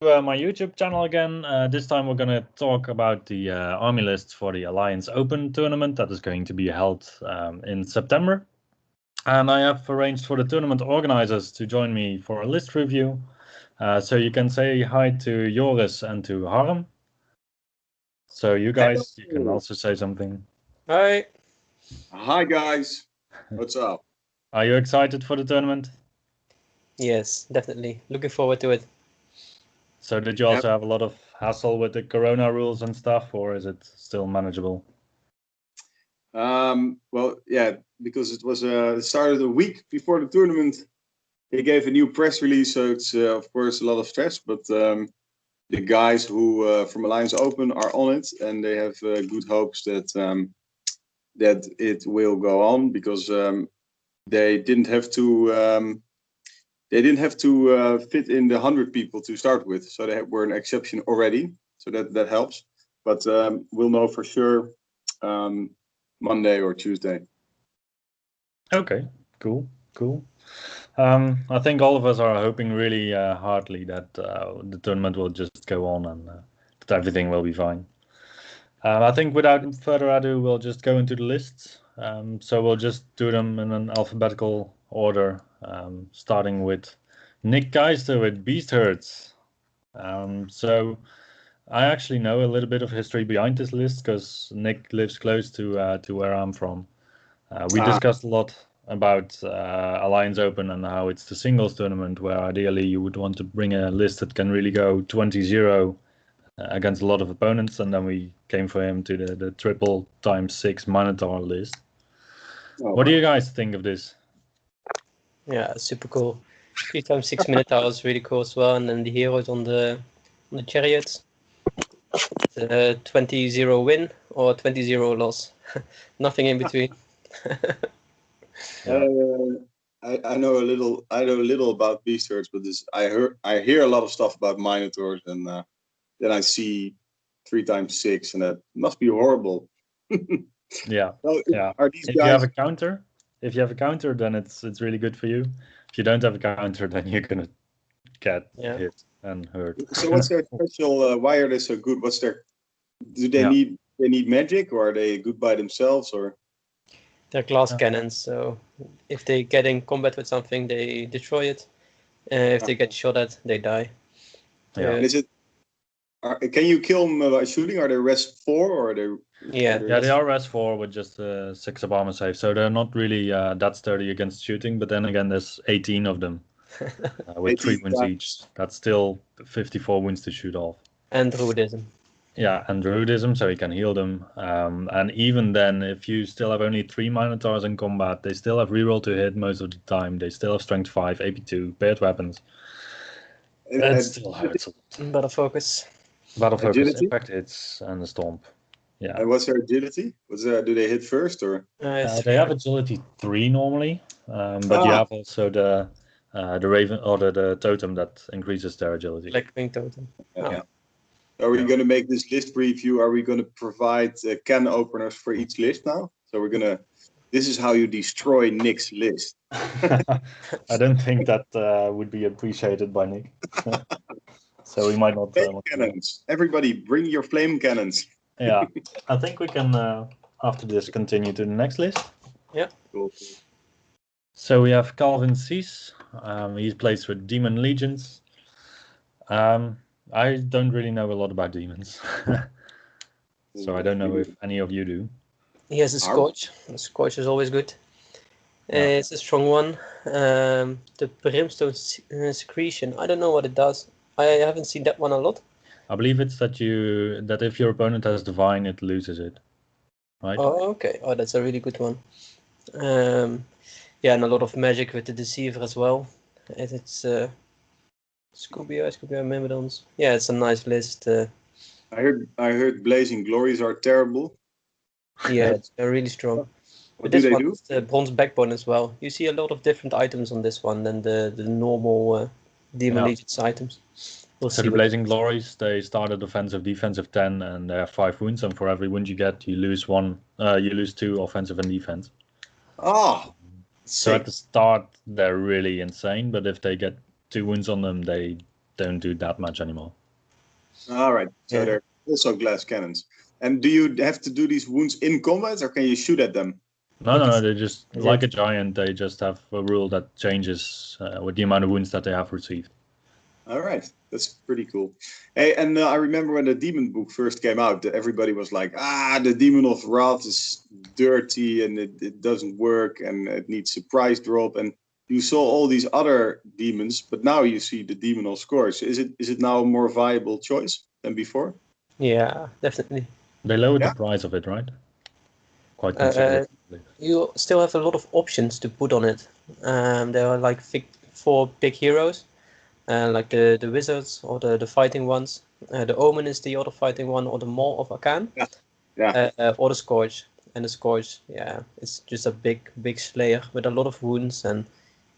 My YouTube channel again. This time we're going to talk about the army lists for the Alliance Open tournament that is going to be held in September. And I have arranged for the tournament organizers to join me for a list review. So you can say hi to Joris and to Harm. So you guys, you can also say something. Hi. Hi guys, what's up? Are you excited for the tournament? Yes, definitely. Looking forward to it. So did you also have a lot of hassle with the Corona rules and stuff, or is it still manageable? Well, yeah, because it was started a week before the tournament. They gave a new press release, so it's of course a lot of stress. But the guys who from Alliance Open are on it, and they have good hopes that that it will go on because they didn't have to. They didn't have to fit in the 100 people to start with, so they were an exception already. So that helps. But we'll know for sure Monday or Tuesday. Okay, cool. I think all of us are hoping really hardly that the tournament will just go on and that everything will be fine. I think without further ado, we'll just go into the lists. So we'll just do them in an alphabetical order, starting with Nick Geister with Beast Herds. So I actually know a little bit of history behind this list because Nick lives close to where I'm from. We discussed a lot about Alliance Open and how it's the singles tournament where ideally you would want to bring a list that can really go 20-0 against a lot of opponents, and then we came for him to the triple times 6 Minotaur list. What do you guys think of this? Yeah, super cool. 3 times 6 Minotaur is really cool as well, and then the heroes on the chariots. 20-0 win or 20-0 loss. Nothing in between. I know a little. I know a little about Beast Herds, but I hear a lot of stuff about Minotaurs, and then I see 3 times 6, and that must be horrible. Yeah. So Yeah. Are these If guys? you have a counter, then it's really good for you. If you don't have a counter, then you're gonna get hit and hurt. So what's their special? Why are they so good? What's their? Do they need magic, or are they good by themselves, or? They're glass cannons, so if they get in combat with something, they destroy it. If they get shot at, they die. Yeah. Is it? Can you kill them by shooting? Are they rest 4 or are they? Yeah. They are rest 4 with just 6 of armor save, so they're not really that sturdy against shooting. But then again, there's 18 of them with 3 wounds each. That's still 54 wounds to shoot off. And Druidism. Yeah, and Druidism, so you can heal them. And even then, if you still have only 3 Minotaurs in combat, they still have reroll to hit most of the time. They still have Strength 5, AP 2, paired weapons. It still hurts a lot. Battle focus. Battle focus, impact hits, and the stomp. Yeah. And what's their agility? Do they hit first or? They have agility 3 normally, but you have also the raven or the totem that increases their agility. Like wing totem. Yeah. Are we going to make this list preview? Are we going to provide can openers for each list now? So we're gonna. This is how you destroy Nick's list. I don't think that would be appreciated by Nick. So we might not. Flame cannons. Everybody, bring your flame cannons. Yeah, I think we can after this continue to the next list. Yeah. Cool. So we have Calvin Cease. He plays with Demon Legions. I don't really know a lot about demons, so I don't know if any of you do. He has a Scorch. The Scorch is always good. It's a strong one. The Brimstone Secretion. I don't know what it does. I haven't seen that one a lot. I believe it's that if your opponent has Divine, it loses it. Right? Oh, okay. Oh, that's a really good one. Yeah, and a lot of magic with the Deceiver as well. It's Scooby Myrmidons. Yeah, it's a nice list. I heard Blazing Glories are terrible. Yeah, they're really strong. What this do they one do? is the Bronze Backbone as well. You see a lot of different items on this one than the normal Demon Legions items. So the Blazing Glories, they start at offensive, defensive 10, and they have 5 wounds. And for every wound you get, you lose 1. You lose 2 offensive and defense. Oh, so at the start they're really insane, but if they get 2 wounds on them, they don't do that much anymore. All right. So Yeah. they're also glass cannons. And do you have to do these wounds in combat, or can you shoot at them? No, they're just Yeah. like a giant. They just have a rule that changes with the amount of wounds that they have received. All right, that's pretty cool. Hey, and I remember when the Demon book first came out, everybody was like, the Demon of Wrath is dirty and it doesn't work and it needs a price drop. And you saw all these other demons, but now you see the Demon of Scourge. Is it now a more viable choice than before? Yeah, definitely. They lowered Yeah. the price of it, right? Quite Uh, considerably. You still have a lot of options to put on it. There are like 4 big heroes, like the wizards or the fighting ones. The Omen is the other fighting one, or the Maw of Akan, Yeah. or the Scourge. And the Scourge, yeah, it's just a big slayer with a lot of wounds and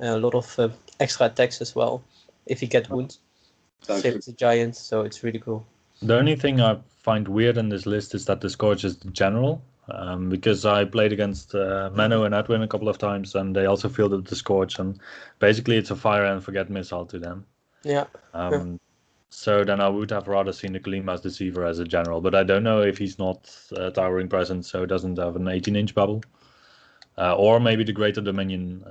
a lot of extra attacks as well. If you get wounds, Sounds same good. as the giant, so it's really cool. The only thing I find weird in this list is that the Scourge is general. Because I played against Menno and Edwin a couple of times, and they also fielded the Scourge, and basically it's a fire and forget missile to them. Yeah. So then I would have rather seen the Kalima's Deceiver as a general, but I don't know if he's not towering presence, so doesn't have an 18-inch bubble. Or maybe the Greater Dominion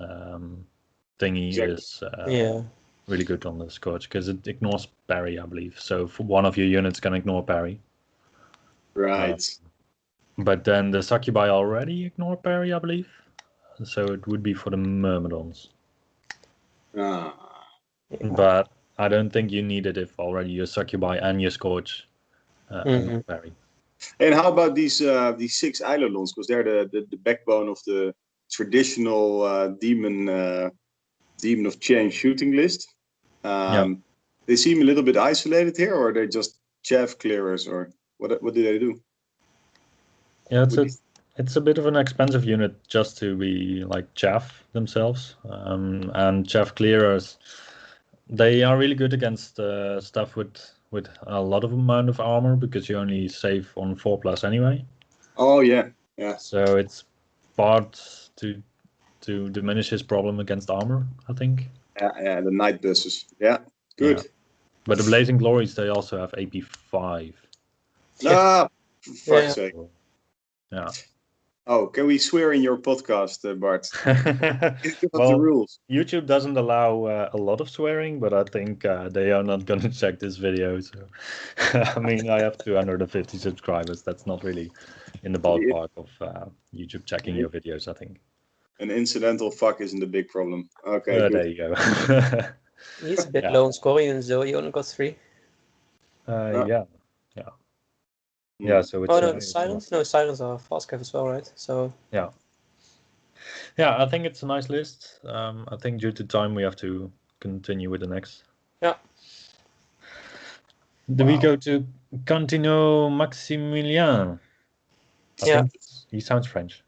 thingy Exactly. is Yeah. really good on the Scourge, because it ignores parry, I believe. So one of your units can ignore parry. Right. But then the Succubi already ignore parry, I believe. So it would be for the Myrmidons. Ah. But I don't think you need it if already your Succubi and your Scourge ignore parry. And how about these 6 Eilolons? Because they're the backbone of the traditional demon of change shooting list. They seem a little bit isolated here, or are they just chaff clearers, or what do they do? Yeah, it's a bit of an expensive unit just to be like chaff themselves. And chaff clearers, they are really good against stuff with a lot of amount of armor, because you only save on 4+ anyway. Oh yeah. So it's part to diminish his problem against armor, I think. Yeah, the night buses. Yeah, good. Yeah. But the Blazing Glories, they also have AP5. Ah, for fuck's Yeah. sake. Yeah. Oh, can we swear in your podcast, Bart? Give us the Well, rules. YouTube doesn't allow a lot of swearing, but I think they are not going to check this video. So, I mean, I have 250 subscribers. That's not really in the ballpark of YouTube checking your videos, I think. An incidental fuck isn't a big problem. Okay, good. There you go. He's a bit low on scoring, so he only got 3. Yeah. Yeah, so it's... Oh no, the Sirens? No, Sirens are fast cav as well, right? So Yeah. Yeah, I think it's a nice list. I think due to time we have to continue with the next. yeah. Do we go to Cantino Maximilien? I think he sounds French.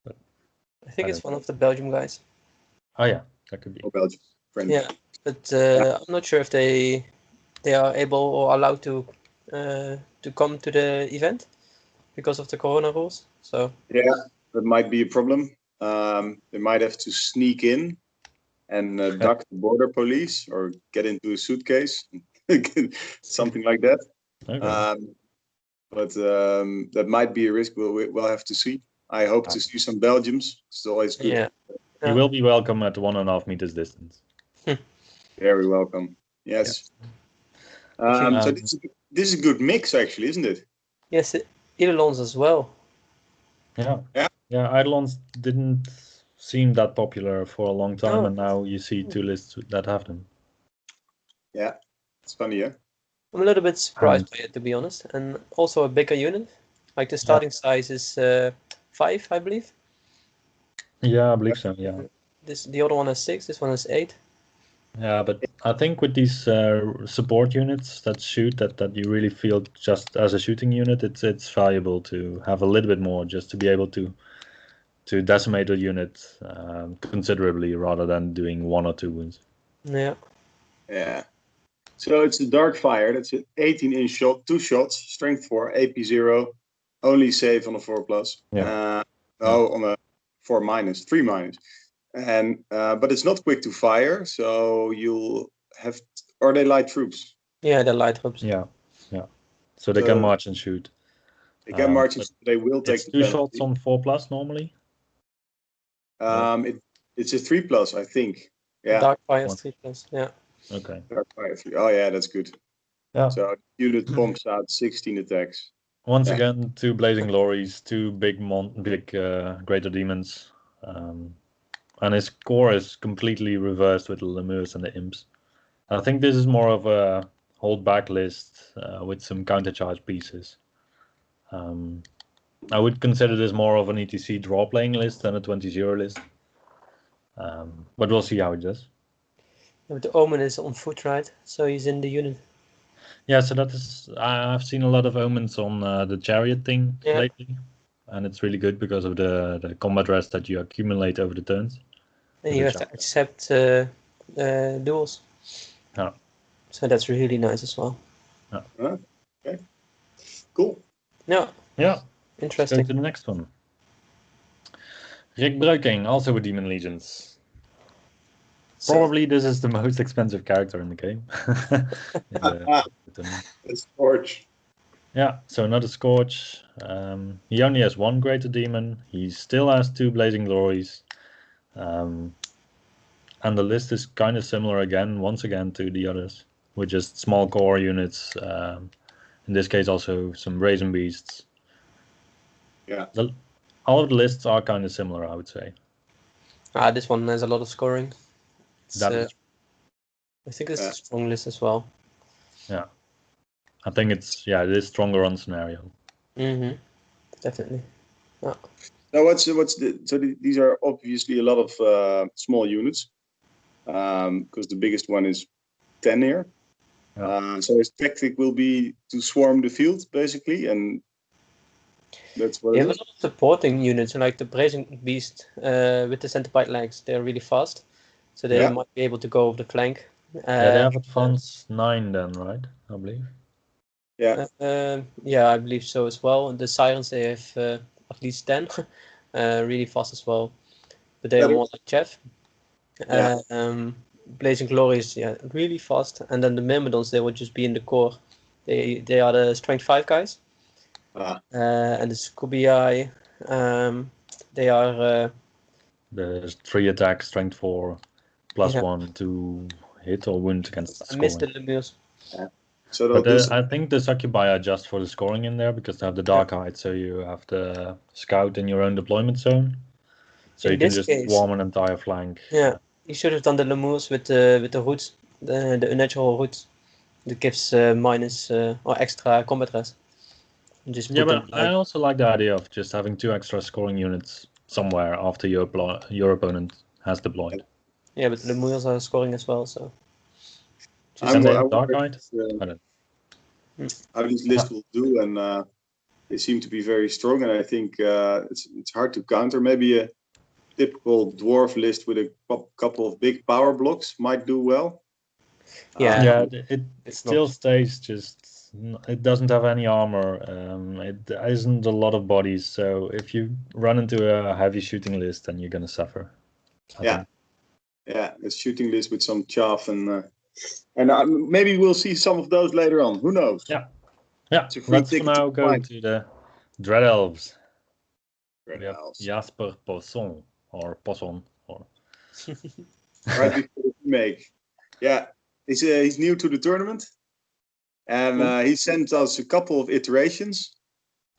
I think it's one of the Belgium guys. Oh yeah, that could be. Or Belgium. French. Yeah, but I'm not sure if they are able or allowed to come to the event because of the corona rules. So yeah, that might be a problem. They might have to sneak in and duck the border police or get into a suitcase, something like that. Okay. But that might be a risk. We'll have to see. I hope to see some Belgians. It's always good. yeah. You will be welcome at 1.5 meters distance. Very welcome. Yes. So this is a good mix, actually, isn't it? Yes, Eidolons as well. Yeah. Eidolons didn't seem that popular for a long time, and now you see 2 lists that have them. Yeah, it's funny, yeah. I'm a little bit surprised by it, to be honest, and also a bigger unit. Like the starting size is 5, I believe. Yeah, I believe so. Yeah. The other one is 6. This one is 8. Yeah, but I think with these support units that shoot, that you really feel just as a shooting unit, it's valuable to have a little bit more, just to be able to decimate a unit considerably rather than doing 1 or 2 wounds. Yeah. Yeah. So it's the Dark Fire. That's an 18-inch shot, 2 shots, strength 4, AP 0, only save on a 4+. Yeah. On a 4-, 3-. And but it's not quick to fire, so you'll have Are they light troops? Yeah, they're light troops. Yeah. So they can march and shoot. They can march, but they will take it's the 2 shots penalty. on 4+ normally. It's a 3+, I think. Yeah. Dark Fire 3+. Yeah. Okay. Dark Fire 3. Oh yeah, that's good. Yeah. So unit pumps out 16 attacks. Once again, 2 Blazing Glories, 2 big Greater Demons. And his core is completely reversed with the Lemurs and the Imps. I think this is more of a hold back list with some countercharge pieces. I would consider this more of an ETC draw playing list than a 20-0 list. But we'll see how it does. Yeah, but the Omen is on foot, right? So he's in the unit. Yeah, so that is. I've seen a lot of omens on the chariot thing lately, and it's really good because of the combat rest that you accumulate over the turns. And you have to accept duels. Yeah. So that's really nice as well. Yeah. Okay. Cool. Yeah. Interesting. Let's go to the next one. Rick Breuking, also with Demon Legions. Probably this is the most expensive character in the game. A Scorch. Yeah, so another Scorch. He only has 1 Greater Demon. He still has 2 Blazing Glories. And the list is kind of similar once again to the others, with just small core units. In this case, also some Brazen Beasts. Yeah. All of the lists are kind of similar, I would say. This one has a lot of scoring. I think it's a strong list as well. Yeah. I think it is stronger on scenario. Definitely. Yeah. Now, these are obviously a lot of small units, because the biggest one is 10 here. Yeah. So his tactic will be to swarm the field, basically, and that's what. You have a lot of supporting units, like the Brazen Beast with the centipede legs. They're really fast, so they might be able to go over the flank. They have advance 9 then, right? I believe. Yeah. I believe so as well. The Sirens, they have at least 10, really fast as well. But they are more like Jeff. Blazing Glory is really fast, and then the Myrmidons, they would just be in the core. They are the strength 5 guys. And the Scooby-Eye, they are the 3 attack, strength 4, +1 to hit or wound against I missed the Lemurs. So I think the Succubi are just for the scoring in there because they have the Dark Hide, so you have the scout in your own deployment zone. So in you can just swarm an entire flank. Yeah, you should have done the Lemurs with the roots, the unnatural roots. That gives minus or extra combat rest. But I also like the idea of just having 2 extra scoring units somewhere after your opponent has deployed. Yeah, but the Lemurs are scoring as well, so. And they have Dark Hide? How this list will do, and they seem to be very strong, and I think it's hard to counter. Maybe a typical dwarf list with a couple of big power blocks might do well. It still stays just. It doesn't have any armor. It isn't a lot of bodies, so if you run into a heavy shooting list, then you're gonna suffer. I think. A shooting list with some chaff and maybe we'll see some of those later on. Who knows? Yeah. Let's now go to the Dread Elves. Jasper Poisson or Poisson or. Right before the remake. Yeah, he's new to the tournament, and he sent us a couple of iterations.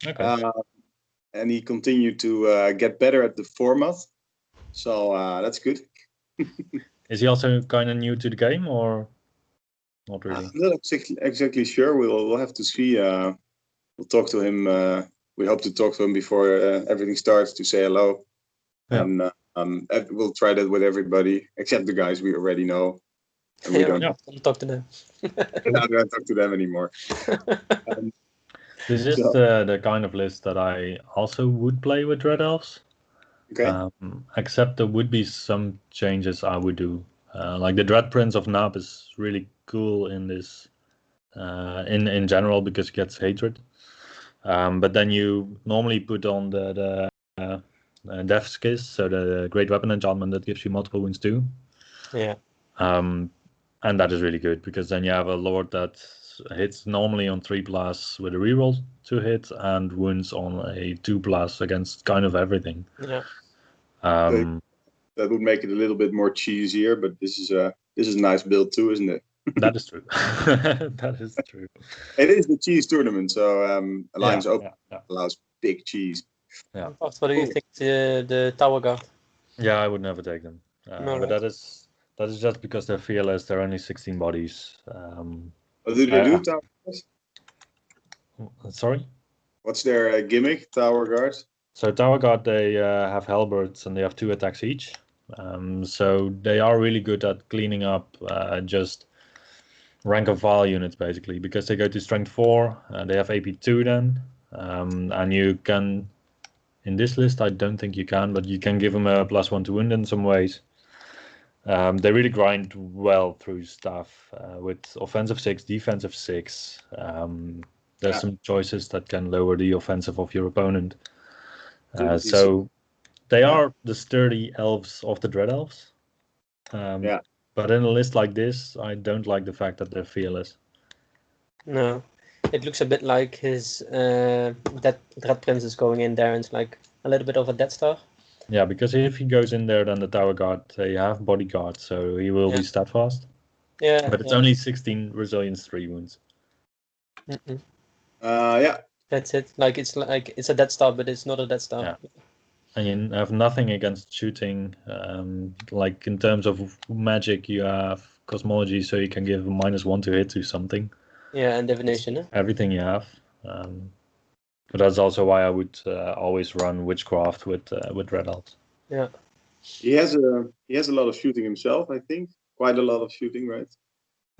Okay. And he continued to get better at the format, so that's good. Is he also kind of new to the game, or not really? I'm not exactly sure. We'll have to see. We'll talk to him. We hope to talk to him before everything starts to say hello. Yeah. And we'll try that with everybody except the guys we already know. And we don't talk to them. I don't talk to them anymore. This is the kind of list that I also would play with Dread Elves. Okay. Except there would be some changes I would do. Like the Dread Prince of Nab is really cool in this, in general, because it gets hatred. But then you normally put on the Death's Kiss, so the Great Weapon enchantment that gives you multiple wounds too. Yeah. And that is really good because then you have a lord that hits normally on 3+ with a reroll to hit and wounds on a 2+ against kind of everything. Yeah. That would make it a little bit more cheesier, but this is a nice build too, isn't it? That is true. That is true. It is the cheese tournament, so Alliance Open allows big cheese. Yeah. What do you think the Tower Guard? Yeah, I would never take them. No, but right. that is just because they're fearless. They're only 16 bodies. What do they do, Tower Guards? Sorry? What's their gimmick, Tower Guards? So Tower Guard, they have halberds and they have 2 attacks each. So they are really good at cleaning up just rank and file units basically because they go to strength 4. They have AP 2 then, and you can. In this list, I don't think you can, but you can give them a +1 to wound in some ways. They really grind well through stuff with offensive 6, defensive 6. There's some choices that can lower the offensive of your opponent. So they are the sturdy elves of the Dread Elves. But in a list like this, I don't like the fact that they're fearless. No, it looks a bit like his that Dread Prince is going in there and it's like a little bit of a Death Star. Yeah, because if he goes in there, then the Tower Guard, they have bodyguard, so he will be steadfast. Yeah. But it's only 16 resilience 3 wounds. Yeah. That's it. Like it's a Death Star, but it's not a Death Star. Yeah. And you have nothing against shooting. Like in terms of magic, you have cosmology, so you can give a -1 to hit to something. Yeah, and divination. Everything you have. But that's also why I would always run witchcraft with Red Elves. Yeah. He has a lot of shooting himself, I think. Quite a lot of shooting, right?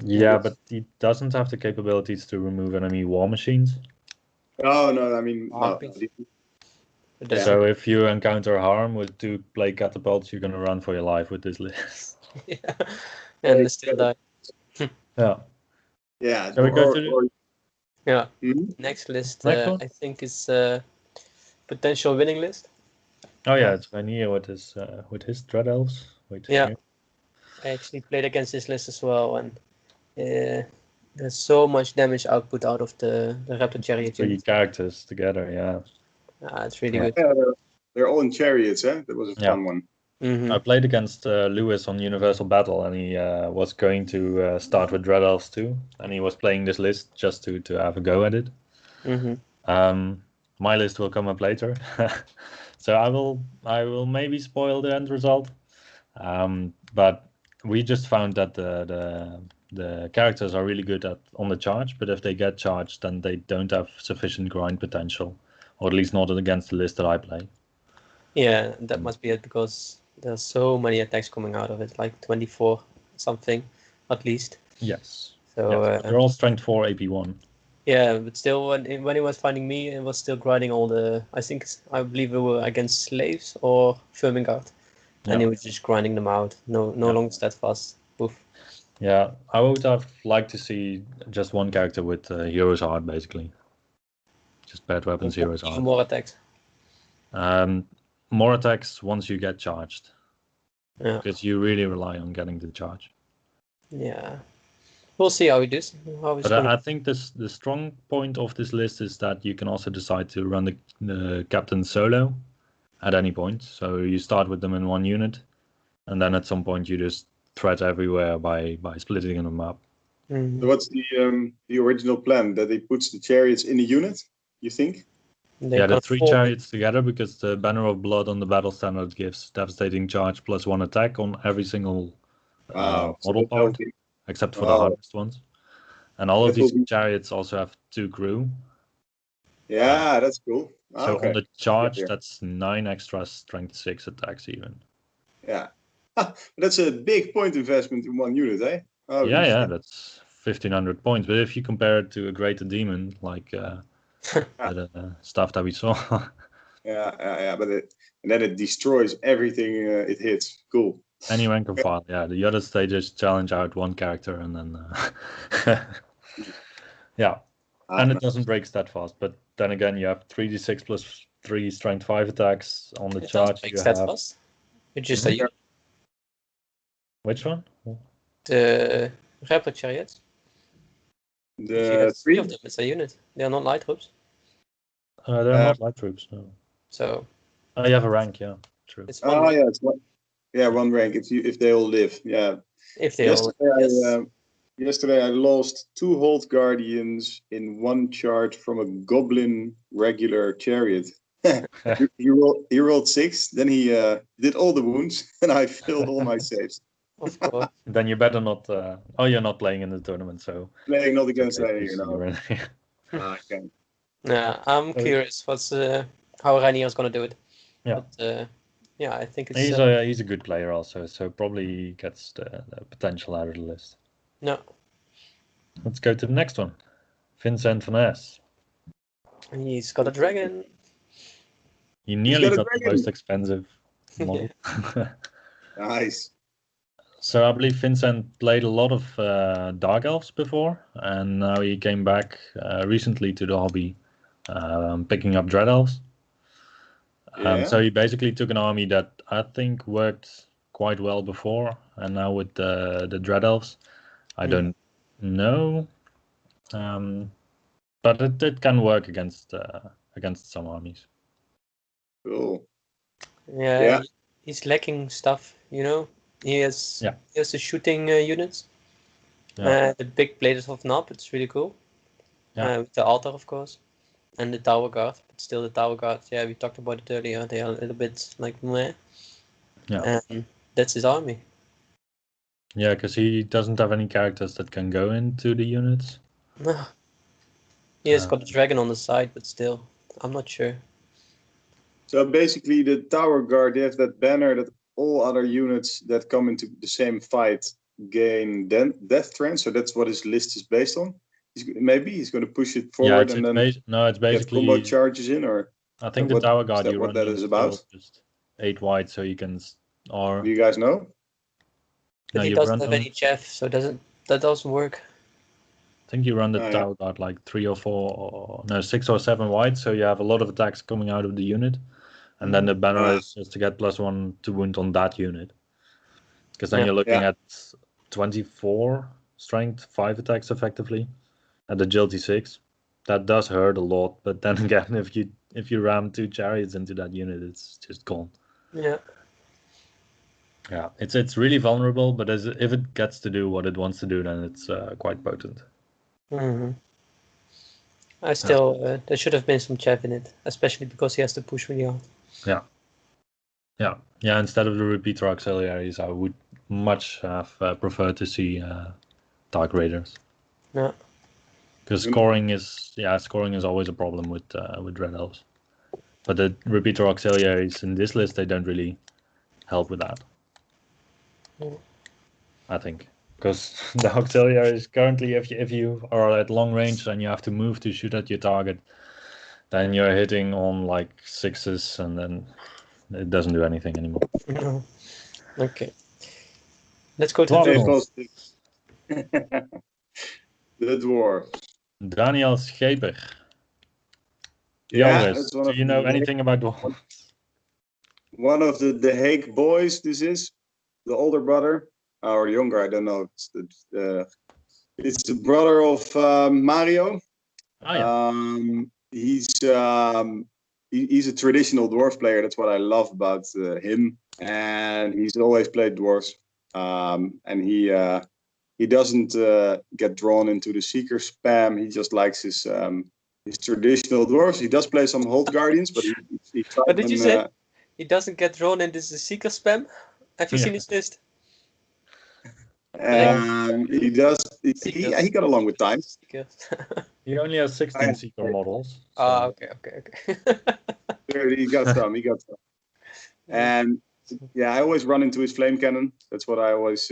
Yeah, but he doesn't have the capabilities to remove enemy war machines. Oh no, I mean no. So if you encounter harm with 2 plague catapults, you're gonna run for your life with this list. Yeah. And still die. Yeah. Yeah. Shall we go to yeah. Next list, Next one? I think is potential winning list. Oh yeah, it's Rainier with his Dread Elves. Wait. Yeah. Here. I actually played against this list as well, and there's so much damage output out of the Raptor Chariot. 3 characters together, yeah. It's really good. Yeah, they're all in chariots, eh? That was a fun one. I played against Lewis on Universal Battle, and he was going to start with Dread Elves too, and he was playing this list just to have a go at it. My list will come up later, so I will maybe spoil the end result. But we just found that the characters are really good on the charge, but if they get charged, then they don't have sufficient grind potential, or at least not against the list that I play. Yeah, that must be it, because there's so many attacks coming out of it, like 24 something at least. Yes. So they're all strength 4 AP1. Yeah, but still, when he was finding me, it was still grinding all the. I believe we were against slaves or Firmingard, and he was just grinding them out. No longer steadfast. Oof. Yeah, I would have liked to see just one character with Hero's Heart, basically. Just bad weapons, Hero's Heart. More attacks. More attacks once you get charged. Yeah. Because you really rely on getting the charge. Yeah. We'll see how he does. But I think the strong point of this list is that you can also decide to run the captain solo at any point. So you start with them in one unit, and then at some point you just threat everywhere by splitting them up. So what's the original plan? That he puts the chariots in a unit, you think? The 3 chariots together, because the Banner of Blood on the battle standard gives devastating charge +1 attack on every single model part, except for the hardest ones. And all of these chariots also have 2 crew. Yeah, that's cool. So on the charge, that's 9 extra strength 6 attacks even. Yeah. That's a big point investment in one unit, eh? Oh, yeah, that's 1,500 points. But if you compare it to a Greater Demon, like the stuff that we saw. Yeah, but then it destroys everything it hits. Cool. Any rank and file, yeah. The other stages challenge out one character, and then yeah. And it doesn't break that fast. But then again, you have 3d6 plus 3 strength 5 attacks on the charge. You have fast. It's just a unit. Which one? The Raptor chariots. If you The have 3 three. of them, it's a unit. They are not light troops. They're not light troops, no. So Oh, you have a rank, yeah. True. it's one Oh rank. yeah, it's one. Yeah, one rank. If they all live, yeah. If they all. Yesterday, Yes. yesterday I lost 2 Hold Guardians in one charge from a Goblin regular chariot. he rolled 6, then he did all the wounds, and I filled all my saves. Of course. Then you better not. Oh, you're not playing in the tournament, so. Playing not against Okay, any, just you know. you're in- Okay. Yeah, I'm curious what's how Reinier is gonna do it. Yeah. But, yeah, I think it's He's a good player also, so probably gets the potential out of the list. no. Let's go to the next one. Vincent Van Es. He's got a dragon. He nearly got a got the dragon. most expensive model. Nice. So I believe Vincent played a lot of Dark Elves before, and now he came back recently to the hobby, picking up Dread Elves. Yeah. So he basically took an army that I think worked quite well before, and now with the Dread Elves, I don't know, but it can work against some armies. Cool. Yeah, Yeah. he's lacking stuff, you know. He has the shooting units. Yeah. The big bladed of Knob, it's really cool. With the altar, of course. And the tower guard, but still the tower guard, yeah, we talked about it earlier, they are a little bit like meh. Yeah. And that's his army. Yeah, because he doesn't have any characters that can go into the units. No. He has got a dragon on the side, but still, I'm not sure. So basically, the tower guard, they have that banner that all other units that come into the same fight gain death trend. So that's what his list is based on. Maybe he's going to push it forward and then it's get basically combo charges in, or I think the tower guard is that you what run that is is about? just 8 wide, so you can Do you guys know? But he you doesn't run have them. any Jeff, so that doesn't work. I think you run the tower guard like 3 or 4, or no, 6 or 7 wide, so you have a lot of attacks coming out of the unit, and then the banner is just to get +1 to wound on that unit, because then you're looking at 24 strength, 5 attacks effectively, at agility 6. That does hurt a lot, but then again, if you ram 2 chariots into that unit, it's just gone. Yeah. Yeah, it's really vulnerable, but if it gets to do what it wants to do, then it's quite potent. I still there should have been some Jeff in it, especially because he has to push really hard. Yeah. Instead of the repeater auxiliaries, I would much have preferred to see Dark Raiders. Yeah. Because scoring is always a problem with Dread Elves. But the repeater auxiliaries in this list, they don't really help with that. I think. Because the auxiliaries currently, if you are at long range and you have to move to shoot at your target, then you're hitting on like 6s, and then it doesn't do anything anymore. No. Okay. Let's go to the The dwarf. Daniel Scheper. Yeah, Joris, do you know anything about dwarves? One of the Hague boys, this is the older brother, or the younger, I don't know. It's the brother of Mario. Oh, yeah. He's a traditional dwarf player. That's what I love about him. And he's always played dwarves. And he doesn't get drawn into the seeker spam. He just likes his traditional dwarves. He does play some Hold Guardians, but he tried What did you say? He doesn't get drawn into the seeker spam? Have you seen his list? He does. He got along with time. He only has 16 seeker models. So. Okay. He got some. And yeah, I always run into his flame cannon. That's what I always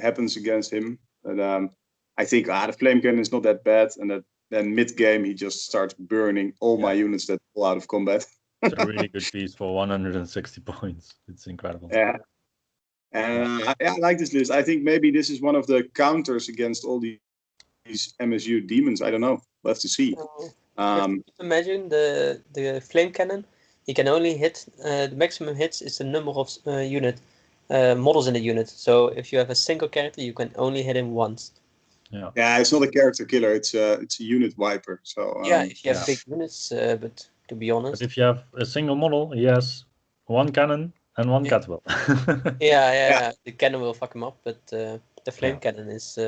happens against him. And I think the flame cannon is not that bad. And then mid game he just starts burning all my units that fall out of combat. It's a really good piece for 160 points. It's incredible. Yeah. And I like this list. I think maybe this is one of the counters against all these MSU demons. I don't know. We'll have to see. Imagine the flame cannon. He can only hit the maximum hits is the number of unit. models in the unit. So if you have a single character, you can only hit him once. Yeah, it's not a character killer. It's a unit wiper. So Yeah, if you have yeah. big units, but to be honest, But if you have a single model, he has one cannon and one Yeah. catapult. yeah, the cannon will fuck him up, but the flame Yeah. cannon is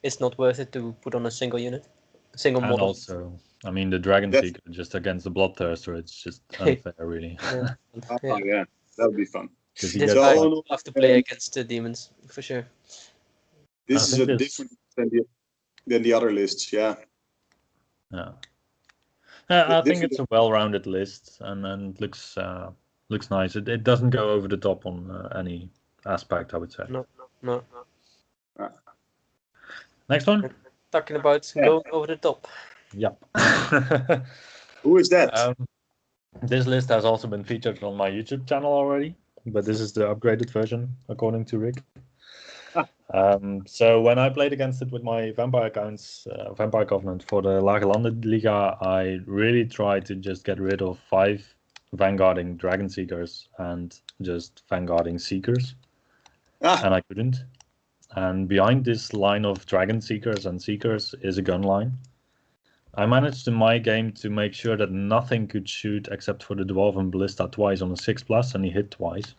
it's not worth it to put on a single unit, a single And model. also, I mean, the Dragon That's- Seeker just against the Bloodthirster, it's just unfair, really. Yeah. oh yeah, that would be fun. Because he This gets guy all like, in all, will have to play against the demons for sure. This I is think a this- different than the other lists. Yeah. yeah. I think Different- it's a well-rounded list, and it looks nice. It doesn't go over the top on any aspect, I would say. No. Next one. Talking about Yeah. going over the top. Yep. Who is that? This list has also been featured on my YouTube channel already, but this is the upgraded version, according to Rick. So when I played against it with my Vampire accounts, Vampire Covenant for the Lage Landen Liga, I really tried to just get rid of 5 Vanguarding Dragon Seekers and just Vanguarding Seekers, and I couldn't. And behind this line of Dragon Seekers and Seekers is a gun line. I managed in my game to make sure that nothing could shoot except for the Dwarven Ballista twice on a 6+, and he hit twice.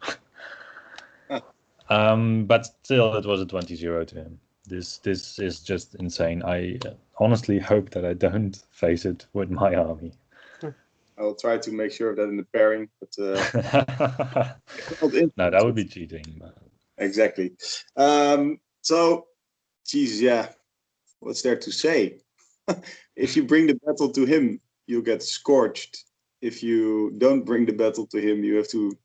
But still, it was a 20-0 to him. This is just insane. I honestly hope that I don't face it with my army. I will try to make sure of that in the pairing. But No, that would be cheating. But... Exactly. So, geez, yeah. What's there to say? If you bring the battle to him, you get scorched. If you don't bring the battle to him, you have to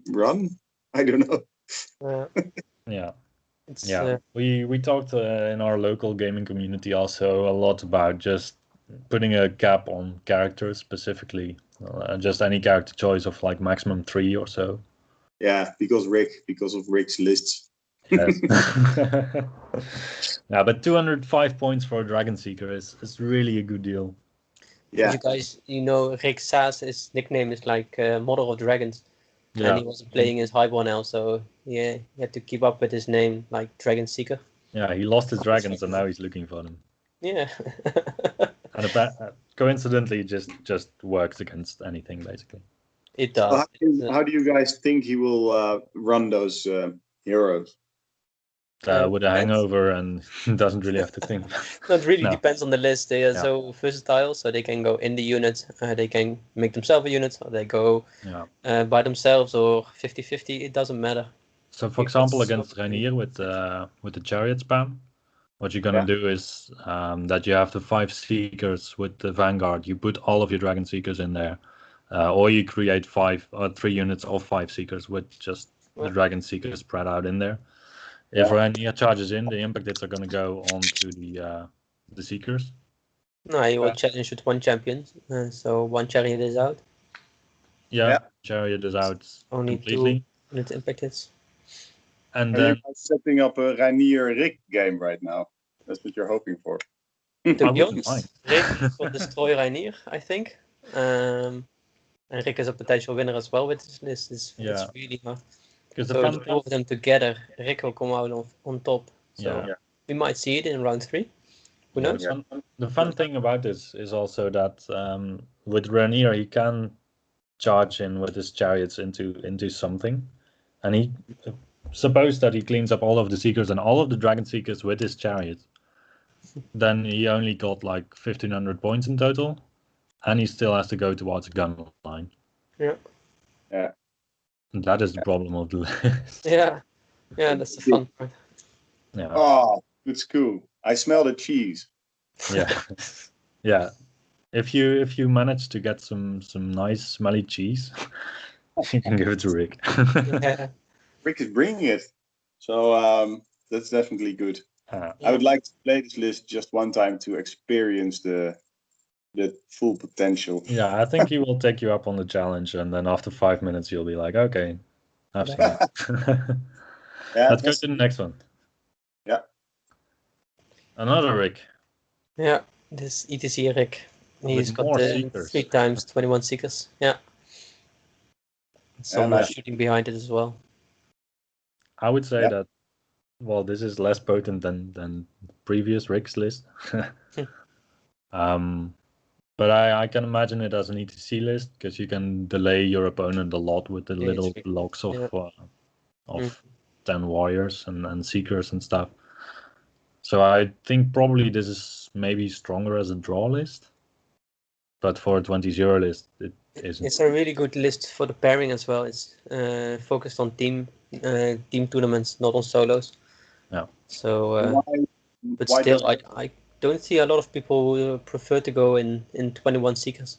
run. I don't know. Yeah. It's, Yeah, we talked in our local gaming community also a lot about just putting a cap on characters specifically, just any character choice of like maximum 3 or so. Yeah, because of Rick's lists. Yes. Yeah, but 205 points for a Dragon Seeker is really a good deal. Yeah. You guys, Rick Saas, his nickname is like Mother of Dragons. Yeah. And he wasn't playing his highball now, so yeah, he had to keep up with his name, like Dragon Seeker. Yeah, he lost his dragons and now he's looking for them. Yeah. And coincidentally, just works against anything basically. It does. How do you guys think he will run those heroes? With a hangover and doesn't really have to think. Not really, No. depends on the list. They are so versatile, so they can go in the unit, they can make themselves a unit, or they go by themselves, or 50-50, it doesn't matter. So for example, against Rainier with the chariot spam, what you're gonna do is that you have the 5 Seekers with the Vanguard. You put all of your Dragon Seekers in there, or you create 3 units of 5 Seekers with just the Dragon Seekers spread out in there. If Rainier charges in, the impact hits are gonna go on to the Seekers. No, he will challenge with 1 champion, so 1 chariot is out. Yeah, chariot is out only completely. 2 unit impact hits. And Are then you setting up a Rainier Rick game right now? That's what you're hoping for. To be honest, Rick will destroy Rainier, I think. And Rick is a potential winner as well with this list. It's really hard. Because So the 2 of them together, Rick will come out on top. So we might see it in round 3. Who knows? The fun thing about this is also that with Rainier, he can charge in with his chariots into something, and he suppose that he cleans up all of the Seekers and all of the Dragon Seekers with his chariot. Then he only got like 1,500 points in total, and he still has to go towards a gun line. Yeah. And that is the problem of the list. Yeah, that's the fun part. Yeah. Oh, it's cool. I smell the cheese. Yeah, yeah. If you manage to get some nice smelly cheese, you can give it to Rick. Rick is bringing it, so that's definitely good. I would like to play this list just one time to experience the full potential. Yeah, I think he will take you up on the challenge, and then after 5 minutes, you'll be like, okay, I've seen it. Let's go to the next one. Yeah. Another Rick. Yeah, this ETC Rick. He's got more the Seekers. 3 times 21 Seekers. Yeah. Some shooting behind it as well. I would say Yeah. that, well, this is less potent than previous Rick's list. But I can imagine it as an ETC list because you can delay your opponent a lot with the Yeah, it's little really- blocks yeah. of 10 warriors and seekers and stuff. So I think probably this is maybe stronger as a draw list, but for a 20-0 list, it isn't. It's a really good list for the pairing as well. It's focused on team tournaments, not on solos. Yeah. So, but Why still, does I don't see a lot of people who prefer to go in 21 seekers.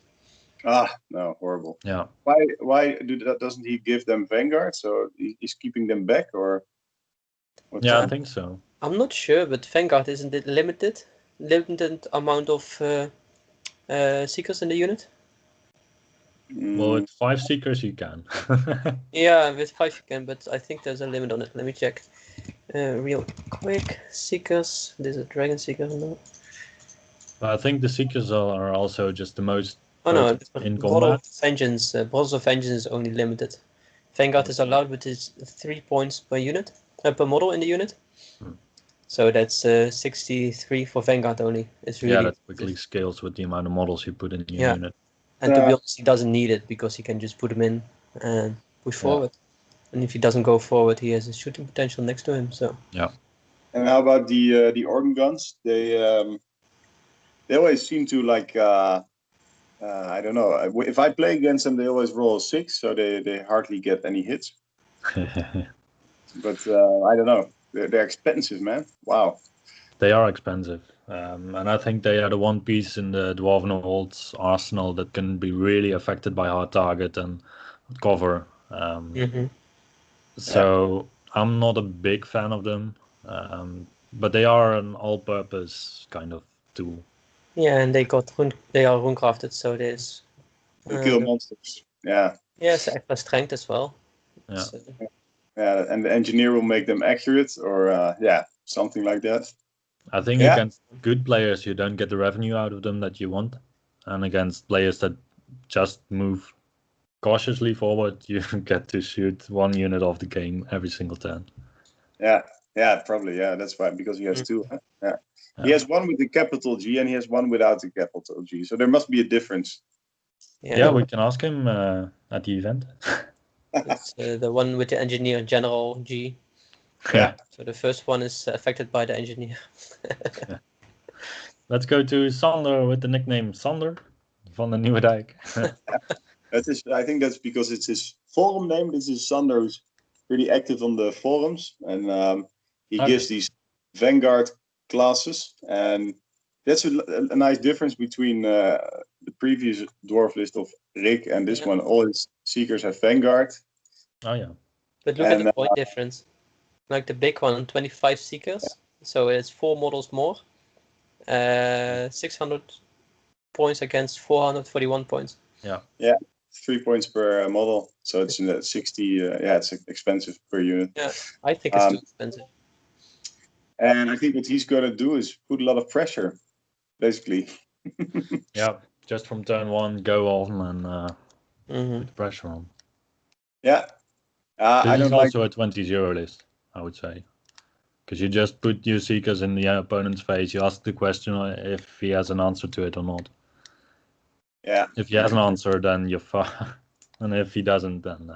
no, horrible. Yeah. Why doesn't he give them Vanguard? So he's keeping them back, or what's Yeah, I that? think so. I'm not sure, but Vanguard isn't it limited amount of seekers in the unit? Well, with 5 seekers, you can. Yeah, with 5 you can, but I think there's a limit on it. Let me check. Real quick, seekers. There's a dragon seeker. No. But I think the seekers are also just the most Oh no, potent in Bottle combat. of Vengeance. Bottles of Vengeance is only limited. Vanguard is allowed with his 3 points per unit, per model in the unit. Hmm. So that's 63 for Vanguard only. It's really Yeah, that quickly scales with the amount of models you put in your Yeah. unit. And to be honest, he doesn't need it because he can just put them in and push forward. And if he doesn't go forward, he has a shooting potential next to him. So And how about the organ guns? They always seem to like I don't know. If I play against them, they always roll a 6, so they hardly get any hits. But I don't know. They're expensive, man. Wow. They are expensive. And I think they are the one piece in the Dwarvenhold's arsenal that can be really affected by hard target and cover. So I'm not a big fan of them. But they are an all-purpose kind of tool. yeah, and they are runecrafted, so there's To kill monsters. Yeah. yes, extra strength as well. Yeah. So, Yeah, and the engineer will make them accurate, or something like that. I think against good players, you don't get the revenue out of them that you want. And against players that just move cautiously forward, you get to shoot 1 unit off the game every single turn. Yeah, probably. Yeah, that's why, because he has 2. Huh? Yeah. He has one with the capital G and he has one without the capital G. So there must be a difference. Yeah, we can ask him at the event. It's the one with the engineer general G. Yeah. So the first one is affected by the engineer. Let's go to Sander with the nickname Sander van de Nieuwedijk. I think that's because it's his forum name. This is Sander, who's pretty active on the forums, and he gives these Vanguard classes, and that's a nice difference between the previous dwarf list of Rick and this one. All his seekers have Vanguard. Oh yeah. But look at the point difference. Like the big one, 25 seekers, so it's 4 models more. 600 points against 441 points. Yeah, 3 points per model, so it's in the 60. It's expensive per unit. Yeah, I think it's too expensive. And I think what he's going to do is put a lot of pressure, basically. Yeah, just from turn 1, go on and put the pressure on. Yeah. This is also a 20-0 list, I would say. Because you just put your seekers in the opponent's face, you ask the question if he has an answer to it or not. Yeah. If he has an answer, then you're fine. And if he doesn't, then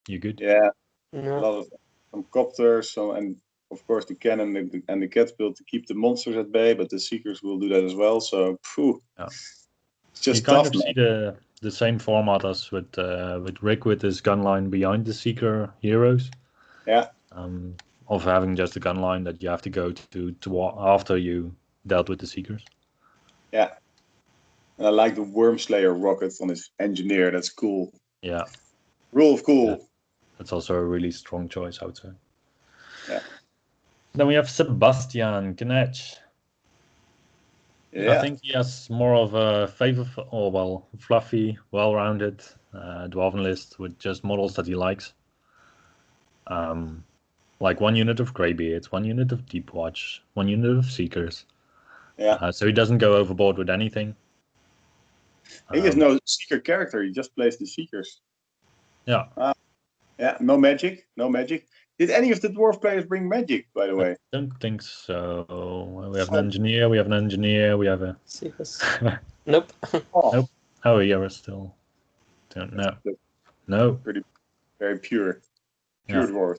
you're good. Yeah. A lot of some copters, and of course the cannon and the catapult to keep the monsters at bay, but the seekers will do that as well. So, it's just you kind tough, of see the same format as with Rick with his gun line behind the seeker heroes. Yeah. Of having just a gun line that you have to go to after you dealt with the seekers. Yeah. And I like the Wormslayer rocket on his engineer. That's cool. Yeah. Rule of cool. Yeah. That's also a really strong choice, I would say. Yeah. Then we have Sebastian Knetch. Yeah. I think he has more of a fluffy, well-rounded Dwarven list with just models that he likes. Like 1 unit of Greybeards, 1 unit of Deepwatch, 1 unit of Seekers. Yeah. So he doesn't go overboard with anything. He has no Seeker character. He just plays the Seekers. Yeah. Yeah. No magic. Did any of the dwarf players bring magic, by the I way? don't think so. We have an engineer. We have a. Seekers. Nope. Oh, Nope. Oh, you're still. Don't know. that's No. pretty very pure Yeah. dwarf.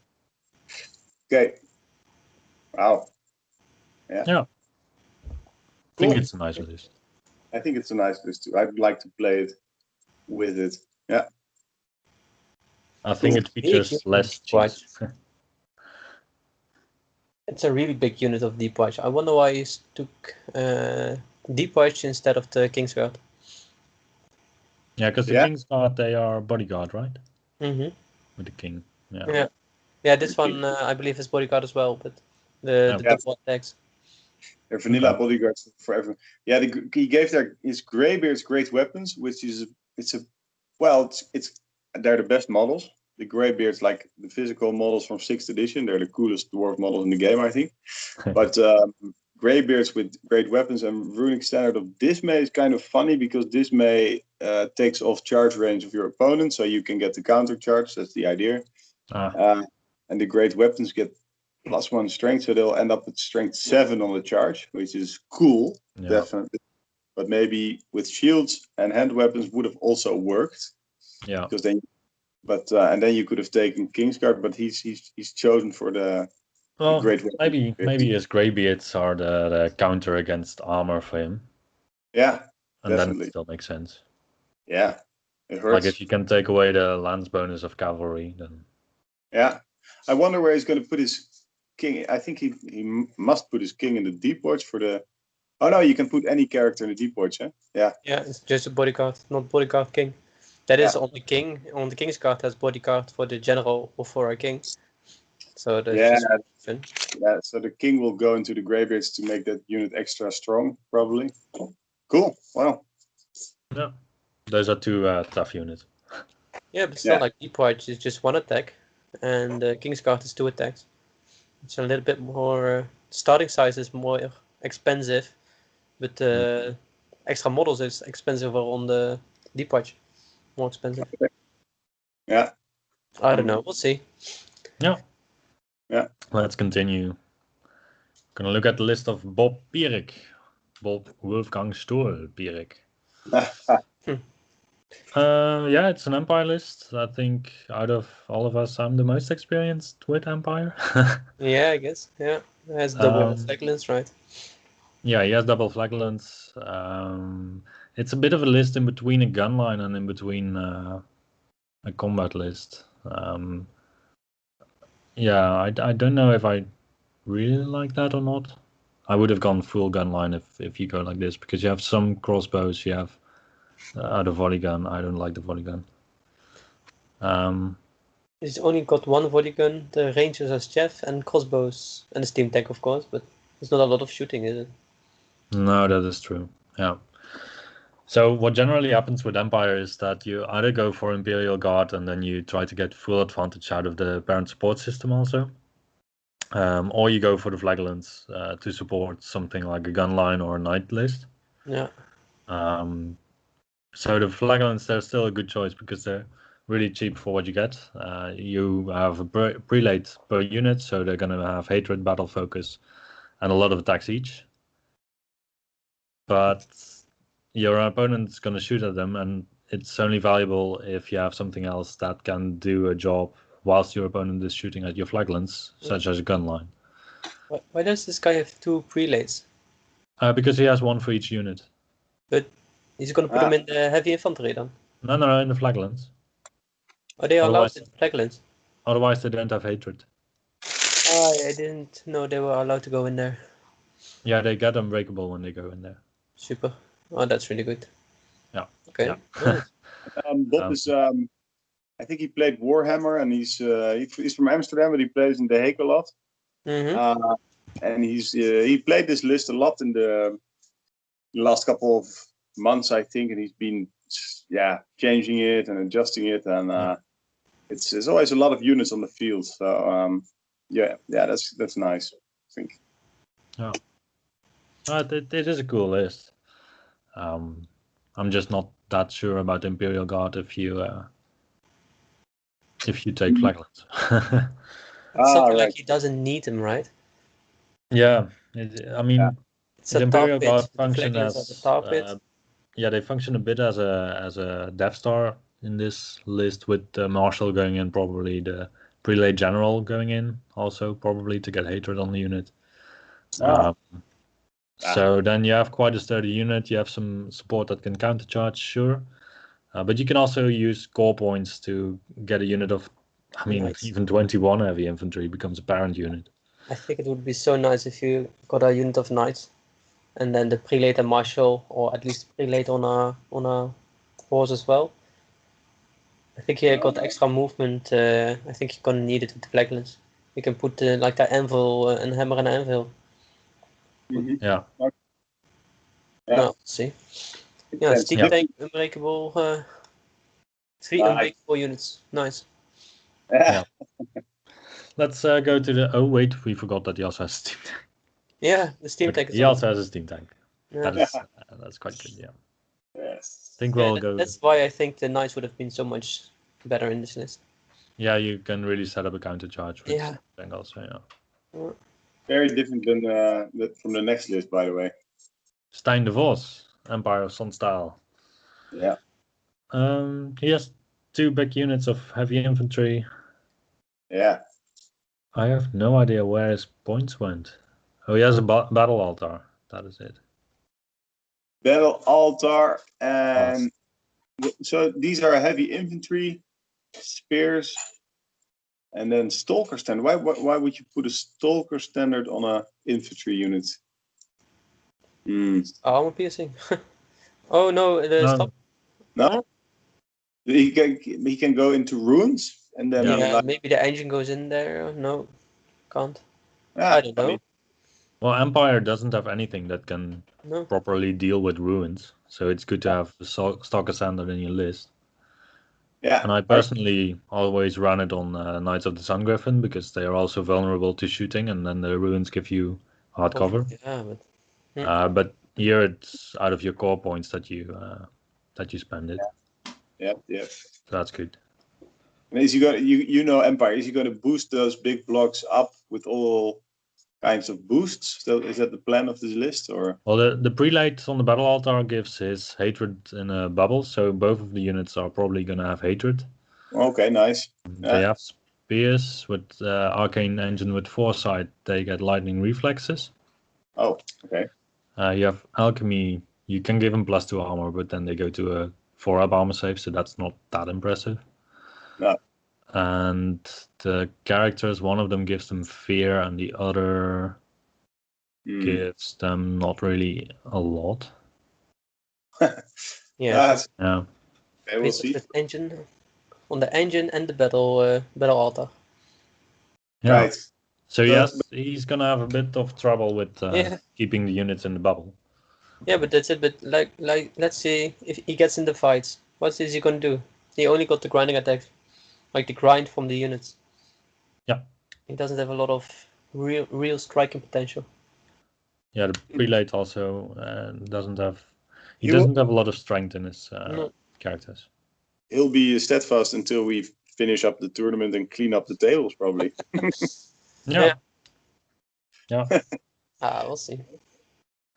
Okay. Wow. Yeah. I Cool. think it's a nice list. I think it's a nice list too. I'd like to play it with it. Yeah. I think Cool. it features less Watch. cheese. It's a really big unit of Deep Watch. I wonder why he took Deep Watch instead of the Kingsguard. Yeah, because the Yeah. King's Guard, they are bodyguard, right? Mm-hmm. With the king. Yeah. Yeah. Yeah, this The one I believe is bodyguard as well, but the Yeah. double attacks. They're vanilla Okay. bodyguards for everyone. Yeah, he gave his greybeards great weapons, which is they're the best models. The greybeards, like the physical models from 6th edition, they're the coolest dwarf models in the game, I think. But greybeards with great weapons and runic standard of Dismay is kind of funny because Dismay takes off charge range of your opponent, so you can get the counter charge. That's the idea. And the great weapons get +1 strength, so they'll end up with strength 7 on the charge, which is cool, Yeah. definitely. But maybe with shields and hand weapons would have also worked. Yeah. Because then, and then you could have taken Kingsguard, but he's chosen for the Well, great weapon. maybe his greybeards are the counter against armor for him, Yeah, and then definitely. it still makes sense. Yeah, it hurts. Like if you can take away the lance bonus of cavalry, then Yeah, I wonder where he's going to put his king. I think he must put his king in the deep watch for the. Oh no, you can put any character in the deep watch, huh? Yeah. Yeah, it's just a bodyguard, not bodyguard king. That is on the king. On the king's card has bodyguard for the general or for a king. So that's just fun. Yeah, so the king will go into the greybeards to make that unit extra strong, probably. Cool. Wow. yeah, those are two tough units. Yeah, but still, like Deep Watch is just 1 attack, and King's Guard is 2 attacks. It's a little bit more. Starting size is more expensive, but extra models is expensive on the Deep Watch. More expensive. Yeah. I don't know. We'll see. Yeah. Yeah. Let's continue. Gonna look at the list of Bob Pierik. Bob Wolfgang Stohl Pierik. Yeah, it's an Empire list. I think out of all of us, I'm the most experienced with Empire. Yeah, I guess. Yeah, it has double flaglets, right? Yeah, he has double flaglets. It's a bit of a list in between a gun line and in between a combat list. Yeah, I don't know if I really like that or not. I would have gone full gun line if you go like this, because you have some crossbows, you have the volley gun. I don't like the volley gun. It's only got 1 volley gun. The rangers as Jeff and crossbows and the steam tank, of course, but there's not a lot of shooting, is it? No, that is true. Yeah. So what generally happens with Empire is that you either go for Imperial Guard and then you try to get full advantage out of the parent support system also, or you go for the Flagellants to support something like a gun line or a knight list. Yeah. So the Flagellants, they're still a good choice because they're really cheap for what you get. You have a prelate per unit, so they're going to have hatred, battle focus, and a lot of attacks each. But your opponent's going to shoot at them, and it's only valuable if you have something else that can do a job whilst your opponent is shooting at your Flagellants, such as a gun line. Why does this guy have 2 prelates? Because he has 1 for each unit. But he's gonna put them in the heavy infantry then? No, in the Flagellants. Are they allowed in Flagellants? Otherwise, they don't have hatred. I didn't know they were allowed to go in there. Yeah, they get unbreakable when they go in there. Super. Oh, that's really good. Yeah. Okay. Yeah. Nice. Bob is, I think he played Warhammer, and he's from Amsterdam, but he plays in The Hague a lot. Mm-hmm. And he played this list a lot in the last couple of months, I think, and he's been changing it and adjusting it, and it's always a lot of units on the field. So that's nice, I think. Yeah. It is a cool list. I'm just not that sure about Imperial Guard if you take Flagellants. something like right. he doesn't need them, right? Yeah, I mean, Yeah. It's the a tar Imperial pit. Guard The function flaglands are the as tar pit. yeah, they function a bit as a Death Star in this list, with the Marshal going in, probably the Prelate General going in, also probably to get hatred on the unit. Ah. So then you have quite a sturdy unit. You have some support that can countercharge, sure. But you can also use core points to get a unit of, I mean, Nice. even 21 heavy infantry becomes a parent unit. I think it would be so nice if you got a unit of knights, and then the prelate and marshal, or at least prelate on a horse as well. I think you got extra movement. I think you're gonna need it with the flaglands. You can put like the anvil and hammer and anvil. Mhm. Yeah. Yeah. No, see. Yeah, Makes steam sense. tank, unbreakable. 3 I- unbreakable units. Nice. Yeah. Let's go to the. Oh wait, we forgot that he also has a steam tank. Yeah, the steam Okay, tank is he on. also has a steam tank. Yeah. That's quite good. Yeah. Yes. I think Yeah, we'll go. that's why I think the knights would have been so much better in this list. Yeah, you can really set up a counter charge with Yeah. tank also. Yeah. Very different than from the next list, by the way. Stein de Vos, Empire of Sun style. Yeah. He has 2 big units of heavy infantry. Yeah. I have no idea where his points went. Oh, he has a battle altar. That is it. Battle altar, and so these are heavy infantry, spears, and then stalker standard. Why would you put a stalker standard on a infantry unit? Armor piercing. Oh no, the No. stop. No, he can go into ruins, and then Yeah, like, maybe the engine goes in there. No, can't. yeah, I don't know. mean, Well, Empire doesn't have anything that can No. properly deal with ruins, so it's good to have a stalker standard in your list. yeah. And I personally always run it on Knights of the Sun Griffin, because they are also vulnerable to shooting, and then the ruins give you hard cover. Yeah, but But here it's out of your core points that you spend it. Yeah. So that's good. And is he going? You know Empire? Is he going to boost those big blocks up with all kinds of boosts? So is that the plan of this list, or? Well, the prelate on the battle altar gives his hatred in a bubble, so both of the units are probably going to have hatred. Okay, nice. They have spears with arcane engine with foresight. They get lightning reflexes. Oh, okay. You have alchemy. You can give them +2 armor, but then they go to a 4-up armor save, so that's not that impressive. No. And the characters, one of them gives them fear, and the other gives them not really a lot. yeah. Yeah. Okay, we'll see. Engine on the engine and the battle altar. Yeah. Right. So yes, he's gonna have a bit of trouble with keeping the units in the bubble. Yeah, but that's it. But like, let's see if he gets in the fights. What is he gonna do? He only got the grinding attack, like the grind from the units. Yeah. He doesn't have a lot of real striking potential. Yeah, the prelate also doesn't have. He doesn't have a lot of strength in his characters. He'll be steadfast until we finish up the tournament and clean up the tables, probably. Yeah. We'll see.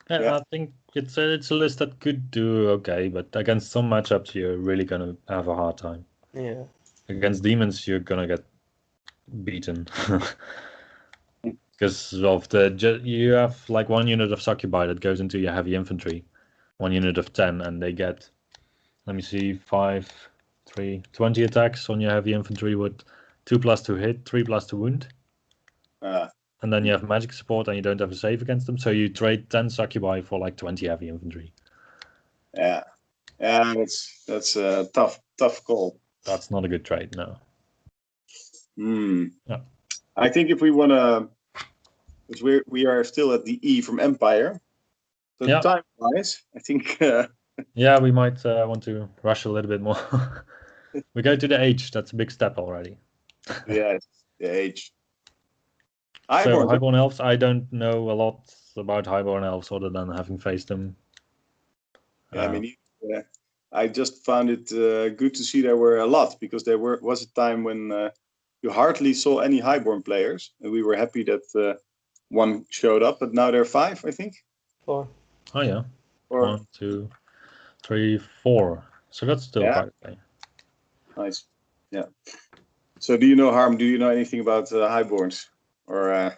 Yeah, I think it's a list that could do okay, but against some matchups you're really gonna have a hard time. Yeah. Against demons you're gonna get beaten. Because of you have like 1 unit of succubi that goes into your heavy infantry, 1 unit of 10, and they get, let me see, 5, 3, 20 attacks on your heavy infantry with 2+2 hit, 3+2 wound. And then you have magic support and you don't have a save against them, so you trade 10 succubi for like 20 heavy infantry. Yeah, that's a tough call. That's not a good trade, no. Yeah. I think if we want to, because we are still at the E from Empire, so time-wise, I think. Yeah, we might want to rush a little bit more. We go to the H. That's a big step already. Yeah, the H. So Highborn Elves, I don't know a lot about Highborn Elves other than having faced them. Yeah, I mean, I just found it good to see there were a lot, because there was a time when you hardly saw any highborn players, and we were happy that one showed up. But now there are 5, I think. 4. Oh yeah. Or 1, 2, 3, 4. So that's still Yeah. quite okay. nice, yeah. So do you know Harm? Do you know anything about highborns? Or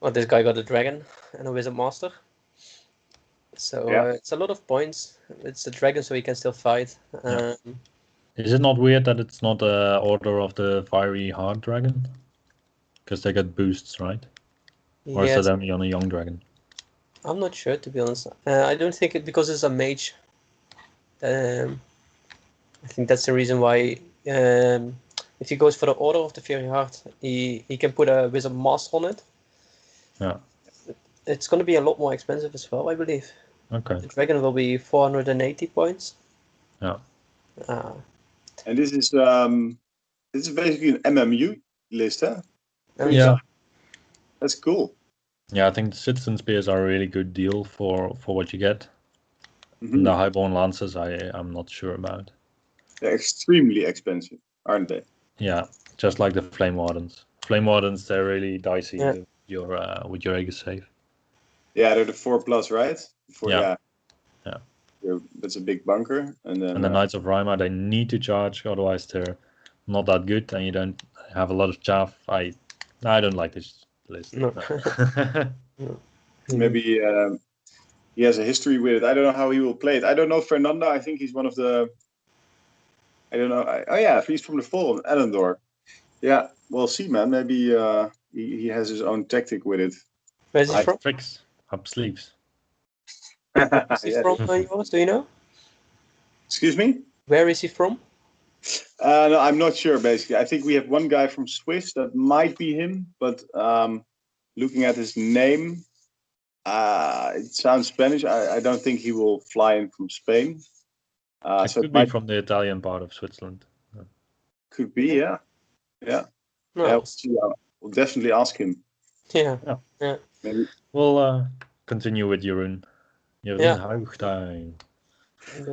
Well, this guy got a dragon and a wizard master. So Yeah. it's a lot of points. It's a dragon, so he can still fight. Yeah. Is it not weird that it's not a order of the fiery hard dragon? Because they get boosts, right? Or is Yes, that only on a young dragon? I'm not sure, to be honest. I don't think it because it's a mage. I think that's the reason why. If he goes for the order of the fiery heart, he can put a wizard master on it. Yeah. It's going to be a lot more expensive as well, I believe. Okay. The dragon will be 480 points. Yeah. and this is basically an MMU list, huh? Yeah. That's cool. Yeah, I think the citizen spears are a really good deal for what you get. Mhm. The highborn lances, I'm not sure about. They're extremely expensive, aren't they? Yeah, just like the flame wardens. Flame wardens, they're really dicey Yeah. with your Aegis save. Yeah, they're the 4+, right? Yeah. That's a big bunker, and then And the Knights of Rima, they need to charge, otherwise they're not that good, and you don't have a lot of chaff. I don't like this list. No. maybe he has a history with it. I don't know how he will play it. I don't know Fernanda. I think he's one of the. I don't know. Oh yeah, he's from the Forum, Elendor. Yeah, we'll see, man. Maybe he has his own tactic with it. Where's he from? Tricks up sleeves. Is he Yeah. from yours? Do you know? Excuse me? Where is he from? No, I'm not sure. Basically, I think we have one guy from Swiss that might be him, but looking at his name, it sounds Spanish. I don't think he will fly in from Spain. It So could it be might from the Italian part of Switzerland. could be, yeah. No. We'll see. We'll definitely ask him. Yeah. Maybe. We'll continue with Jeroen. Jeroen Huigtuin.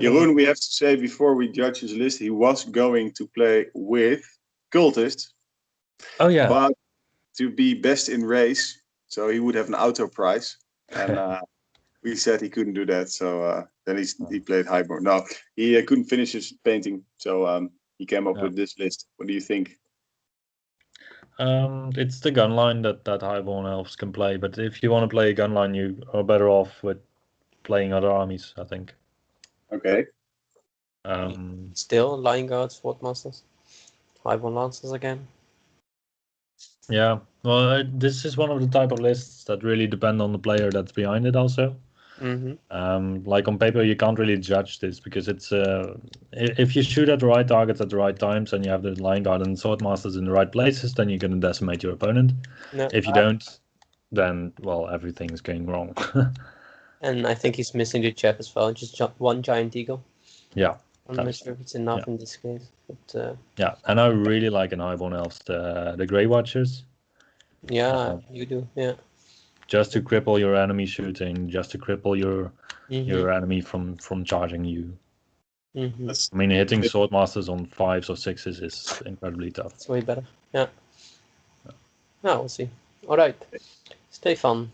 Jeroen, we have to say before we judge his list, he was going to play with cultists, Oh yeah. but to be best in race, so he would have an auto prize, and we said he couldn't do that. So then he played highborn. No, he couldn't finish his painting, so he came up with this list. What do you think? It's the gun line that highborn elves can play, but if you want to play a gun line, you are better off with playing other armies, I think. Okay. Still, Lion Guards, Sword Masters, Highborn Lancers again. Yeah, well, this is one of the type of lists that really depend on the player that's behind it also. Like on paper, you can't really judge this because it's if you shoot at the right targets at the right times and you have the Lion Guard and Sword Masters in the right places, then you're going to decimate your opponent. No. If you don't, then, well, everything's going wrong. And I think he's missing the chef as well, just one giant eagle. Yeah. I'm not sure if it's enough in this case. But, yeah, and I really like in Highborn Elves the Grey Watchers. Yeah, you do, yeah. Just to cripple your enemy shooting, just to cripple your enemy from charging you. I mean, hitting Swordmasters on 5s or 6s is incredibly tough. It's way better, yeah. Now we'll see. Alright, Stefan.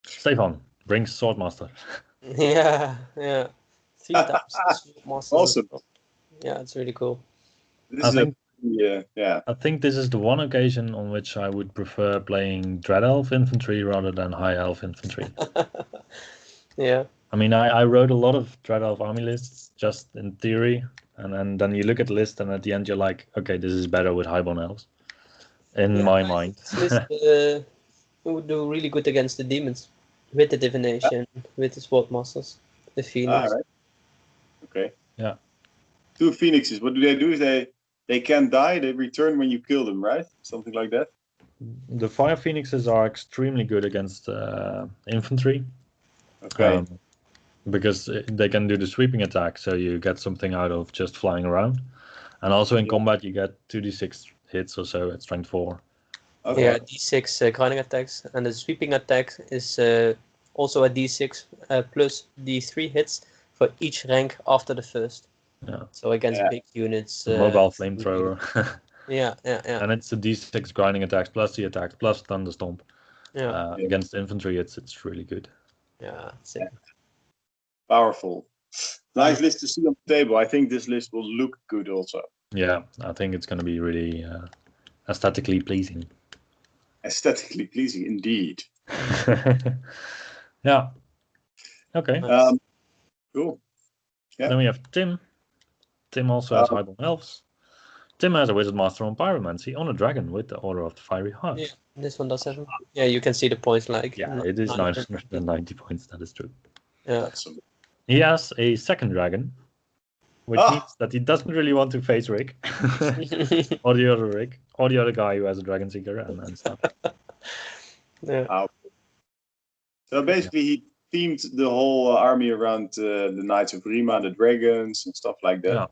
Stefan brings Swordmaster. Yeah. 3 times Swordmasters. Awesome. Yeah, it's really cool. I think this is the one occasion on which I would prefer playing Dread Elf infantry rather than High Elf infantry. Yeah. I mean, I wrote a lot of Dread Elf army lists just in theory, and then you look at the list, and at the end you're like, okay, this is better with Highborn Elves. In my mind. This list would do really good against the demons with the divination, with the Swordmasters, the Phoenix. Right. Okay. Yeah. 2 Phoenixes. What do? They can't die. They return when you kill them, right? Something like that. The Fire Phoenixes are extremely good against infantry. Okay. Because they can do the sweeping attack, so you get something out of just flying around. And also in combat, you get 2d6 hits or so at strength 4. Okay. Yeah, d6 grinding attacks, and the sweeping attack is also a d6 plus d3 hits for each rank after the first. Yeah. So against big units. Mobile flamethrower. Yeah. And it's the D6 grinding attacks plus the attacks plus Thunderstomp. Yeah. Against infantry, it's really good. Yeah. Sick. Powerful. Nice list to see on the table. I think this list will look good also. Yeah, I think it's going to be really aesthetically pleasing. Aesthetically pleasing indeed. Yeah. Okay. Nice. Cool. Yeah. Then we have Tim. Tim also has Highborn Elves. Tim has a Wizard Master on Pyromancy on a dragon with the Order of the Fiery Heart. Yeah. This one does have. Yeah, you can see the points like. Yeah, it is 990 points. That is true. Yeah. Awesome. He has a second dragon, which means that he doesn't really want to face Rick, or the other Rick, or the other guy who has a Dragon Seeker and stuff. Yeah. So basically, he themed the whole army around the Knights of Rima, the dragons, and stuff like that.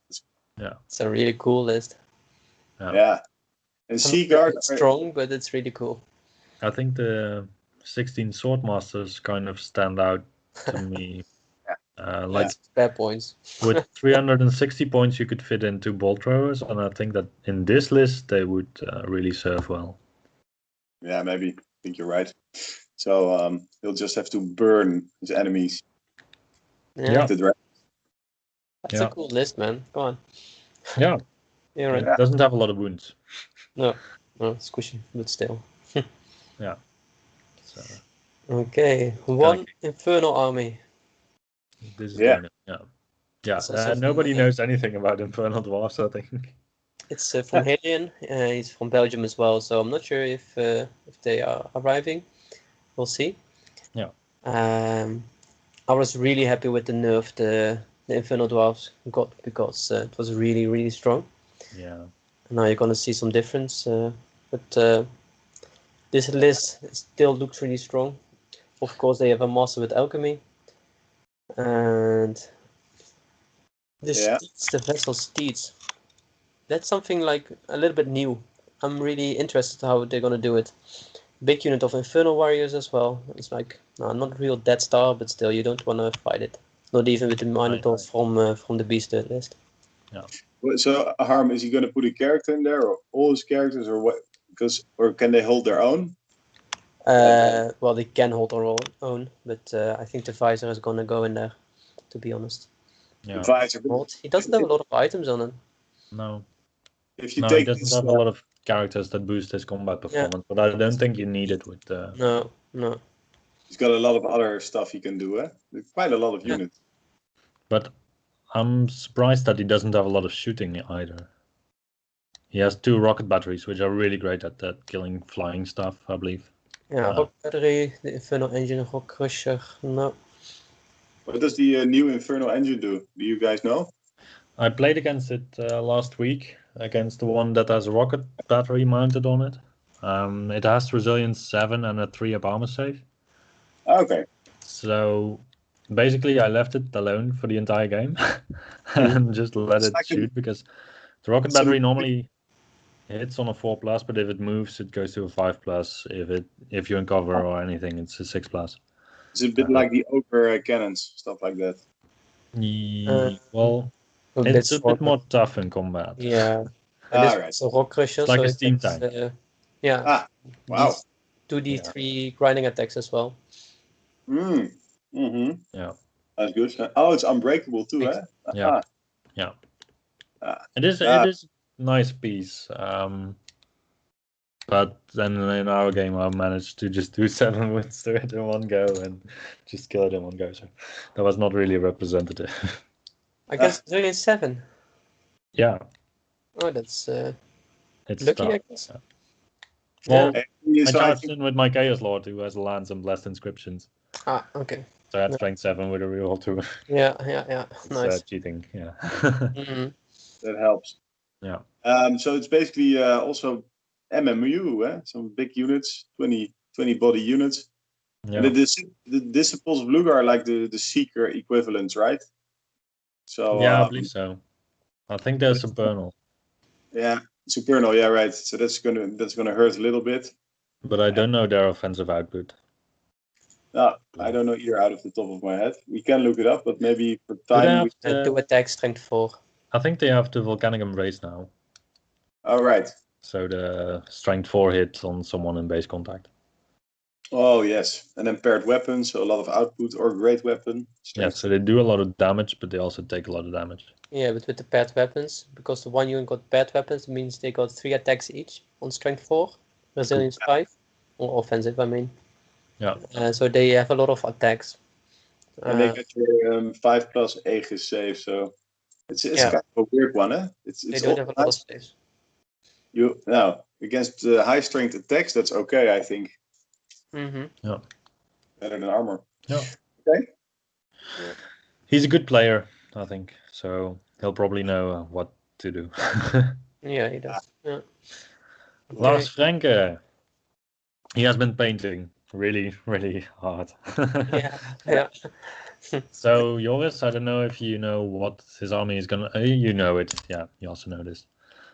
Yeah. It's a really cool list. Yeah. And Seaguard. It's strong, but it's really cool. I think the 16 Swordmasters kind of stand out to me. Like spare points. with 360 points, you could fit in 2 bolt throwers, and I think that in this list they would really serve well. Yeah, maybe. I think you're right. So he'll just have to burn his enemies. Yeah. That's a cool list, man. Go on. Yeah. Yeah, right. It doesn't have a lot of wounds. No, squishy, but still. Yeah. So, okay, one Infernal army. this is yeah. Nobody knows anything about Infernal Dwarfs, I think. It's from Helion. He's from Belgium as well, so I'm not sure if they are arriving. We'll see. Yeah. I was really happy with the nerf the Infernal Dwarfs got because it was really, really strong. Yeah. Now you're gonna see some difference, but this list still looks really strong. Of course, they have a master with alchemy, and the vessel steeds. That's something like a little bit new. I'm really interested how they're gonna do it. Big unit of Infernal Warriors as well. It's like not real Death Star, but still you don't want to fight it. Not even with the Minotaur from the Beast list. Yeah. So Harm, is he going to put a character in there, or all his characters, or what? Or can they hold their own? Well, they can hold their own, but I think the Visor is gonna go in there. To be honest. Yeah. The Visor. He doesn't have a lot of items on it. No. If you he take doesn't have a lot of characters that boost his combat performance, but I don't think you need it with. No. He's got a lot of other stuff he can do. There's quite a lot of units. But I'm surprised that he doesn't have a lot of shooting either. He has 2 rocket batteries, which are really great at that killing flying stuff, I believe. Yeah, rocket battery, the Infernal Engine, Rock Crusher. No. What does the new Infernal Engine do? Do you guys know? I played against it last week, against the one that has a rocket battery mounted on it. It has resilience 7 and a 3-up armor save. Okay. So basically, I left it alone for the entire game and just let it shoot, because the rocket battery normally hits on a 4+, but if it moves, it goes to a 5+. If you're in cover or anything, it's a 6+. It's a bit like the Ogre cannons, stuff like that. Well, it's a bit more tough in combat. Yeah. It's a Rock Crusher, it's like so a steam tank. Yeah. Wow. 2d3 grinding attacks as well. Mm-hmm. Yeah. That's good. Oh, it's unbreakable too, eh? Yeah. Yeah. It is a nice piece. But then in our game, I managed to just do 7 wins to it in one go and just kill it in one go. So that was not really representative. I guess it's only 7. Yeah. Oh, that's it's lucky, tough. I guess. Well, I charged in with my Chaos Lord, who has Lance and Blessed Inscriptions. Okay. So I had strength 7 with a reroll 2. Yeah. Nice. Cheating, yeah. That helps. Yeah. So it's basically also MMU, some big units, 20 body units. Yeah. And the Disciples of Lugar are like the Seeker equivalents, right? So yeah, I believe so. I think there's Supernal. Yeah, Supernal, yeah, right. So that's gonna hurt a little bit. But I don't know their offensive output. No, I don't know either out of the top of my head. We can look it up, but maybe for time do attack strength 4. I think they have the Volcanic Embrace now. All right. So the strength 4 hit on someone in base contact. Oh yes, and then paired weapons, so a lot of output or great weapon. Yeah, so they do a lot of damage, but they also take a lot of damage. Yeah, but with the paired weapons, because the one unit got paired weapons, means they got 3 attacks each on strength 4, resilience 5, or offensive, I mean. Yeah. So they have a lot of attacks. And they get your 5+ Aegis save, so it's Yeah. kind of a weird one, eh? They It's don't all have a lot of nice. saves. You now against high strength attacks, that's okay, I think. Mm-hmm. Yeah. Better than armor. Yeah. Okay. Yeah. He's a good player, I think. So he'll probably know what to do. Yeah, he does. Yeah. Lars Franke. He has been painting really, really hard. Yeah. Yeah. So Joris, I don't know if you know what his army is gonna. You know it. Yeah, you also know this.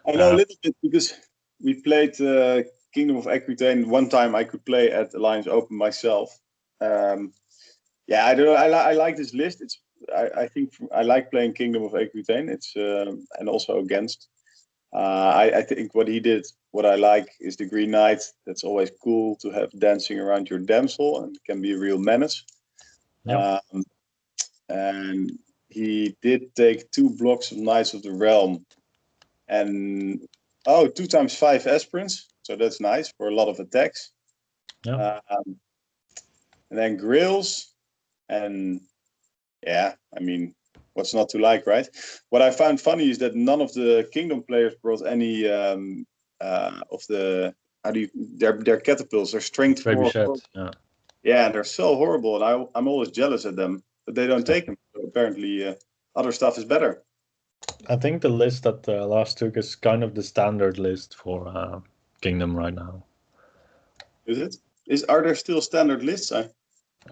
I know a little bit because we played Kingdom of Aquitaine. One time I could play at Alliance Open myself. Yeah, I don't know. I like this list. I think I like playing Kingdom of Aquitaine. It's and also against. I think what he did, what I like, is the Green Knight. That's always cool to have dancing around your damsel and can be a real menace. Yep. And he did take 2 blocks of Knights of the Realm. And 2 times 5 aspirants, so that's nice for a lot of attacks. Yeah. And then grills, and yeah, I mean, what's not to like, right? What I found funny is that none of the Kingdom players brought any of the their catapults. Their strength Baby 4. shed. Yeah. Yeah, and they're so horrible, and I'm always jealous at them, but they don't take them. So apparently, other stuff is better. I think the list that Lars took is kind of the standard list for Kingdom right now. Is it? Are there still standard lists?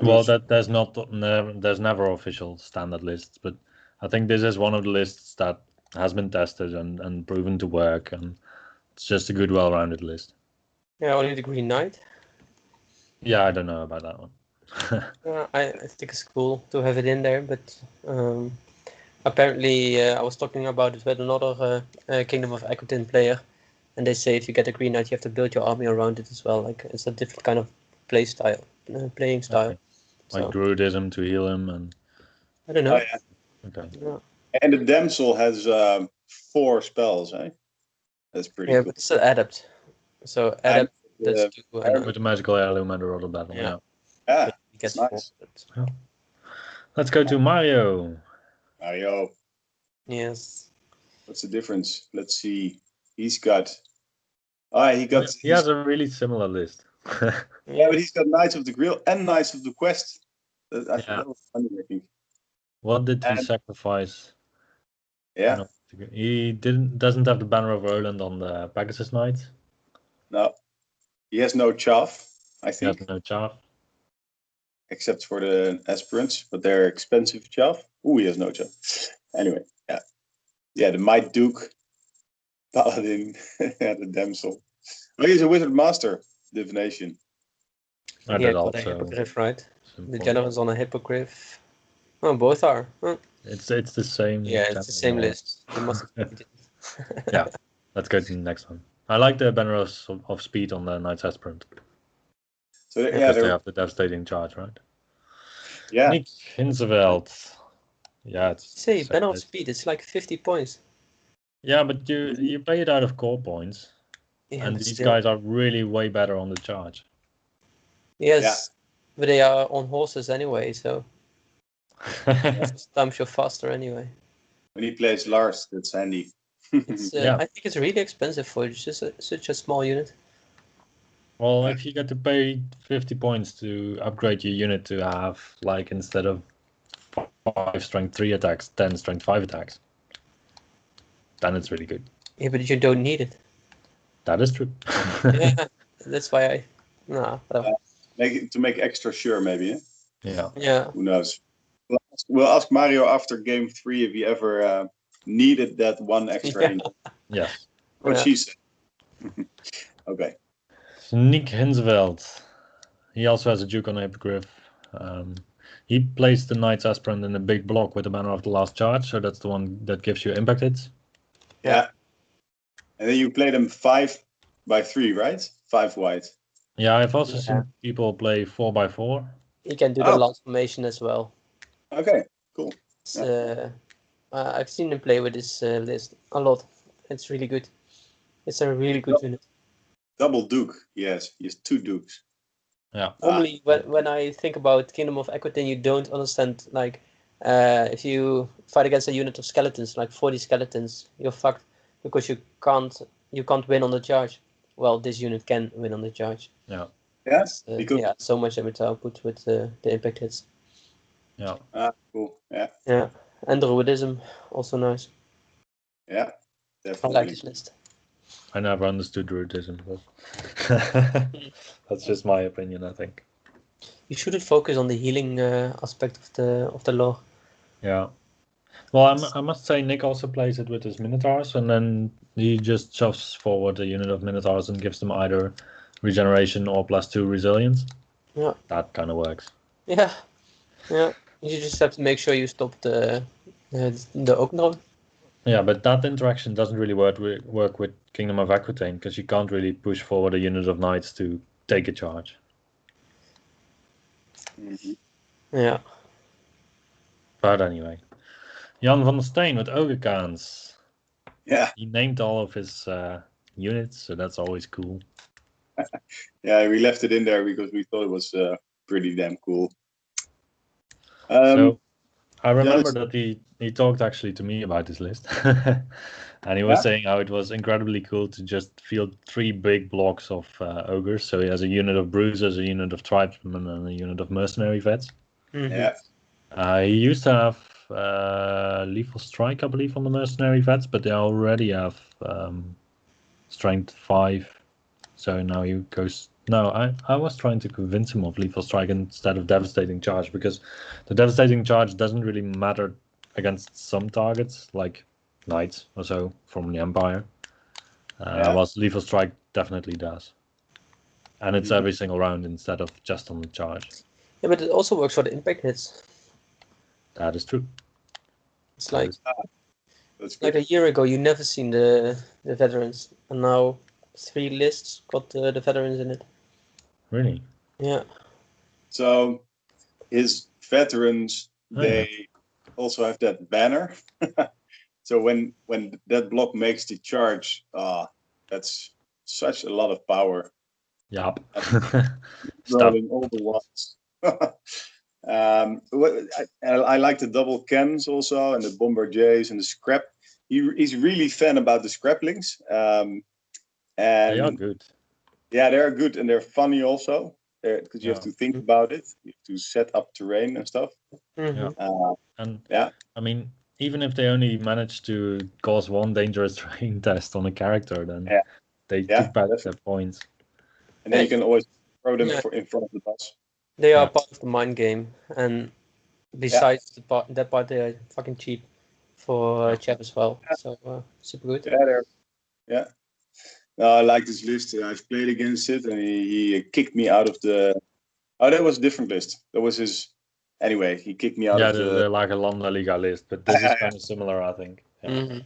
Well, there's never official standard lists, but I think this is one of the lists that has been tested and proven to work, and it's just a good, well-rounded list. Yeah, only the Green Knight. Yeah, I don't know about that one. I think it's cool to have it in there, but apparently I was talking about it with another Kingdom of Aquitaine player, and they say if you get a Green Knight, you have to build your army around it as well. Like it's a different kind of playing style. Okay. Like So druidism to heal him, and I don't know. yeah. okay. Yeah. And the damsel has 4 spells, eh? That's pretty Yeah, cool. but it's an adept. So adept that's 2 and With the magical heirloom and the rod of battle. Yeah. Yeah, he gets nice. 4. But... Let's go to Mario. Mario. Yes. What's the difference? Let's see. He's got. He has a really similar list. Yeah, but he's got Knights of the Grill and Knights of the Quest. Yeah. That was funny, I think. What did he sacrifice? Yeah. No, he doesn't have the banner of Roland on the Pegasus Knights. No. He has no chaff, I He think. has no chaff. Except for the aspirants, but they're expensive chaff. He has no chaff. Anyway, yeah. Yeah, the Might Duke, Paladin, yeah, the Damsel. Oh, he's a Wizard Master, Divination. And Yeah, that got a also. hippogriff, right? The important. general's on a hippogriff. Oh, both are. Huh. It's the same. Yeah, it's the same list. They must have it. Yeah, let's go to the next one. I like the banner of speed on the Knight's Aspirant. So yeah, Because they have the devastating charge, right? Yeah. Nick Hinseveld. Yeah, it's Say banner of speed. It's like 50 points. Yeah, but you pay it out of core points, Yeah, and but these still. guys are really way better on the charge. Yes, but they are on horses anyway, so sometimes you're faster anyway. When he plays Lars, that's handy. It's, Yeah. I think it's really expensive for just such a small unit. Well, if you get to pay 50 points to upgrade your unit to have, like, instead of 5 strength 3 attacks, 10 strength 5 attacks, then it's really good. Yeah, but you don't need it. That is true. Yeah, that's why I. Nah. To make extra sure, maybe. Eh? Yeah. Yeah. Who knows? We'll ask Mario after game 3 if he ever needed that one extra. Yeah. Yes. What Yeah. she said. Okay. So Nick Hinseveld. He also has a Duke on a Hippogriff. He plays the Knight's Aspirant in a big block with the banner of the last charge, so that's the one that gives you impact hits. Yeah. And then you play them 5 by 3, right? 5 wide. Yeah, I've also Yeah. seen people play 4x4. You can do the Oh. last formation as well. Okay, cool. It's, I've seen him play with this list a lot. It's really good. It's a really good unit. Double Duke. Yes, he has 2 Dukes. Yeah. Normally, when I think about Kingdom of Aquitaine, you don't understand, like, if you fight against a unit of skeletons, like 40 skeletons, you're fucked because you can't win on the charge. Well, this unit can win on the charge. Yeah. Yes, because Yeah, so much damage output with the impact hits. Yeah. cool. Yeah, Yeah, and Druidism, also nice. yeah, I like definitely. this list. I never understood Druidism, but that's just my opinion, I think. You should focus on the healing aspect of the lore. Yeah. Well, I must say Nick also plays it with his Minotaurs, and then he just shoves forward a unit of Minotaurs and gives them either regeneration or +2 resilience. Yeah. That kind of works. Yeah, yeah. You just have to make sure you stop the Oak. Yeah, but that interaction doesn't really work with Kingdom of Aquitaine, because you can't really push forward a unit of knights to take a charge. Mhm. Yeah. But anyway, Jan van der Steen with Ogre-Khans. Yeah, He named all of his units, so that's always cool. yeah, we left it in there because we thought it was pretty damn cool. So I remember Dennis- that he talked actually to me about this list. And he was saying how it was incredibly cool to just field 3 big blocks of ogres. So he has a unit of bruisers, a unit of tribesmen, and a unit of mercenary vets. Yeah, He used to have lethal strike, I believe, on the mercenary vets, but they already have strength 5. So now he goes. No, I was trying to convince him of lethal strike instead of devastating charge, because the devastating charge doesn't really matter against some targets, like knights or so from the Empire. Whilst lethal strike definitely does. And it's every single round instead of just on the charge. Yeah, but it also works for the impact hits. That is true. It's like that's like good. a year ago, you never seen the veterans, and now 3 lists got the veterans in it. Really? Yeah. So his veterans, Oh, they also have that banner. So when that block makes the charge, that's such a lot of power. Yup. Stop. Rolling all the ones. I like the double cans also, and the bombardiers and the scrap. He's really fan about the scraplings. And They are good. yeah, they're good and they're funny also, because you have to think about it. You have to set up terrain and stuff. Mm-hmm. And Yeah, I mean, even if they only manage to cause 1 dangerous terrain test on a character, then they kick back definitely. their points. And then you can always throw them Yeah. in front of the bus. They are Yeah. part of the mind game, and besides that part, they are fucking cheap for chat as well. So super good. Yeah. No, I like this list. I've played against it, and he kicked me out of the. Oh, that was a different list. That was his. Anyway, he kicked me out Yeah, of the. the like a Lambda Liga list, but this is kind of similar, I think. Yeah. Mm-hmm.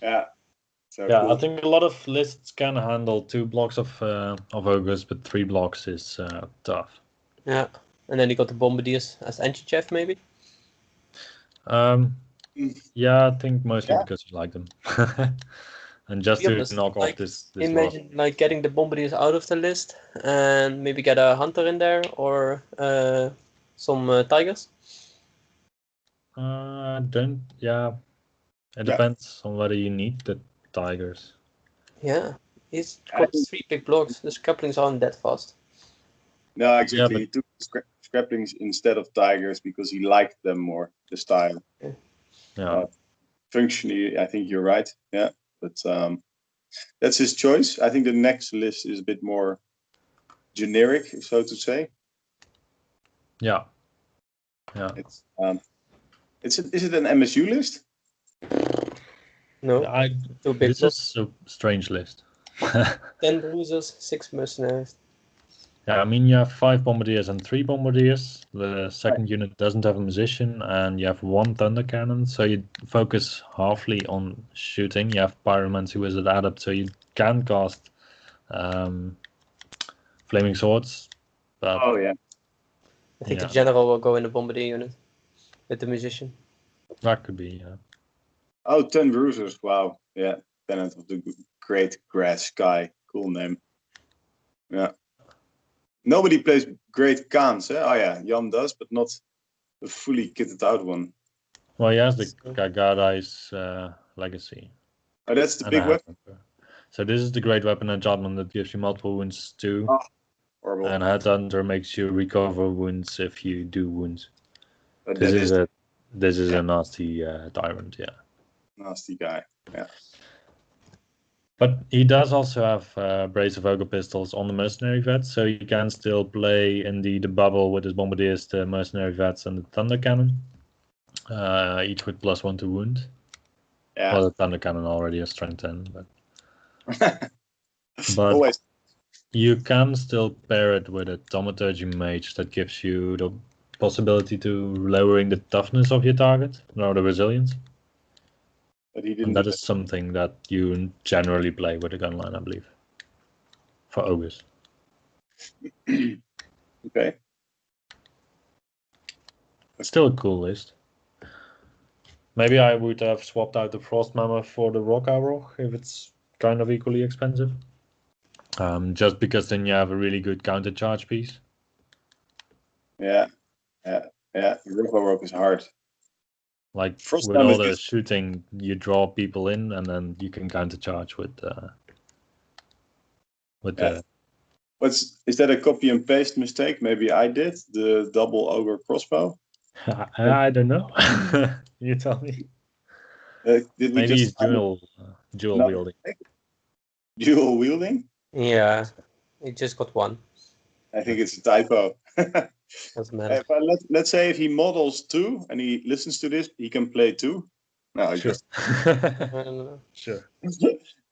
Yeah. So Yeah, cool. I think a lot of lists can handle 2 blocks of ogres, but 3 blocks is tough. Yeah, and then you got the bombardiers as anti-chef maybe. Yeah, I think mostly because you like them, and just To be to honest, knock like, off this imagine like getting the bombardiers out of the list and maybe get a hunter in there or some tigers. Don't. Yeah, it depends on whether you need the tigers. Yeah, he's got 3 big blocks. The scraplings aren't that fast. No, exactly. Yeah, He took scraplings instead of tigers because he liked them more, the style. Yeah. Functionally, I think you're right. Yeah, but that's his choice. I think the next list is a bit more generic, so to say. Yeah. It's is it an MSU list? No, 2 big This blocks. is a strange list. 10 bruisers, 6 mercenaries. Yeah, I mean, you have 5 bombardiers and 3 bombardiers. The second unit doesn't have a musician, and you have 1 thunder cannon, so you focus halfly on shooting. You have pyromancy wizard adept, so you can cast Flaming Swords. But Oh yeah, I think Yeah. the general will go in the bombardier unit with the musician. that could be. oh 10 bruisers. Wow, yeah, Tenant of the Great Grass Sky. Cool name. Yeah. Nobody plays Great Khans, eh? Oh yeah, Jan does, but not the fully kitted out one. Well, he has the So- Gagadai's Legacy. Oh, that's the and big a weapon. Headhunter. So this is the great weapon enchantment that gives you multiple wounds too. Oh, horrible. And Headhunter makes you recover wounds if you do wounds. But This that is is a nasty tyrant, yeah. nasty guy. Yeah. But he does also have Brace of Ogre Pistols on the Mercenary Vets, so you can still play in the bubble with his Bombardiers, the Mercenary Vets, and the Thunder Cannon. Each with +1 to wound. Yeah. Well, the Thunder Cannon already has strength 10, but Always. you can still pair it with a Thaumaturgy Mage that gives you the possibility to lowering the toughness of your target, or the resilience. But he And didn't. that is something that you generally play with a gun line, I believe. For ogres. Okay. Still a cool list. Maybe I would have swapped out the Frost Mammoth for the Rock Arrow if it's kind of equally expensive. Just because then you have a really good counter charge piece. Yeah. Rock is hard. Like Frost with all Mammoth the is- shooting, you draw people in, and then you can counter charge with Yeah. the. Is that a copy and paste mistake? Maybe I did the double ogre crossbow. I don't know. You tell me. Did we Maybe just he's dual No. wielding. dual wielding? Yeah, he just got one. I think it's a typo. Doesn't matter. But let's say if he models 2 and he listens to this, he can play 2. No, he Sure. I don't know. Sure.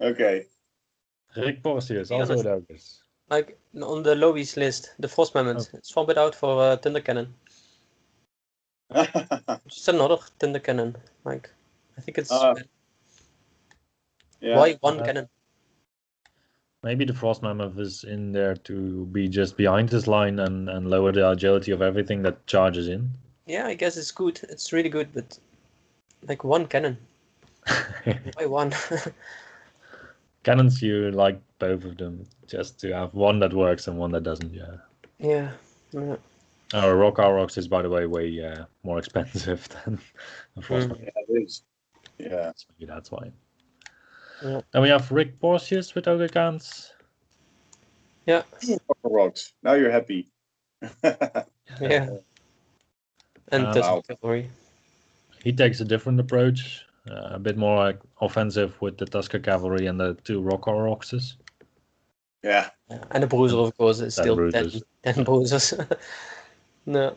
Okay. Rick Porcius, Be also honest. with ogres. Like on the lobbies list, the Frost Mammoth, swap it out for Thunder Cannon. Just another Thunder Cannon. Like, I think it's yeah. why one cannon? Maybe the Frost Mammoth is in there to be just behind this line and lower the agility of everything that charges in. Yeah, I guess it's good. It's really good, but like one cannon. Why one? Cannons, you like both of them, just to have one that works and one that doesn't, yeah. Yeah. Yeah. Our Rock Rocks is, by the way, way more expensive than the Frost Mammoth. Yeah, it is. Yeah. So maybe that's why. Yeah. Then we have Rick Porcius with ogre cans. Yeah. Rocks. Now you're happy. Yeah. And Wow. Tusk Cavalry. He takes a different approach, a bit more like offensive with the Tusker Cavalry and the 2 Rock Roxes. Yeah. And the Bruiser, of course, is 10 still bruisers. 10 bruisers. No.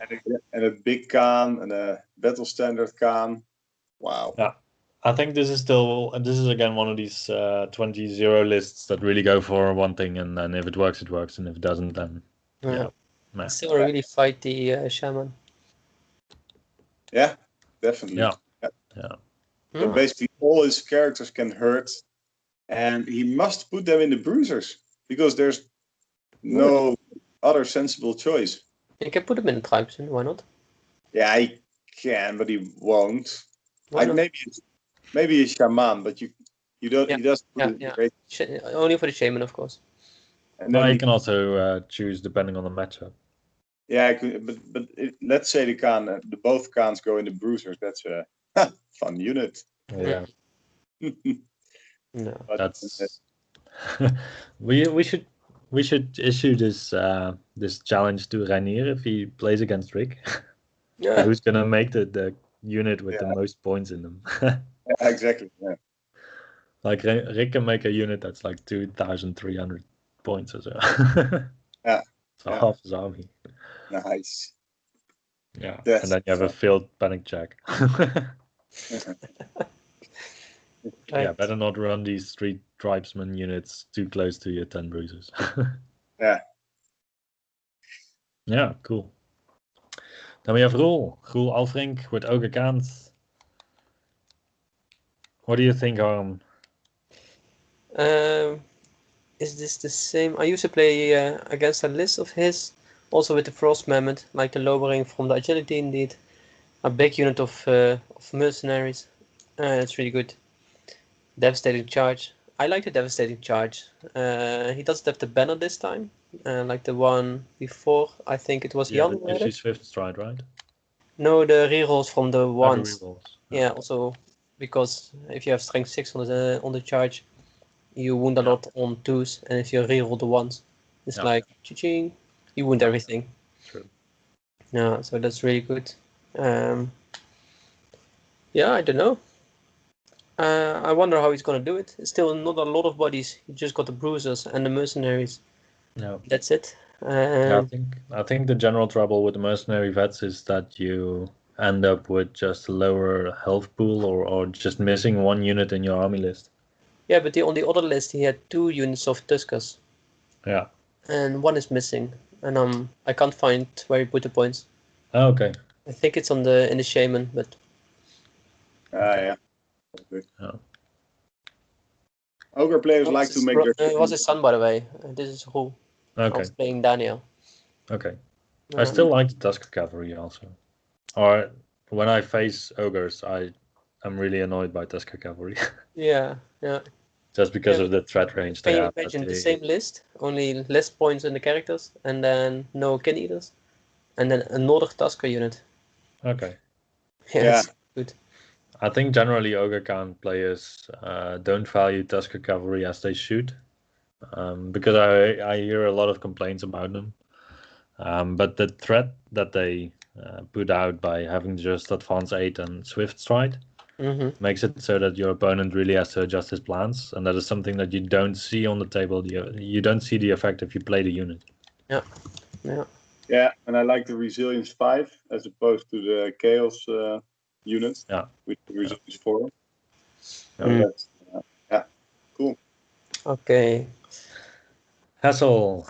And a big Khan and a battle standard Khan. Wow. Yeah. I think this is again one of these 20-0 lists that really go for one thing, and then if it works, it works, and if it doesn't, then Yeah. meh. Still really fight the shaman. Yeah, definitely. Yeah. So Yeah. basically all his characters can hurt, and he must put them in the bruisers because there's no other sensible choice. You can put him in Tribesman, why not? Yeah, he can, but he won't. Why not? Maybe a shaman, but you don't. Yeah, He doesn't put yeah, it in yeah. great. Only for the shaman, of course. And Well, then you can also choose depending on the matchup. yeah, but let's say the both Khans go in the bruisers. That's a fun unit. Yeah, No. But, that's we should issue this challenge to Rainier if he plays against Rick. Yeah. Who's gonna make the unit with the Yeah. most points in them? exactly. Yeah. Like Rick can make a unit that's like 2,300 points or so. Yeah. So Yeah. half his army. Nice. Yeah. That's And then you have a failed panic check. Yeah, Right. better not run these 3 tribesman units too close to your 10 bruisers. Yeah. Yeah, cool. Then we have Roel Alfrink with Ogre Kant. What do you think, Harm? Um, Is this the same? I used to play against a list of his, also with the Frost Mammoth, like the lowering from the agility indeed. A big unit of mercenaries. It's really good. Devastating charge. I like the devastating charge. He doesn't have the banner this time, like the one before. I think it was Yeah, Jan that who gives had you it. Swift Stride, right? No, the rerolls from the Other ones. rerolls. Yeah, also because if you have strength 6 on the charge, you wound a Yeah. lot on 2s, and if you reroll the ones, it's Yeah. like ching, you wound Yeah. everything. True. Yeah, so that's really good. Yeah, I don't know. I wonder how he's gonna do it. It's still not a lot of bodies. You just got the bruisers and the mercenaries. No. That's it. Yeah, I think the general trouble with the mercenary vets is that you end up with just a lower health pool or just missing one unit in your army list. Yeah, but on the other list he had 2 units of Tuskers, Yeah. and one is missing, and I can't find where he put the points. Oh, okay. I think it's in the shaman, but Yeah. Okay. Yeah. Ogre players like to make their. it was his son, by the way. This is who I Okay. was playing Daniel. Okay. I still like the Tusker Cavalry also. Or when I face ogres, I'm really annoyed by Tusker Cavalry. Yeah, yeah. Just because Yeah. of the threat range Can they you have. imagine the same list, only less points in the characters, and then no kin eaters, and then another Tusker unit? Okay. Yeah, Yeah. it's good. I think generally ogre count players don't value Tusker Cavalry as they should. Because I hear a lot of complaints about them. But the threat that they put out by having just advance 8 and swift stride makes it so that your opponent really has to adjust his plans, and that is something that you don't see on the table. You don't see the effect if you play the unit. Yeah, yeah. Yeah, and I like the resilience 5 as opposed to the chaos unit. Yeah. With the resilience 4. So Mm. that's yeah, cool. Okay. Hassel.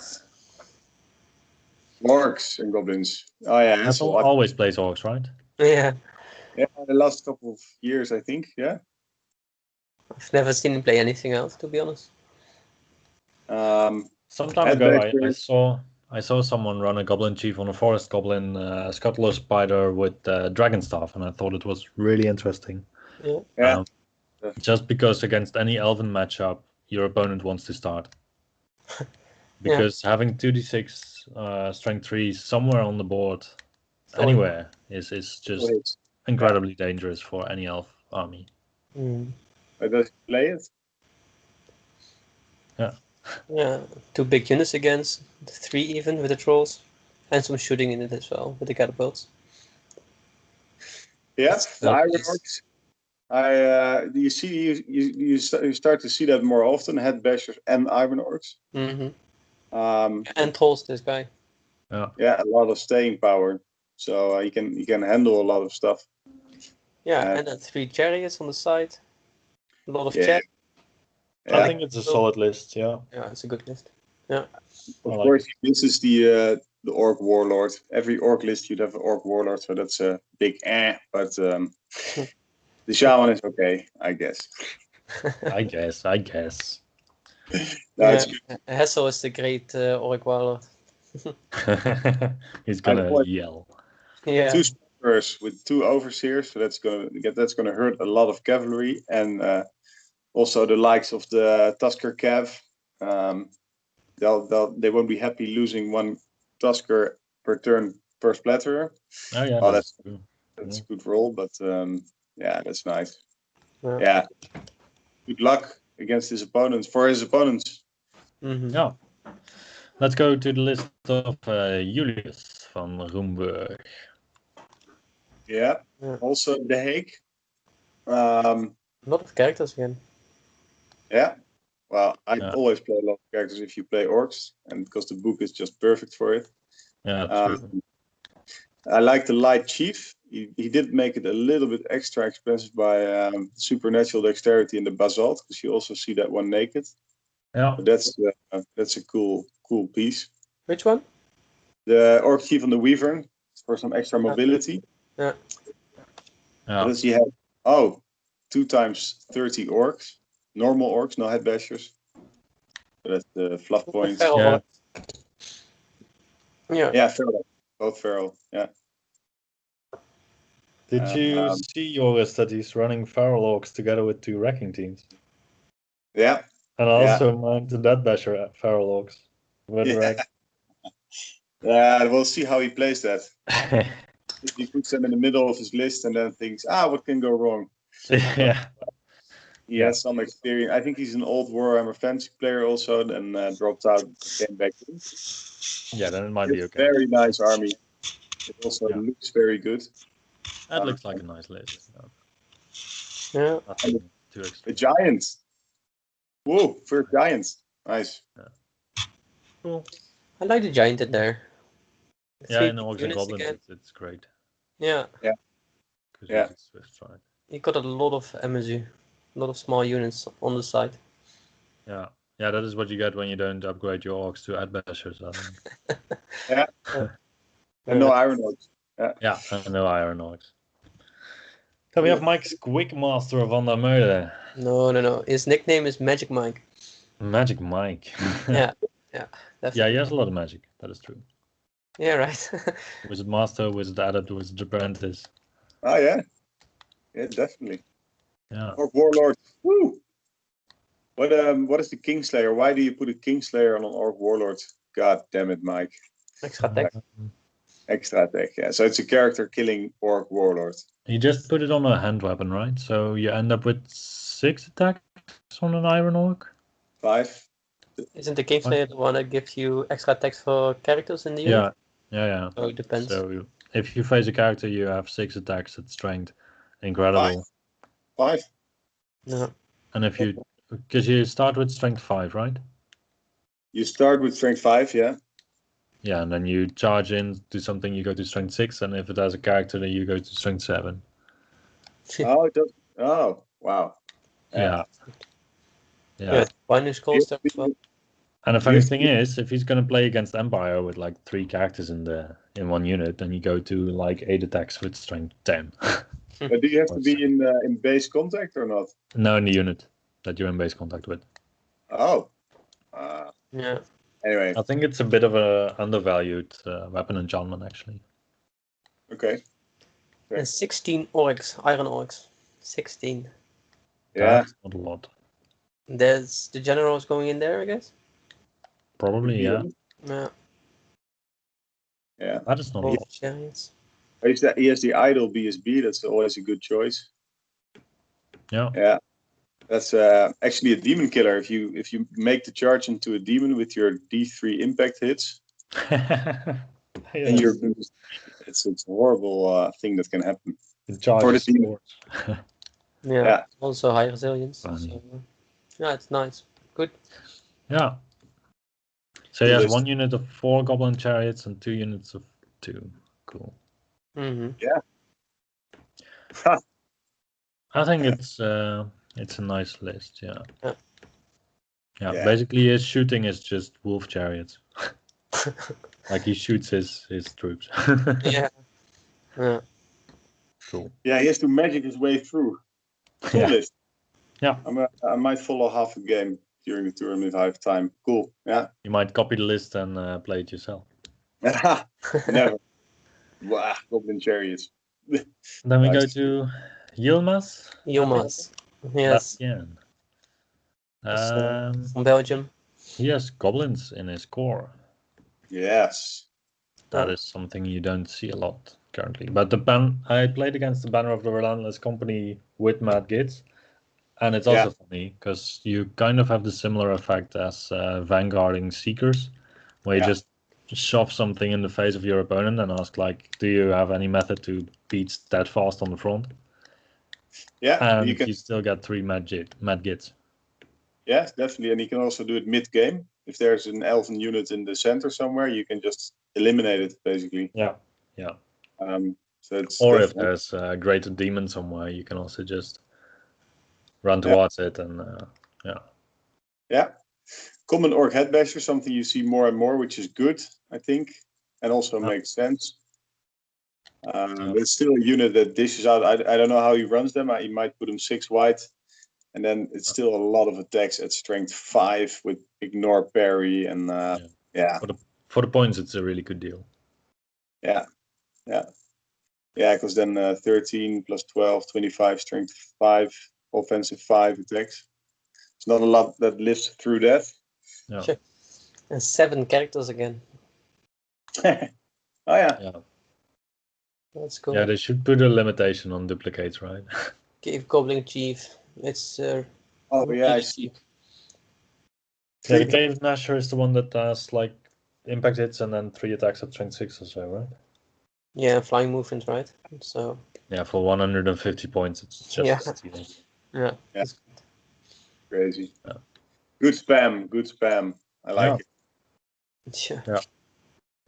Orcs and goblins. Oh yeah, that's a Hassel lot. always plays orcs, right? Yeah, Yeah, the last couple of years, I think. Yeah. I've never seen him play anything else, to be honest. Some time ago, I Headbanger. saw someone run a goblin chief on a forest goblin scuttler spider with dragon staff, and I thought it was really interesting. Yeah. Yeah. Just because against any elven matchup, your opponent wants to start. Because having 2d6 strength 3 somewhere on the board, anywhere, is just incredibly dangerous for any elf army. But does he play it? Yeah. Yeah, 2 big units against 3 even with the trolls, and some shooting in it as well with the catapults. Yeah, the Not Iron nice. Orcs. You see, you start to see that more often. Head bashers and Iron Orcs. And trolls, this guy. Yeah, a lot of staying power. So you can handle a lot of stuff. Yeah, and then 3 chariots on the side. A lot of Yeah. I think it's a solid list. Yeah. Yeah, it's a good list. Yeah. Of course, this is the Orc Warlord. Every Orc list you'd have an Orc Warlord, so that's a big but the Shaman is okay, I guess. I guess. No, it's good. Hessel is the great Orc Warlord. He's gonna yell. Yeah. 2 spears with 2 overseers, so that's gonna hurt a lot of cavalry, and also the likes of the Tusker Cav. They won't be happy losing 1 Tusker per turn per splatter. Oh yeah, that's true. That's a good roll, but yeah, that's nice. Yeah. Yeah. Good luck against his opponents. For his opponents. Yeah. Let's go to the list of Julius van Roomburg. Yeah. Also The Hague. A lot of characters again. Yeah. Well, I always play a lot of characters if you play orcs, and because the book is just perfect for it. Yeah, true. I like the light chief. He did make it a little bit extra expensive by supernatural dexterity in the basalt, because you also see that one naked. Yeah. But that's a cool piece. Which one? The orc chief on the Wyvern for some extra mobility. Yeah. Does he have 2 times 30 orcs, normal orcs, no head bashers. So that's the fluff points. Feral Yeah. orc. Yeah. Yeah, feral. Both feral. Yeah. Did you see, Joris, that he's running feral orcs together with 2 wrecking teams? Yeah. And also mind the Dead Basher feral orcs with Yeah. wreck. We'll see how he plays that. If he puts them in the middle of his list and then thinks, what can go wrong? Yeah. He has some experience. I think he's an old Warhammer Fantasy player also, then dropped out and came back in. Yeah, then it might be It's okay. very nice army. It also looks very good. That looks like a nice list. Yeah. Nothing too The extreme. Giants. Whoa, first Giants. Nice. Cool. I like the giant in there. Yeah, 3 in Orcs and units Goblins, again. it's great. Yeah. Because Yeah. it's Swift stride. You got a lot of MSU, a lot of small units on the side. Yeah. Yeah, that is what you get when you don't upgrade your orcs to Adbashers. Yeah. And no Iron Oaks. Yeah, and no Iron Orcs. So we have Mike Squigmaster of Van Meulen. No. His nickname is Magic Mike. Magic Mike. Yeah. Yeah, he has a lot of magic. That is true. Yeah, right. Wizard Master, Wizard Adept, Wizard Apprentice. Oh, yeah. Yeah, definitely. Yeah. Orc Warlord. Woo! What is the Kingslayer? Why do you put a Kingslayer on an Orc Warlord? God damn it, Mike. Extra tech. Extra attack, yeah. So it's a character killing Orc Warlord. You just put it on a hand weapon, right? So you end up with 6 attacks on an Iron Orc? 5. Isn't the Kingslayer the one that gives you extra attacks for characters in the unit? Yeah. So it depends. So if you face a character, you have 6 attacks at strength. Incredible. 5. No. And if you, because you start with strength 5, right? You start with strength 5, yeah. Yeah, and then you charge in, do something, you go to strength 6, and if it has a character, then you go to strength 7. Oh, it does. Oh, wow. Yeah. Binding scrolls there as well. And the funny thing is, if he's going to play against Empire with like 3 characters in one unit, then you go to like 8 attacks with strength 10. But do you have to be in base contact or not? No, in the unit that you're in base contact with. Oh. Yeah. Anyway. I think it's a bit of a undervalued weapon enchantment, actually. Okay. And 16 orcs, iron orcs. 16. Yeah. That's not a lot. There's the generals going in there, I guess. Probably, yeah. Yeah. Yeah. That is not a lot. Chariots. He has the idle BSB. That's always a good choice. Yeah. Yeah. That's actually a demon killer. If you make the charge into a demon with your D3 impact hits, and it's a horrible thing that can happen. For the demon. Yeah. Also high resilience. So, yeah, it's nice. Good. Yeah. So he has 1 unit of 4 goblin chariots and 2 units of 2. Cool. Mm-hmm. Yeah. I think it's a nice list. Yeah. Yeah. Basically, his shooting is just wolf chariots. Like he shoots his troops. Yeah. Cool. Yeah, he has to magic his way through. Cool list. Yeah. I might follow half a game during the tournament if I have time. Cool. Yeah. You might copy the list and play it yourself. Never. Wow, Goblin Chariots. Then we go to Yilmaz. Yilmaz. Yes. Bastien. From Belgium. He has goblins in his core. Yes. That is something you don't see a lot currently. But I played against the Banner of the Relentless Company with Matt Gitz. And it's also funny because you kind of have the similar effect as vanguarding Seekers, where you just shove something in the face of your opponent and ask, like, do you have any method to beat steadfast on the front? Yeah. And you still get 3 Mad Gits. Yeah, definitely. And you can also do it mid-game. If there's an elven unit in the center somewhere, you can just eliminate it, basically. Yeah. So it's or if there's a greater demon somewhere, you can also just run towards it and Yeah. Common Orc Headbasher, something you see more and more, which is good, I think, and also makes sense. But it's still a unit that dishes out. I don't know how he runs them. He might put them 6 wide and then it's still a lot of attacks at strength 5 with ignore parry and yeah. For the points, it's a really good deal. Yeah, because then 13 plus 12, 25, strength 5, offensive 5 attacks. It's not a lot that lives through that. Yeah. Sure. And 7 characters again. Oh yeah. That's cool. Yeah, they should put a limitation on duplicates, right? Cave Goblin Chief. It's Oh yeah, I see. Yeah, the Cave Gnasher is the one that has like impact hits and then 3 attacks at strength 6 or so, right? Yeah, flying movement, right? So yeah, for 150 points, it's just stealing. Yeah. Crazy. Yeah. Good spam. I like it. Yeah.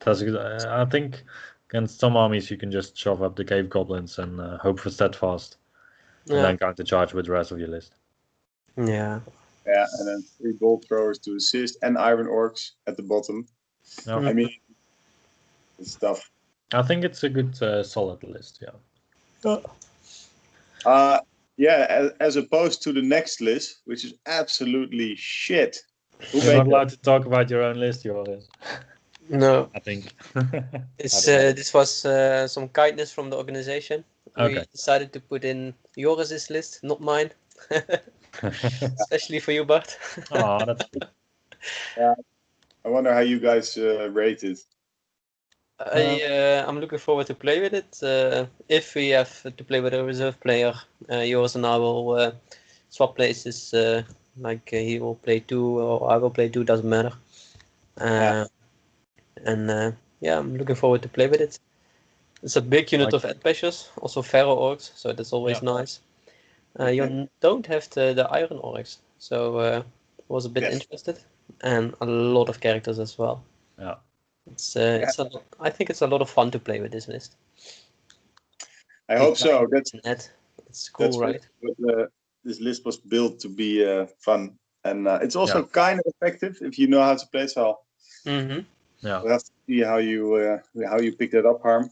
That's good. I think against some armies you can just shove up the Cave Goblins and hope for steadfast, and then counter charge with the rest of your list. Yeah. Yeah, and then 3 bolt throwers to assist and iron orcs at the bottom. Yeah. I mean, it's tough. I think it's a good solid list. Yeah. Yeah, as opposed to the next list, which is absolutely shit. You're not allowed to talk about your own list, Joris. No. I think. This was some kindness from the organization. Okay. We decided to put in Joris's list, not mine. Especially for you, Bart. Oh, that's good. Yeah, I wonder how you guys rate it. I'm looking forward to play with it. If we have to play with a reserve player, Joris and I will swap places. He will play 2 or I will play 2, doesn't matter. And I'm looking forward to play with it. It's a big unit of Ed Bashers, also Pharaoh Orcs, so that's always nice. You don't have the Iron Orcs, so was a bit interested, and a lot of characters as well. Yeah. I think it's a lot of fun to play with this list. I hope so. It's cool, right? This list was built to be fun, and it's also kind of effective if you know how to play it well. Mm-hmm. Yeah. We'll have to see how you pick that up, Harm.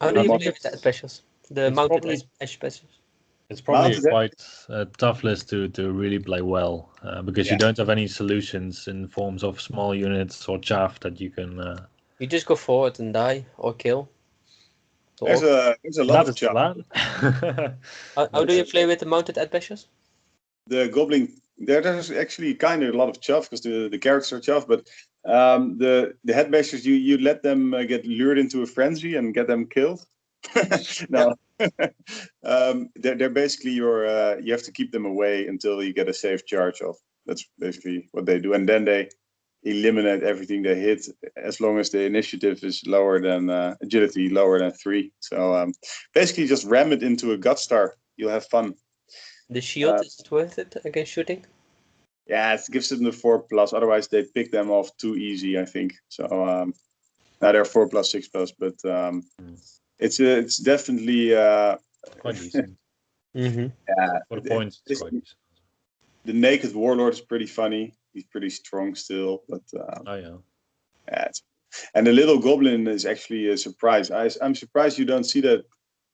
How do you play with the Ed Bashers? The mounted Edge Bashers? It's probably quite a tough list to really play well because you don't have any solutions in forms of small units or chaff that you can. You just go forward and die or kill. There's a lot of chaff. How do you play with the mounted Ed Bashers? The goblin there's actually kind of a lot of chuff because the characters are chuff, but the head bashers you let them get lured into a frenzy and get them killed. No. They're basically you have to keep them away until you get a safe charge off. That's basically what they do, and then they eliminate everything they hit as long as the initiative is lower than agility lower than 3. So basically just ram it into a gut star. You'll have fun. The shield is worth it against shooting? Yeah, it gives them the 4+. Otherwise, they pick them off too easy, I think. So now they're 4+, 6+, but it's definitely quite decent. Mm-hmm. Yeah, for the points, it's quite decent. The naked warlord is pretty funny. He's pretty strong still, but and the little goblin is actually a surprise. I'm surprised you don't see that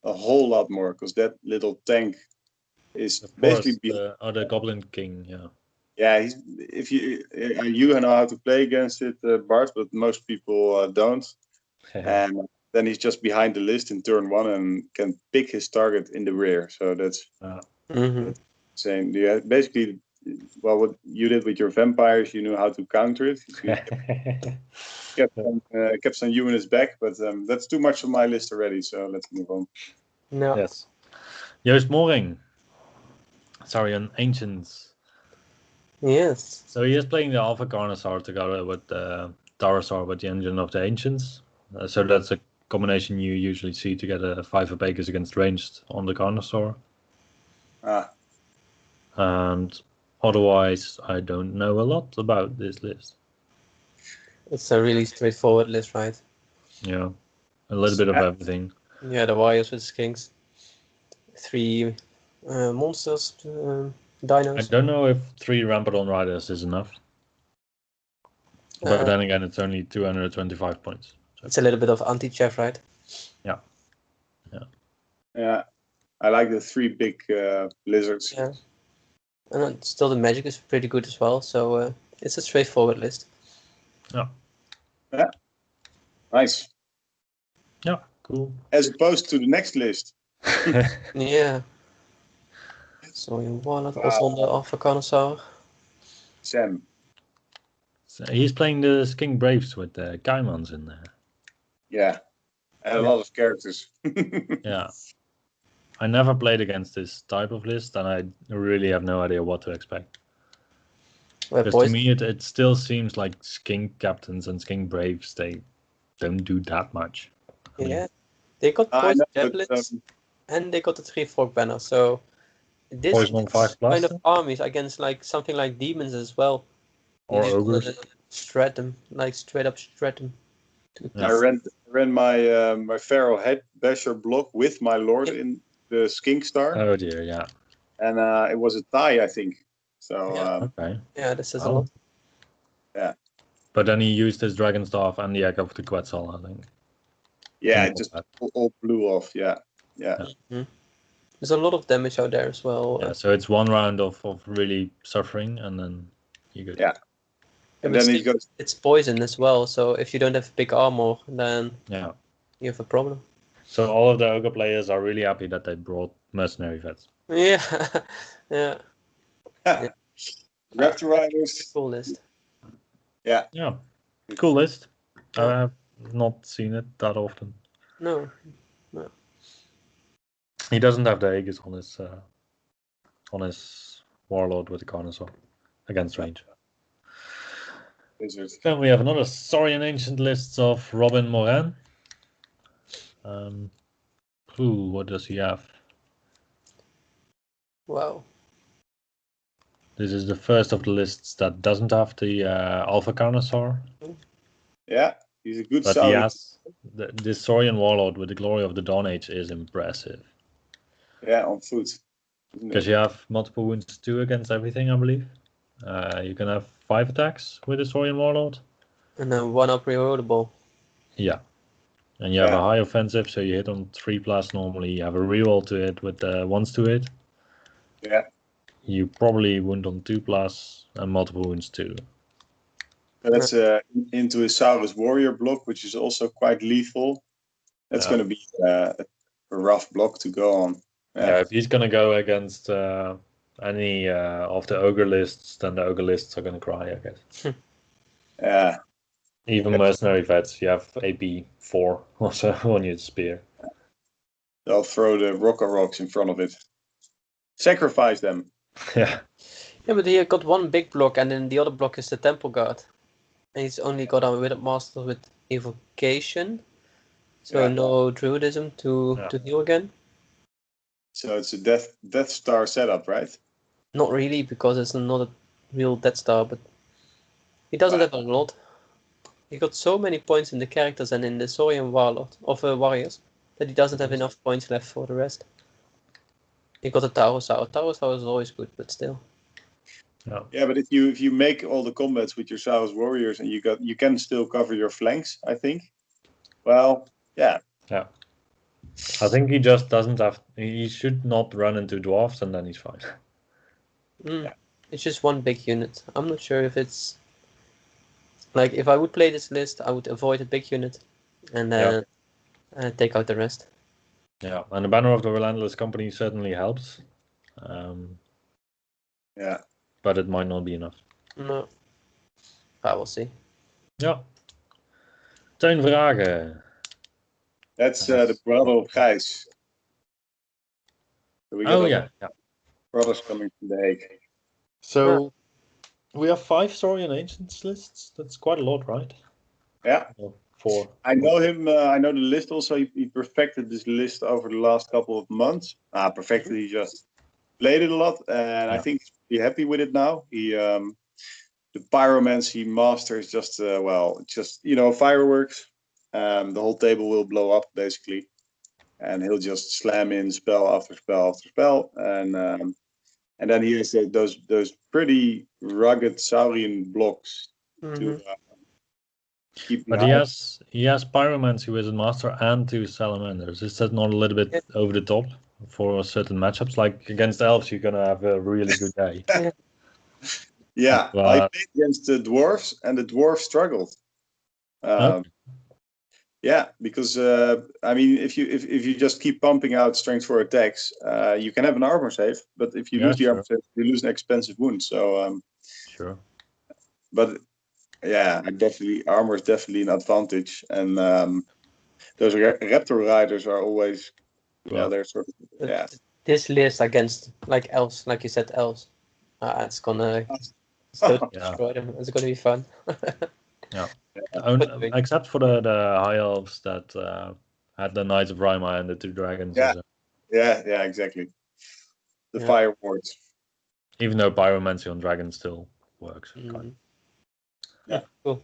a whole lot more, because that little tank is basically the Goblin King. Yeah, if you know how to play against it, Bart, but most people don't. And then he's just behind the list in turn 1 and can pick his target in the rear. So that's same. Yeah, basically, well, what you did with your vampires, you knew how to counter it. Kept some units back, but that's too much on my list already. So let's move on. No. Yes. Joost Moring. Sorry, an Ancients. Yes. So he is playing the Alpha Carnosaur together with Tarasaur with the Engine of the Ancients. So that's a combination you usually see to get a 5 Opagus against ranged on the Carnosaur. And otherwise, I don't know a lot about this list. It's a really straightforward list, right? Yeah, a little bit of everything. Yeah, the Warriors with Kings. 3 monsters, dinos. I don't know if 3 Rampadon Riders is enough. But then again, it's only 225 points. So. It's a little bit of anti-chaff, right? Yeah. Yeah, I like the 3 big lizards. Yeah. And then still the magic is pretty good as well, so it's a straightforward list. Nice. Yeah, cool. As opposed to the next list. Yeah. So in Warlord, also on the Alpha Carnosaur. Sam. So he's playing the Skink Braves with the Caimans in there. Yeah. And a lot of characters. Yeah. I never played against this type of list, and I really have no idea what to expect. Because to me, it still seems like Skink Captains and Skink Braves, they don't do that much. I mean, Yeah. They got Poison know, Javelins, and they got the 3-fork banner, so this Poison on 5 kind of plus armies against like something like demons as well. or You ogres. just shred them, like straight up shred them. I ran my my Pharaoh Head Basher block with my Lord in the Skink Star. Oh dear, yeah. And it was a tie, I think. So Okay. Yeah, this is a lot. Yeah. But then he used his Dragon Staff and the Egg of the Quetzal, I think. Yeah, it just all blew off. Yeah. Mm-hmm. There's a lot of damage out there as well. Yeah, so it's one round of really suffering, and then you go. Yeah. And then he goes. It's poison as well, so if you don't have big armor, then you have a problem. So all of the ogre players are really happy that they brought mercenary vets. Yeah, yeah. Raptor Riders. Cool list. Yeah. Yeah. Cool list. I have not seen it that often. No. He doesn't have the Aegis on his Warlord with the Carnosaur against range. Then we have another Saurian Ancient lists of Robin Moran. What does he have? Wow. This is the first of the lists that doesn't have the Alpha Carnosaur. Yeah, he's a good But Saurian. he has this Saurian Warlord with the Glory of the Dawn Age is impressive. Yeah, on foot. Because you have multiple wounds 2 against everything, I believe. You can have 5 attacks with the Saurian Warlord. And then 1 up rerollable. Yeah. And you have a high offensive, so you hit on 3+ normally. You have a reroll to hit with 1s to hit. Yeah. You probably wound on 2+ and multiple wounds 2. That's into his Saurus Warrior block, which is also quite lethal. That's going to be a rough block to go on. Yeah, if he's going to go against any of the ogre lists, then the ogre lists are going to cry, I guess. Yeah. Even mercenary vets, you have AP 4 also on your spear. They'll throw the rocker rocks in front of it. Sacrifice them. Yeah. Yeah, but he got 1 big block, and then the other block is the Temple Guard. And he's only got a Wizard Master with Evocation. So no Druidism to heal again. So it's a Death Star setup, right? Not really, because it's not a real Death Star, but he doesn't have a lot. He got so many points in the characters and in the Saurian Warlord of Warriors that he doesn't have enough points left for the rest. He got a Taurosaur. Taurosaur is always good, but still. Yeah, but if you make all the combats with your Saurus Warriors and you can still cover your flanks, I think. Well, yeah. Yeah. I think he just doesn't have. He should not run into dwarfs, and then he's fine. It's just 1 big unit. I'm not sure if it's like if I would play this list, I would avoid a big unit, and then take out the rest. Yeah, and the Banner of the Relentless Company certainly helps. Yeah. But it might not be enough. No. I will see. Ja. Teun Vragen. That's the brother of Gijs. So yeah. Brothers coming from The Hague. So we have 5 Saurian Ancients lists. That's quite a lot, right? Yeah. 4. I know him. I know the list also. He perfected this list over the last couple of months. Perfected. He just played it a lot, and I think he's pretty happy with it now. He the pyromancy master is just fireworks. The whole table will blow up basically, and he'll just slam in spell after spell after spell, and then he has those pretty rugged Saurian blocks to keep. But he has pyromancy with his master and 2 salamanders. Is that not a little bit over the top? for certain matchups. Like against elves, you're gonna have a really good day. Yeah, I But played against the dwarves, and the dwarves struggled. okay. Yeah, because I mean, if you just keep pumping out strength 4 attacks, you can have an armor save, but if you Yeah, lose the armor sure. save, you lose an expensive wound. So, Sure. but yeah, definitely armor is definitely an advantage, and those raptor riders are always, Well, they're sort of yeah. This list against like elves, like you said, elves, it's gonna totally yeah. destroy them. It's gonna be fun. Yeah. But Except for the high elves that had the Knights of Rima and the 2 dragons. Yeah. So. Yeah, exactly. The Yeah. fire wards. Even though pyromancy on dragons still works. Yeah. Cool.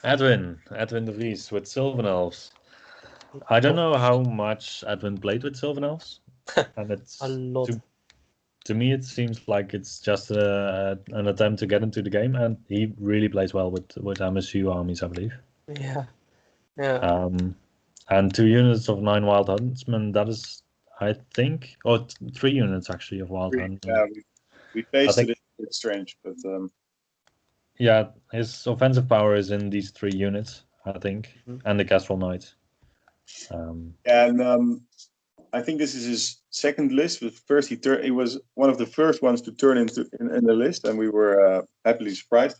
Edwin de Vries with Sylvan Elves. I don't know how much Edwin played with Sylvan Elves, and it's A lot. to me it seems like it's just an attempt to get into the game, and he really plays well with MSU armies, I believe. Yeah. Yeah. And 2 units of 9 Wild Huntsmen. That is, I think, 3 units actually of Wild Huntsmen. Yeah, we pasted it. It's strange, but yeah, his offensive power is in these 3 units, I think, and the Kestrel Knight. And I think this is his second list. But first, he was one of the first ones to turn in the list, and we were happily surprised.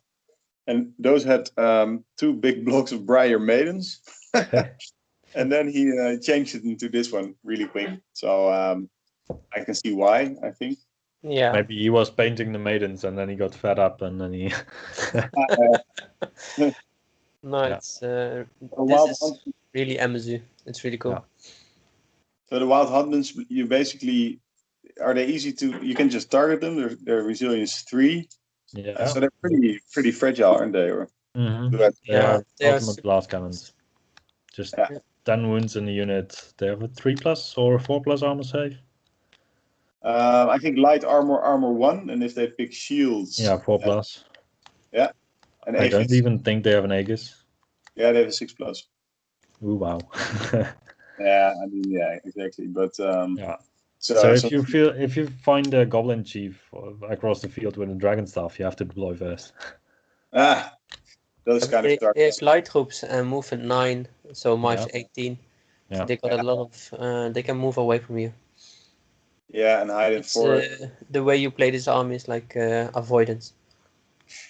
And those had 2 big blocks of Briar Maidens, and then he changed it into this one really quick. So I can see why. I think. Yeah. Maybe he was painting the maidens, and then he got fed up, and then he. No, Yeah. it's this is really MSU. It's really cool. Yeah. So the Wild Huntsmen, you basically are they easy to? You can just target them. They're resilience 3. Yeah. So they're pretty fragile, aren't they? Or They are they are ultimate blast cannons. Just 10 wounds in the unit. They have a 3+ or a 4+ armor save. I think light armor 1, and if they pick shields, 4+. Yeah, and I don't even think they have an Aegis. Yeah, they have a 6+. Ooh, wow. Yeah, I mean, yeah, exactly. But yeah. So if you find a Goblin Chief across the field with a Dragon Staff, you have to deploy first. Those kind of start. There's light troops and movement 9, so March 18. Yeah. So they got a lot of. They can move away from you. Yeah, and hide in 4. The way you play this army is like avoidance.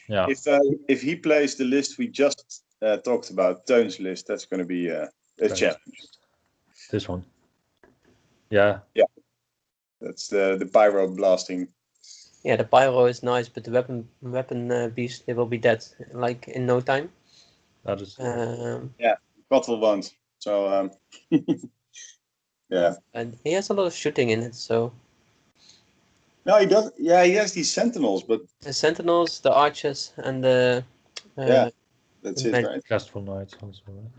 Yeah. If he plays the list we just talked about, Tone's list, that's going to be a challenge. This one. Yeah. Yeah. That's the pyro blasting. Yeah, the pyro is nice, but the weapon beast, they will be dead like in no time. That is. Battle ones. So yeah. And he has a lot of shooting in it, so. No, he does. Yeah, he has these sentinels, but the sentinels, the archers, and the. That's it, right? Kestrel Knights also, right?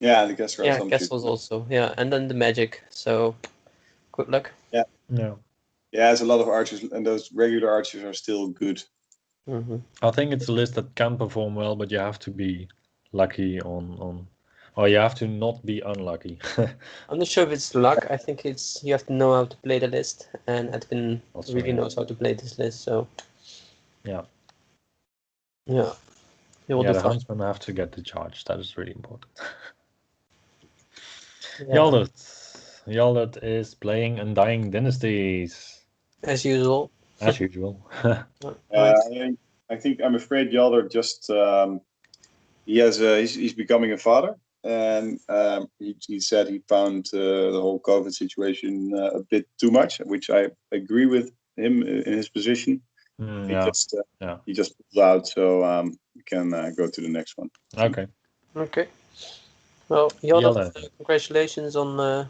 Yeah, the Kestrel. Yeah, Kestrels also. Yeah, and then the magic. So, good luck. Yeah. Yeah. Yeah, there's a lot of archers, and those regular archers are still good. I think it's a list that can perform well, but you have to be lucky on or you have to not be unlucky. I'm not sure if it's luck. I think it's you have to know how to play the list, and Edwin really knows how to play this list. So yeah, the huntsmen have to get the charge. That is really important. Yeah. Yaldert is playing Undying Dynasties. As usual. As usual. I think I'm afraid Yaldert just he's becoming a father, and he said he found the whole COVID situation a bit too much, which I agree with him in his position. He just pulled out, so we can go to the next one. Okay. Well, Yaldert, congratulations on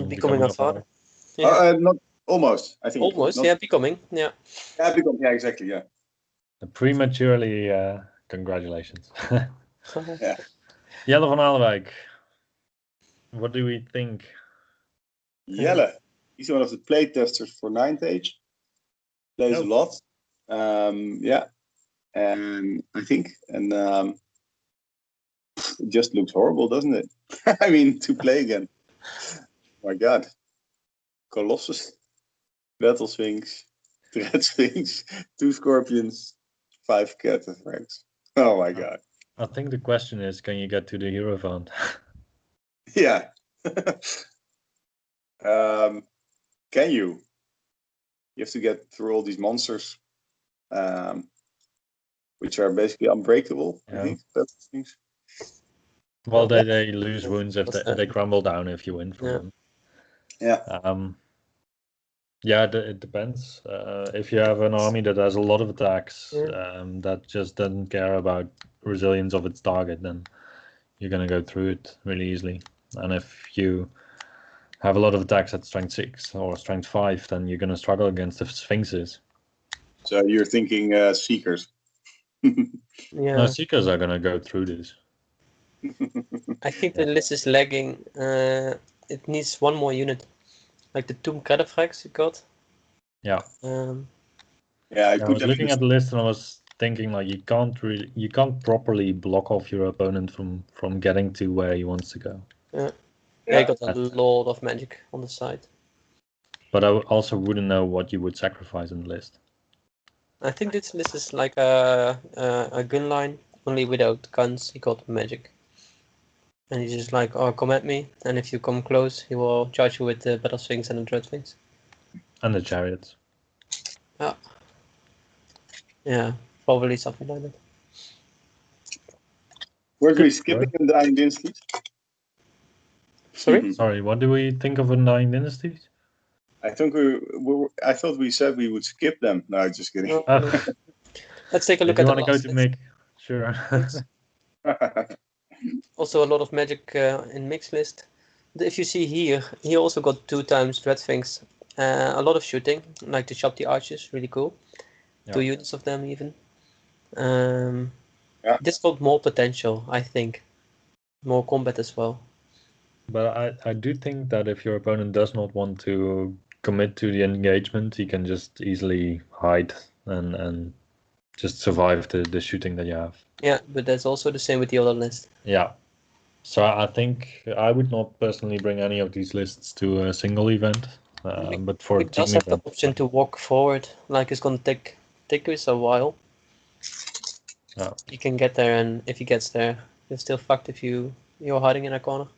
becoming a father. Yeah. Not almost. I think almost. Not, becoming. Yeah. Yeah, become. Yeah, exactly. Yeah. Prematurely, congratulations. Yeah. Jelle van Alenwijk. What do we think? Jelle, he's one of the play testers for 9th Age. Plays a lot. Yeah. And I think, it just looks horrible, doesn't it? I mean, to play again. My God. Colossus, Battle Sphinx, Dread Sphinx, 2 Scorpions, 5 Cataphracts. Oh my God. I think the question is, can you get to the hero font? Yeah. Can you? You have to get through all these monsters, which are basically unbreakable, I Yeah. think. Battle Sphinx. Well, Yeah. they lose wounds if they crumble down if you win from Yeah. them. Yeah. Yeah, it depends. If you have an army that has a lot of attacks, Yeah. that just doesn't care about resilience of its target, then you're gonna go through it really easily. And if you have a lot of attacks at strength 6 or strength 5, then you're gonna struggle against the sphinxes. So you're thinking Seekers. Yeah. No, seekers are gonna go through this. I think the list is lagging. It needs one more unit, like the Tomb Cataphracts you got. Yeah. Yeah, I I put was them looking in at the list and I was thinking like you can't properly block off your opponent from getting to where he wants to go. Yeah, Yeah. you got a lot of magic on the side. But I also wouldn't know what you would sacrifice in the list. I think this list is like a gun line, only without guns. He got magic, and he's just like, "Oh, come at me!" And if you come close, he will charge you with the Battle Sphinx and the Dread Sphinx. And the chariots. Yeah, probably something like that. Were we Good, skipping right? Undying Dynasties? Sorry? Sorry, what do we think of Undying Dynasties? I think I thought we said we would skip them. No, just kidding. No, Oh. no. Let's take a If look you at the want to go last to list. make sure. Also, a lot of magic in mixed list. If you see here, he also got 2 times Dread Sphinx. A lot of shooting, like to chop the archers, really cool. Yeah. 2 units of them even. Yeah. This got more potential, I think. More combat as well. But I do think that if your opponent does not want to commit to the engagement, he can just easily hide and just survive the shooting that you have. Yeah, but that's also the same with the other list. Yeah. So I think I would not personally bring any of these lists to a single event, but for a It does team have the event. option to walk forward, like it's gonna take us a while. Yeah. You can get there, and if he gets there, you're still fucked if you're hiding in a corner.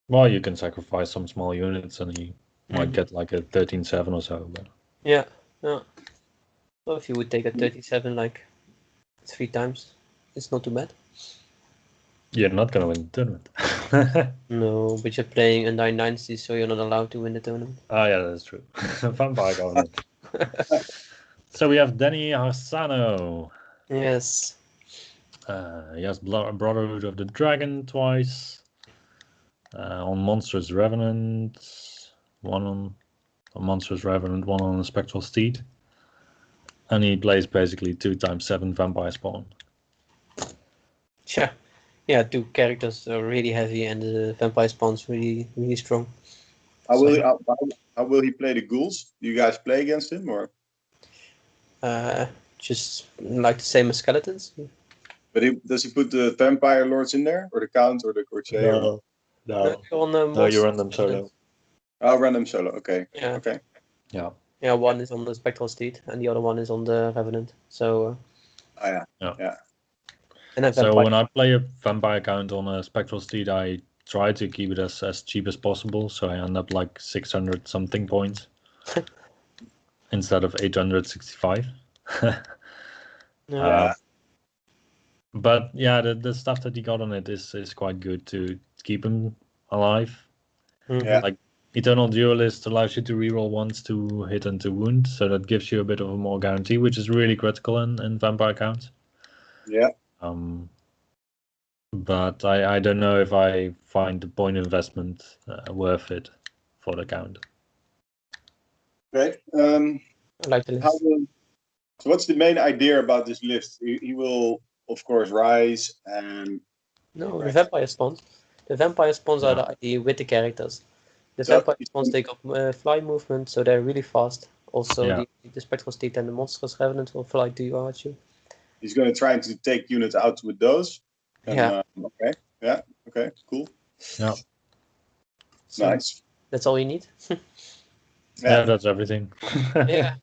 Well, you can sacrifice some small units and he might Mhm. get like a 13-7 or so. But Yeah, yeah. Well, if you would take a 37 like 3 times, it's not too bad. you're not gonna win the tournament. No, but you're playing Undying Dynasty, so you're not allowed to win the tournament. Oh yeah, that's true. Vampire Government. So we have Denny Hassano. Yes. He has Brotherhood of the Dragon twice. On Monstrous Revenant, one on Monstrous Revenant, one on a Spectral Steed. And he plays basically 2 times 7 Vampire Spawn. Yeah. Yeah, 2 characters are really heavy, and the Vampire Spawn's really strong. How will he play the ghouls? Do you guys play against him or? Just like the same as skeletons. But does he put the vampire lords in there, or the count, or the courtier? Or... No. On the No, you run them solo. Oh, random solo. Okay. Yeah. Okay. Yeah. Yeah, one is on the Spectral Steed, and the other one is on the Revenant. So. Oh yeah. Yeah. Yeah. And then So Vampire. when I play a Vampire count on a Spectral Steed, I try to keep it as cheap as possible. So I end up like 600 something points instead of 865. Yeah. But yeah, the stuff that he got on it is quite good to keep him alive. Mhm. Yeah. Like Eternal Duelist allows you to reroll once to hit and to wound, so that gives you a bit of a more guarantee, which is really critical in Vampire counts. Yeah. But I don't know if I find the point investment worth it for the count. Okay. I like the list. So what's the main idea about this list? He will, of course, rise and. No, the Vampire Spawns. The Vampire Spawns are the idea with the characters. The So Vampire Spawns take up fly movement, so they're really fast. Also, Yeah. the Spectral Steed and the Monstrous Revenant will fly towards you. He's going to try to take units out with those. And, Yeah. Okay. Yeah. Okay. Cool. Yeah. So Nice. that's all you need. Yeah, that's everything. Yeah.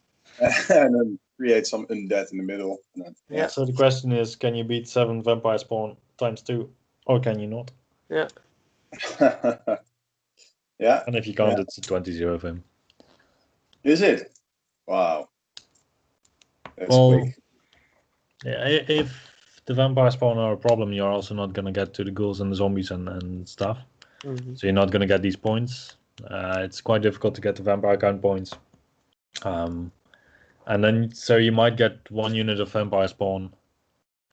And then create some undead in the middle. And then, Yeah. So the question is, can you beat 7 vampire spawn times 2, or can you not? Yeah. Yeah. And if you can't, it's a 20-0 of him. Is it? Wow. That's Well, quick. yeah, if the vampire spawn are a problem, you're also not gonna get to the ghouls and the zombies and stuff. Mm-hmm. So you're not gonna get these points. It's quite difficult to get the vampire count points. And then so you might get 1 unit of vampire spawn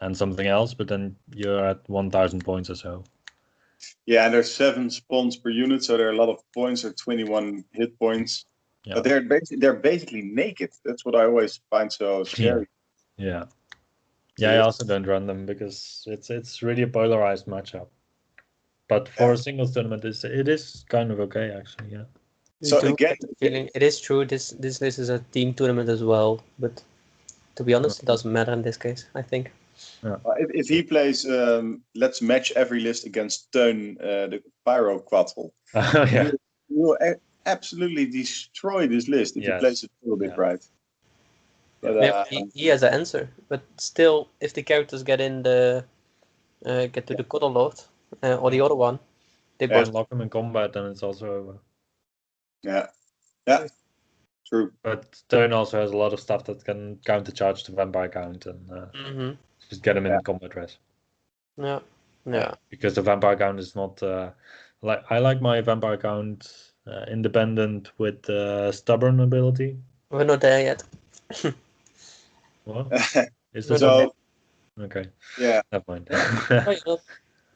and something else, but then you're at 1,000 points or so. Yeah, and there's 7 spawns per unit, so there are a lot of points, or 21 hit points. Yeah. But they're basically naked. That's what I always find so scary. Yeah. I also don't run them because it's really a polarized matchup. But for a singles tournament, it is kind of okay actually. Yeah. So again, feeling it is true. This list is a team tournament as well, but to be honest, it doesn't matter in this case. I think. if he plays, let's match every list against Teun, the Pyro Quattro. Yeah. He will absolutely destroy this list if he plays it a little bit right. But, he has an answer, but still, if the characters get in the get to the Cuddle Lord or the other one, they both lock them in combat, and it's also over. Yeah, true. But Teun also has a lot of stuff that can countercharge the vampire count and just get him in combat res. Yeah. Because the vampire count is not I like my vampire count independent with stubborn ability. We're not there yet. What? Is this So, okay? Yeah. Never mind.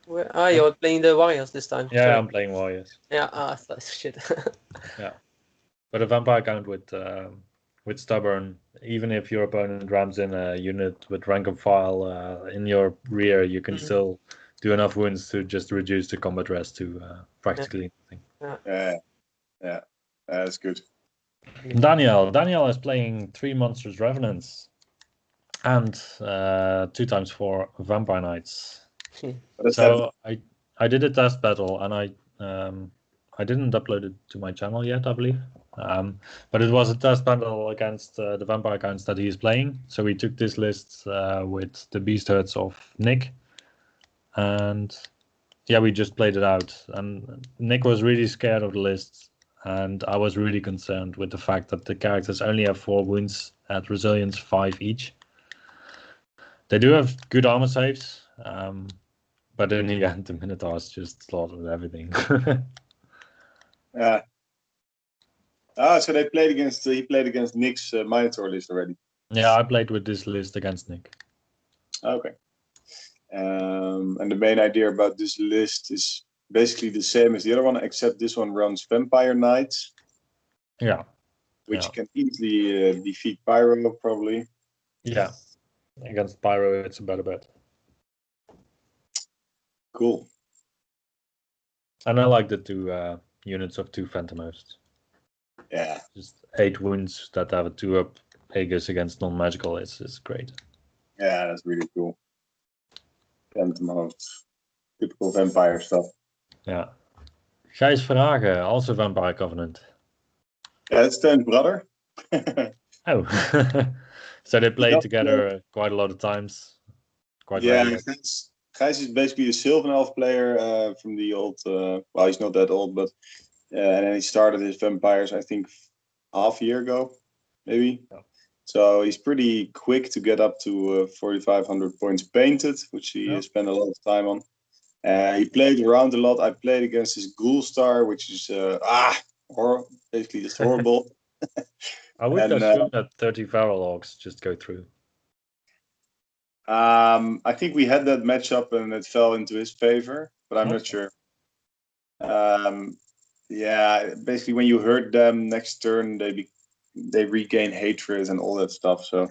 You're playing the Warriors this time. Yeah, Sorry. I'm playing Warriors. Yeah, shit. Yeah, but a vampire count with stubborn, even if your opponent rams in a unit with rank and file in your rear, you can still do enough wounds to just reduce the combat rest to practically nothing. Yeah, that's good. Daniel is playing 3 Monsters Revenants and 2x4 Vampire Knights. So I did a test battle, and I didn't upload it to my channel yet, I believe. But it was a test battle against the vampire counts that he is playing. So we took this list with the beast herds of Nick, and yeah, we just played it out. And Nick was really scared of the list, and I was really concerned with the fact that the characters only have 4 wounds at resilience 5 each. They do have good armor saves, but in the end, the Minotaurs just slaughtered everything. Yeah. So he played against Nick's Minotaur list already. Yeah, I played with this list against Nick. Okay. And the main idea about this list is basically the same as the other one, except this one runs Vampire Knights. Yeah. Which can easily defeat Pyro, probably. Yeah. Against Pyro, it's a better bet. Cool. And I like the 2 units of 2 Phantomhosts. Yeah. Just 8 wounds that have a 2-up Aegis against non-magical is great. Yeah, that's really cool. Phantomhosts. Typical vampire stuff. Yeah. Gijs Verhagen, also Vampire Covenant. Yeah, that's Teun's brother. Oh. So they played together quite a lot of times. Gijs is basically a Sylvan Elf player from the old. Well, he's not that old, but and then he started his vampires, I think, half a year ago, maybe. Yeah. So he's pretty quick to get up to 4,500 points painted, which he spent a lot of time on. He played around a lot. I played against his Ghoul Star, which is basically just horrible. I would assume that 30 Feral Orcs just go through. I think we had that matchup and it fell into his favor, but I'm not sure. Yeah, basically when you hurt them next turn, they regain hatred and all that stuff. So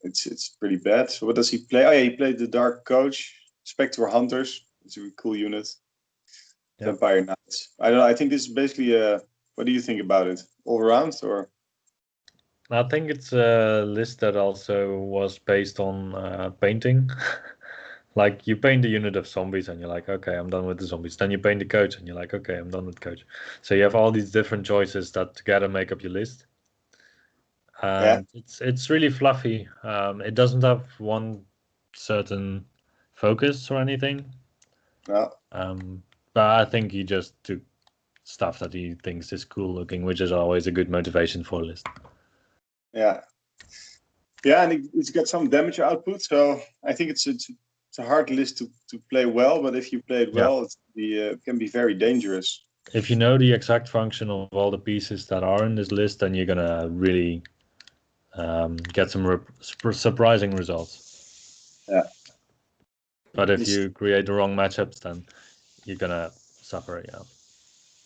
it's pretty bad. So what does he play? Oh yeah, he played the Dark Coach, Spectre Hunters. It's a really cool unit. Vampire Knights. I don't know. I think this is basically what do you think about it? All around or? I think it's a list that also was based on painting. Like you paint a unit of zombies and you're like, okay, I'm done with the zombies. Then you paint the coach and you're like, okay, I'm done with coach. So you have all these different choices that together make up your list. And it's really fluffy. It doesn't have one certain focus or anything. No. But I think he just took stuff that he thinks is cool looking, which is always a good motivation for a list. Yeah. Yeah, and it's got some damage output, so I think it's a hard list to play well. But if you play it well, it can be very dangerous. If you know the exact function of all the pieces that are in this list, then you're gonna really get some surprising results. Yeah. But if you create the wrong matchups, then you're gonna suffer. Yeah.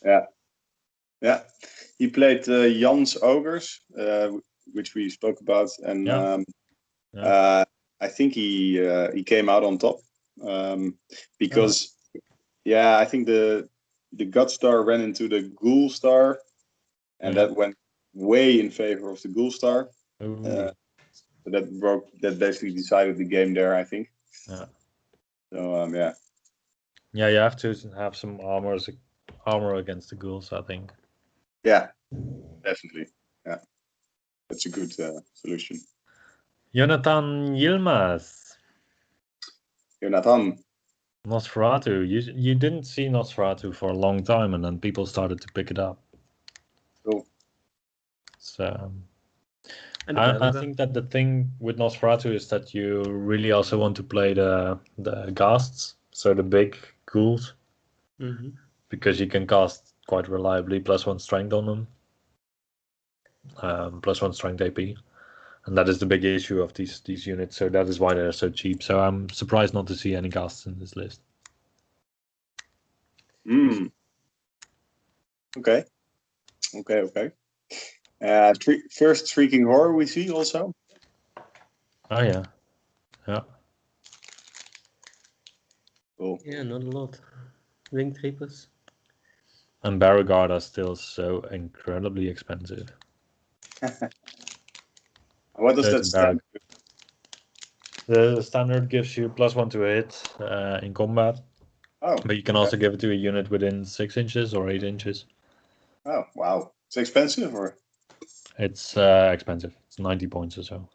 Yeah. Yeah. He played Jan's Ogres, which we spoke about, and I think he came out on top because I think the God Star ran into the Ghoul Star, and that went way in favor of the Ghoul Star. So that basically decided the game there, I think. Yeah. So Yeah, you have to have some armor against the ghouls, I think. Yeah, definitely. Yeah, that's a good solution. Jonathan Yilmaz. Jonathan. Nosferatu. You didn't see Nosferatu for a long time, and then people started to pick it up. Cool. So I think that the thing with Nosferatu is that you really also want to play the ghasts, so the big ghouls, because you can cast quite reliably +1 strength on them, +1 strength AP, and that is the big issue of these units. So that is why they're so cheap. So I'm surprised not to see any ghasts in this list. Okay. First Shrieking Horror we see also. Oh yeah. Cool. Yeah, not a lot. Winged Reapers. And Beauregard are still so incredibly expensive. What does that stand? The standard gives you +1 to a hit in combat. Oh. But you can also give it to a unit within 6 inches or 8 inches. Oh, wow. It's expensive, or? It's expensive. It's 90 points or so.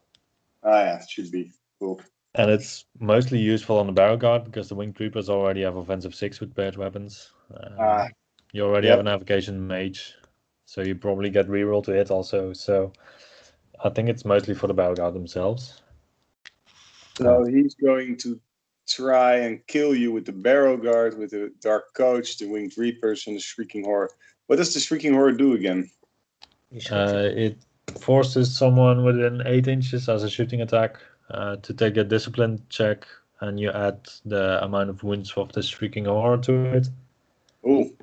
Ah, yeah, it should be. Cool. And it's mostly useful on the Barrel Guard because the Winged Creepers already have offensive 6 with paired weapons. You already have a Navigation Mage, so you probably get reroll to hit also. So I think it's mostly for the Barrel Guard themselves. So he's going to try and kill you with the Barrow Guard, with the Dark Coach, the Winged Reapers, and the Shrieking Horror. What does the Shrieking Horror do again? It forces someone within 8 inches as a shooting attack to take a discipline check, and you add the amount of wounds of the Shrieking Horror to it. Ooh.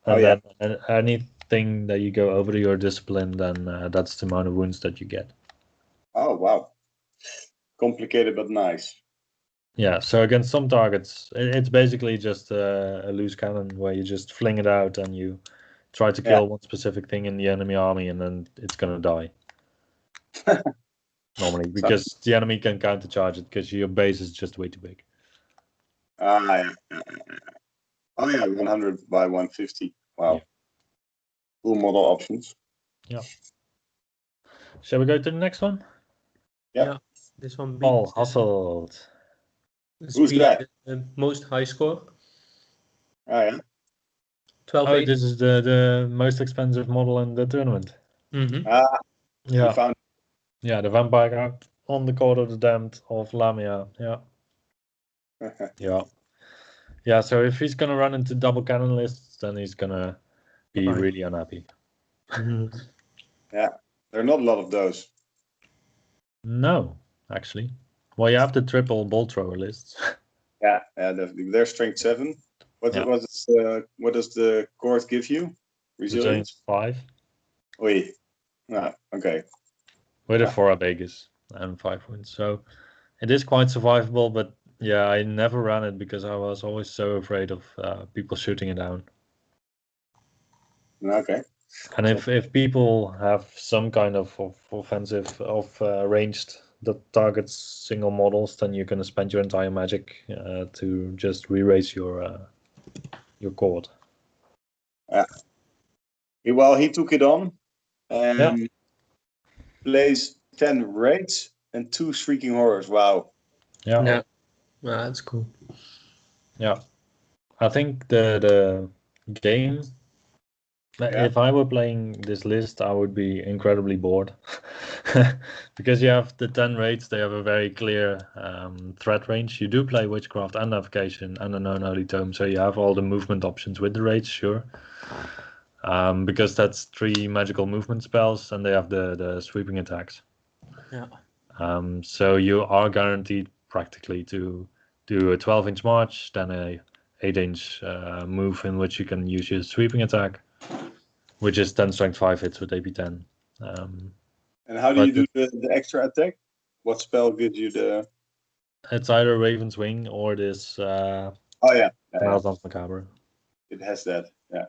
And then anything that you go over your discipline, then that's the amount of wounds that you get. Oh, wow. Complicated but nice. Yeah, so against some targets, it's basically just a loose cannon where you just fling it out and you try to kill one specific thing in the enemy army, and then it's gonna die. Normally, because the enemy can countercharge it because your base is just way too big. Yeah. Oh yeah, 100 by 150. Wow. Yeah. Cool model options. Yeah. Shall we go to the next one? Yeah. This one beat Paul Hasselt. Who's that? The most high score. Oh yeah. 12. Oh, this is the most expensive model in the tournament. Yeah. Found. Yeah, the vampire card on the Court of the Damned of Lamia. Yeah. Yeah, so if he's gonna run into double cannon lists, then he's gonna be really unhappy. Yeah, there are not a lot of those. No, actually. Well, you have the triple bolt thrower lists. Yeah, definitely. They're strength 7. What does the court give you? Resilience 5. Oei. Okay. With a 4 Vegas and 5 wounds. So it is quite survivable, but yeah, I never ran it because I was always so afraid of people shooting it down. Okay. And if people have some kind of offensive, ranged that targets single models, then you're gonna spend your entire magic to just re-raise your cord. Well, he took it on. Yeah. Plays 10 raids and 2 shrieking horrors. Wow. Yeah. Yeah. That's cool. Yeah. I think the game. Yeah. If I were playing this list, I would be incredibly bored because you have the 10 raids. They have a very clear threat range. You do play witchcraft and navigation and a known holy tome, so you have all the movement options with the raids, sure. Because that's 3 magical movement spells, and they have the sweeping attacks. Yeah. So you are guaranteed practically to do a 12-inch march, then a 8-inch move in which you can use your sweeping attack, which is 10 strength 5 hits with AP 10. And how do but you do the extra attack? What spell gives you the... It's either Raven's Wing or this Oh, yeah. Penaltans Macabre. It has that, yeah.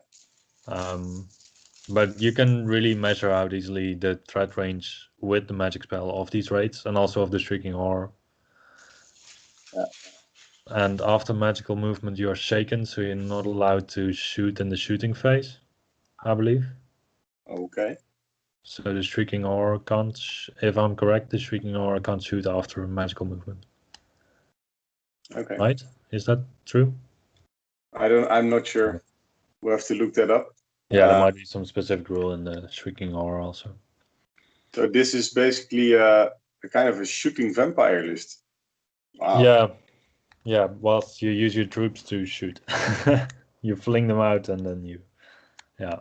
But you can really measure out easily the threat range with the magic spell of these raids and also of the Shrieking Horror. Yeah. And after magical movement, you are shaken, so you're not allowed to shoot in the shooting phase, I believe. Okay. So the Shrieking Horror can't, if I'm correct, the Shrieking Horror can't shoot after magical movement. Okay. Right? Is that true? I'm not sure. We'll have to look that up. Yeah, there might be some specific rule in the Shrieking Horror also. So this is basically a kind of a shooting vampire list. Wow. Yeah. Whilst you use your troops to shoot, you fling them out and then Yeah.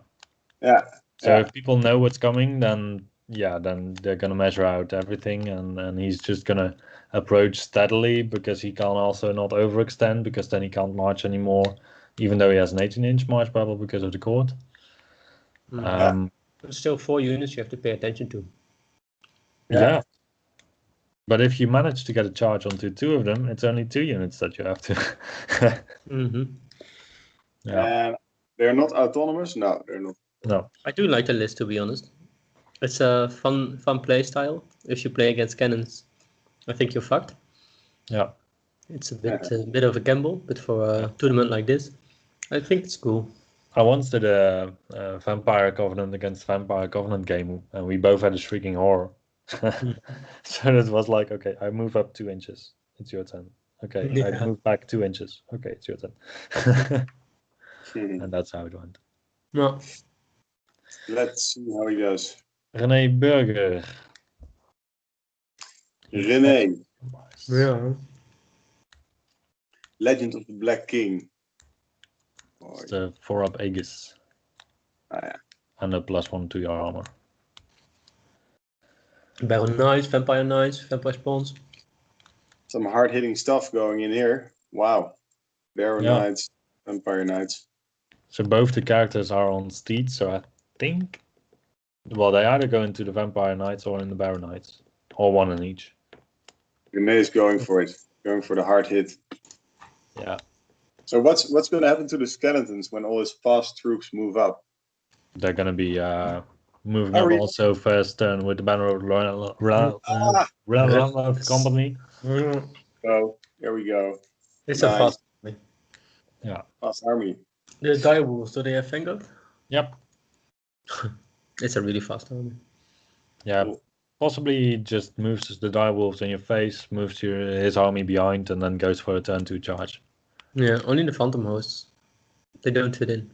So if people know what's coming, then they're gonna measure out everything, and he's just gonna approach steadily because he can also not overextend, because then he can't march anymore, even though he has an 18-inch march bubble because of the cord. But still 4 units you have to pay attention to. Yeah. But if you manage to get a charge onto 2 of them, it's only 2 units that you have to. Mm-hmm. And they're not autonomous? No, they're not. No. I do like the list, to be honest. It's a fun play style. If you play against cannons, I think you're fucked. Yeah. It's a bit of a gamble, but for a tournament like this, I think it's cool. I once did a Vampire Covenant against Vampire Covenant game, and we both had a Shrieking Horror. So it was like, okay, I move up 2 inches. It's your turn. Okay, I move back 2 inches. Okay, it's your turn. And that's how it went. No. Let's see how he does. René Burger. René. Yeah. Legend of the Black King. It's the 4-up Aegis. And a +1 to your armor. Baron Knights, Vampire Knights, Vampire Spawns. Some hard-hitting stuff going in here. Wow. Baron Knights, Vampire Knights. So both the characters are on steeds, so I think... Well, they either go into the Vampire Knights or in the Baron Knights. Or one in each. René is going for it. Going for the hard hit. Yeah. So what's going to happen to the skeletons when all his fast troops move up? They're going to be moving up also first turn with the banner of company. Oh, there we go. It's a fast army. Yeah. Fast army. The direwolves, do they have Vanguard? Yep. It's a really fast army. Yeah. Cool. Possibly just moves the direwolves in your face, moves his army behind, and then goes for a turn 2 charge. Yeah, only the Phantom Hosts. They don't fit in.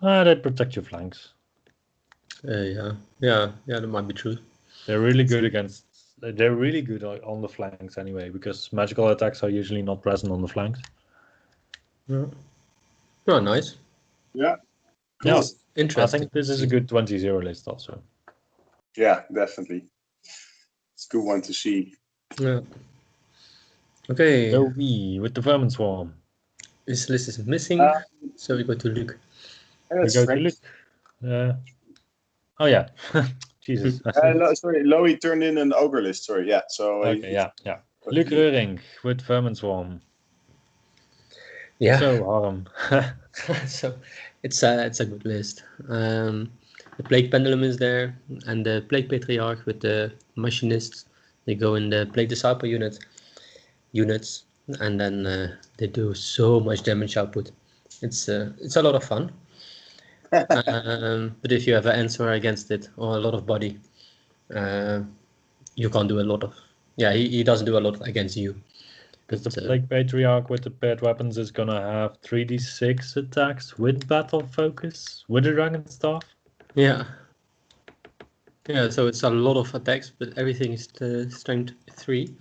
They protect your flanks. Yeah, that might be true. They're really good against. They're really good on the flanks anyway, because magical attacks are usually not present on the flanks. Yeah. Oh, nice. Yeah. Cool. Yeah. Interesting. I think this is a good 20-0 list also. Yeah, definitely. It's a good one to see. Yeah. Okay. OB with the Vermin Swarm. This list is missing, so we go to Luke. We go to Luke. Oh yeah. Jesus. Sorry, Loey turned in an ogre list. Sorry, yeah. So okay, yeah. Luke Reuring with Vermin Swarm. Yeah. So Harm. So it's a good list. The Plague Pendulum is there, and the Plague Patriarch with the Machinists. They go in the Plague Disciple units, and then they do so much damage output. It's a lot of fun. But if you have an answer against it or a lot of body, you can't do a lot of. Yeah, he doesn't do a lot against you. Because the But, Plague Patriarch with the paired weapons is gonna have 3d6 attacks with battle focus with the dragon staff. yeah. Yeah, so it's a lot of attacks, but everything is strength 3.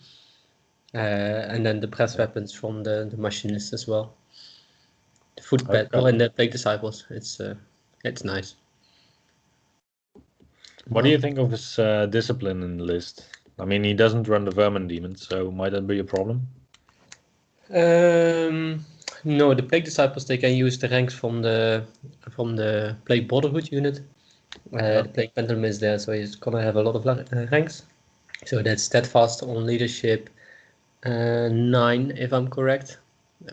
And then the press weapons from the Machinists as well. The footpad, Okay. and the Plague Disciples. It's nice. What do you think of his discipline in the list? I mean, he doesn't run the Vermin Demon, so might that be a problem? No, the Plague Disciples, they can use the ranks from the Plague Brotherhood unit. The Plague Pendulum is there, so he's gonna have a lot of ranks. So that's Steadfast on leadership 9, if I'm correct.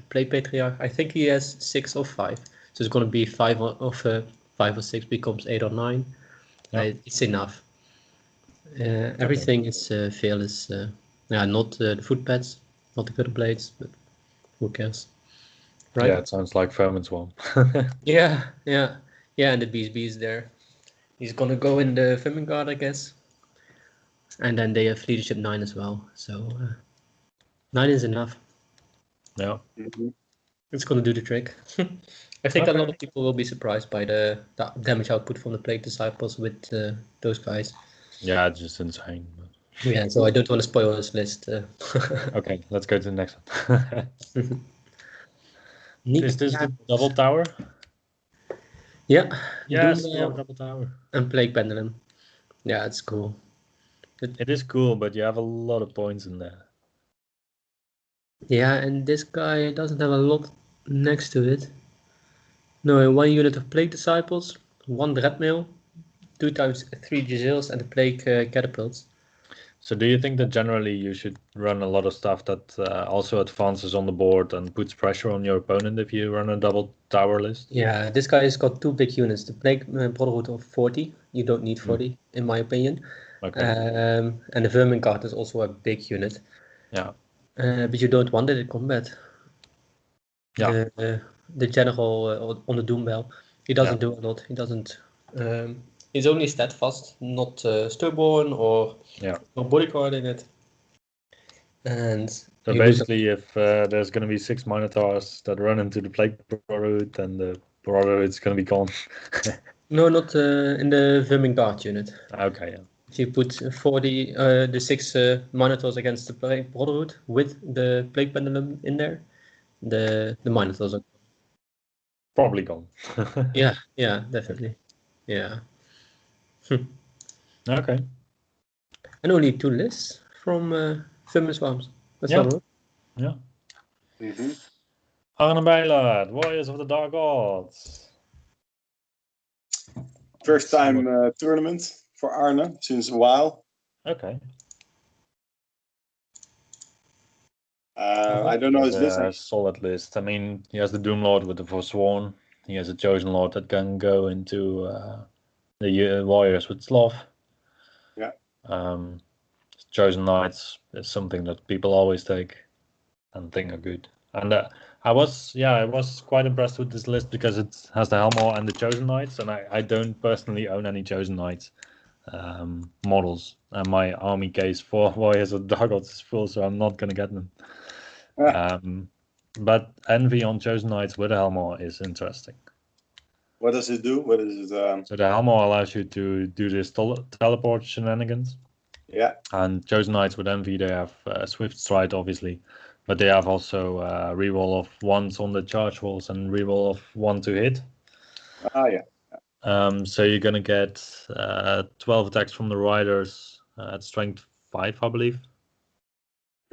Plague Patriarch, I think he has 6 or 5. So it's gonna be 5 or 6 becomes 8 or 9. Yeah. It's enough. Everything is fearless. Not the footpads, not the cutter blades, but who cares? Right? Yeah, it sounds like Vermin's one. Yeah, and the BSB is there. He's gonna go in the Vermin Guard, I guess. And then they have leadership 9 as well. So 9 is enough. Yeah. Mhm. It's gonna do the trick. I think a lot Okay. of people will be surprised by the damage output from the Plague Disciples with those guys. Yeah, it's just insane. Yeah, so I don't want to spoil this list. Okay, let's go to the next one. Neat. Is this the double tower? Yeah, Yes, Doom we have a double tower. and Plague Pendulum. Yeah, it's cool. It is cool, but you have a lot of points in there. Yeah, and this guy doesn't have a lot next to it. No, 1 unit of Plague Disciples, 1 Dreadmail, 2 times 3 Jezils, and the Plague Catapults. So do you think that generally you should run a lot of stuff that also advances on the board and puts pressure on your opponent if you run a double tower list? Yeah, this guy has got 2 big units. The Plague Brotherhood of 40. You don't need 40, in my opinion. Okay. And the Vermin Guard is also a big unit. Yeah. But you don't want it in combat. Yeah. The general on the Doom Bell, he doesn't do a lot. He doesn't. He's only steadfast, not stubborn or bodyguard in it. And So basically, if there's going to be 6 Minotaurs that run into the Plague Brotherhood, then the Brotherhood's going to be gone. no, not in the Vermin Guard unit. Okay, yeah. If you put 40, the 6 Minotaurs against the Plague Brotherhood with the Plague Pendulum in there, the Minotaurs are Probably gone. yeah, definitely. Yeah. Okay. And only 2 lists from Vermin Swarms. That's Yeah. not wrong. Yeah. Mhm. Arne Bijlaard, Warriors of the Dark Gods. First time tournament for Arne since a while. Okay. I don't know his list. A solid list. I mean, he has the Doom Lord with the Forsworn. He has a Chosen Lord that can go into the Warriors with Sloth. Yeah. Chosen Knights is something that people always take and think are good. And I was quite impressed with this list because it has the Helmor and the Chosen Knights, and I don't personally own any Chosen Knights models, and my army case for Warriors of Dark Gods is full, so I'm not gonna get them. But Envy on Chosen Knights with a Helmor is interesting. What does it do? What is it? So the Helmor allows you to do this teleport shenanigans. Yeah. And Chosen Knights with Envy, they have Swift Stride, obviously, but they have also reroll of 1s on the charge rolls and reroll of 1 to hit. Yeah. So you're gonna get 12 attacks from the riders at strength 5, I believe.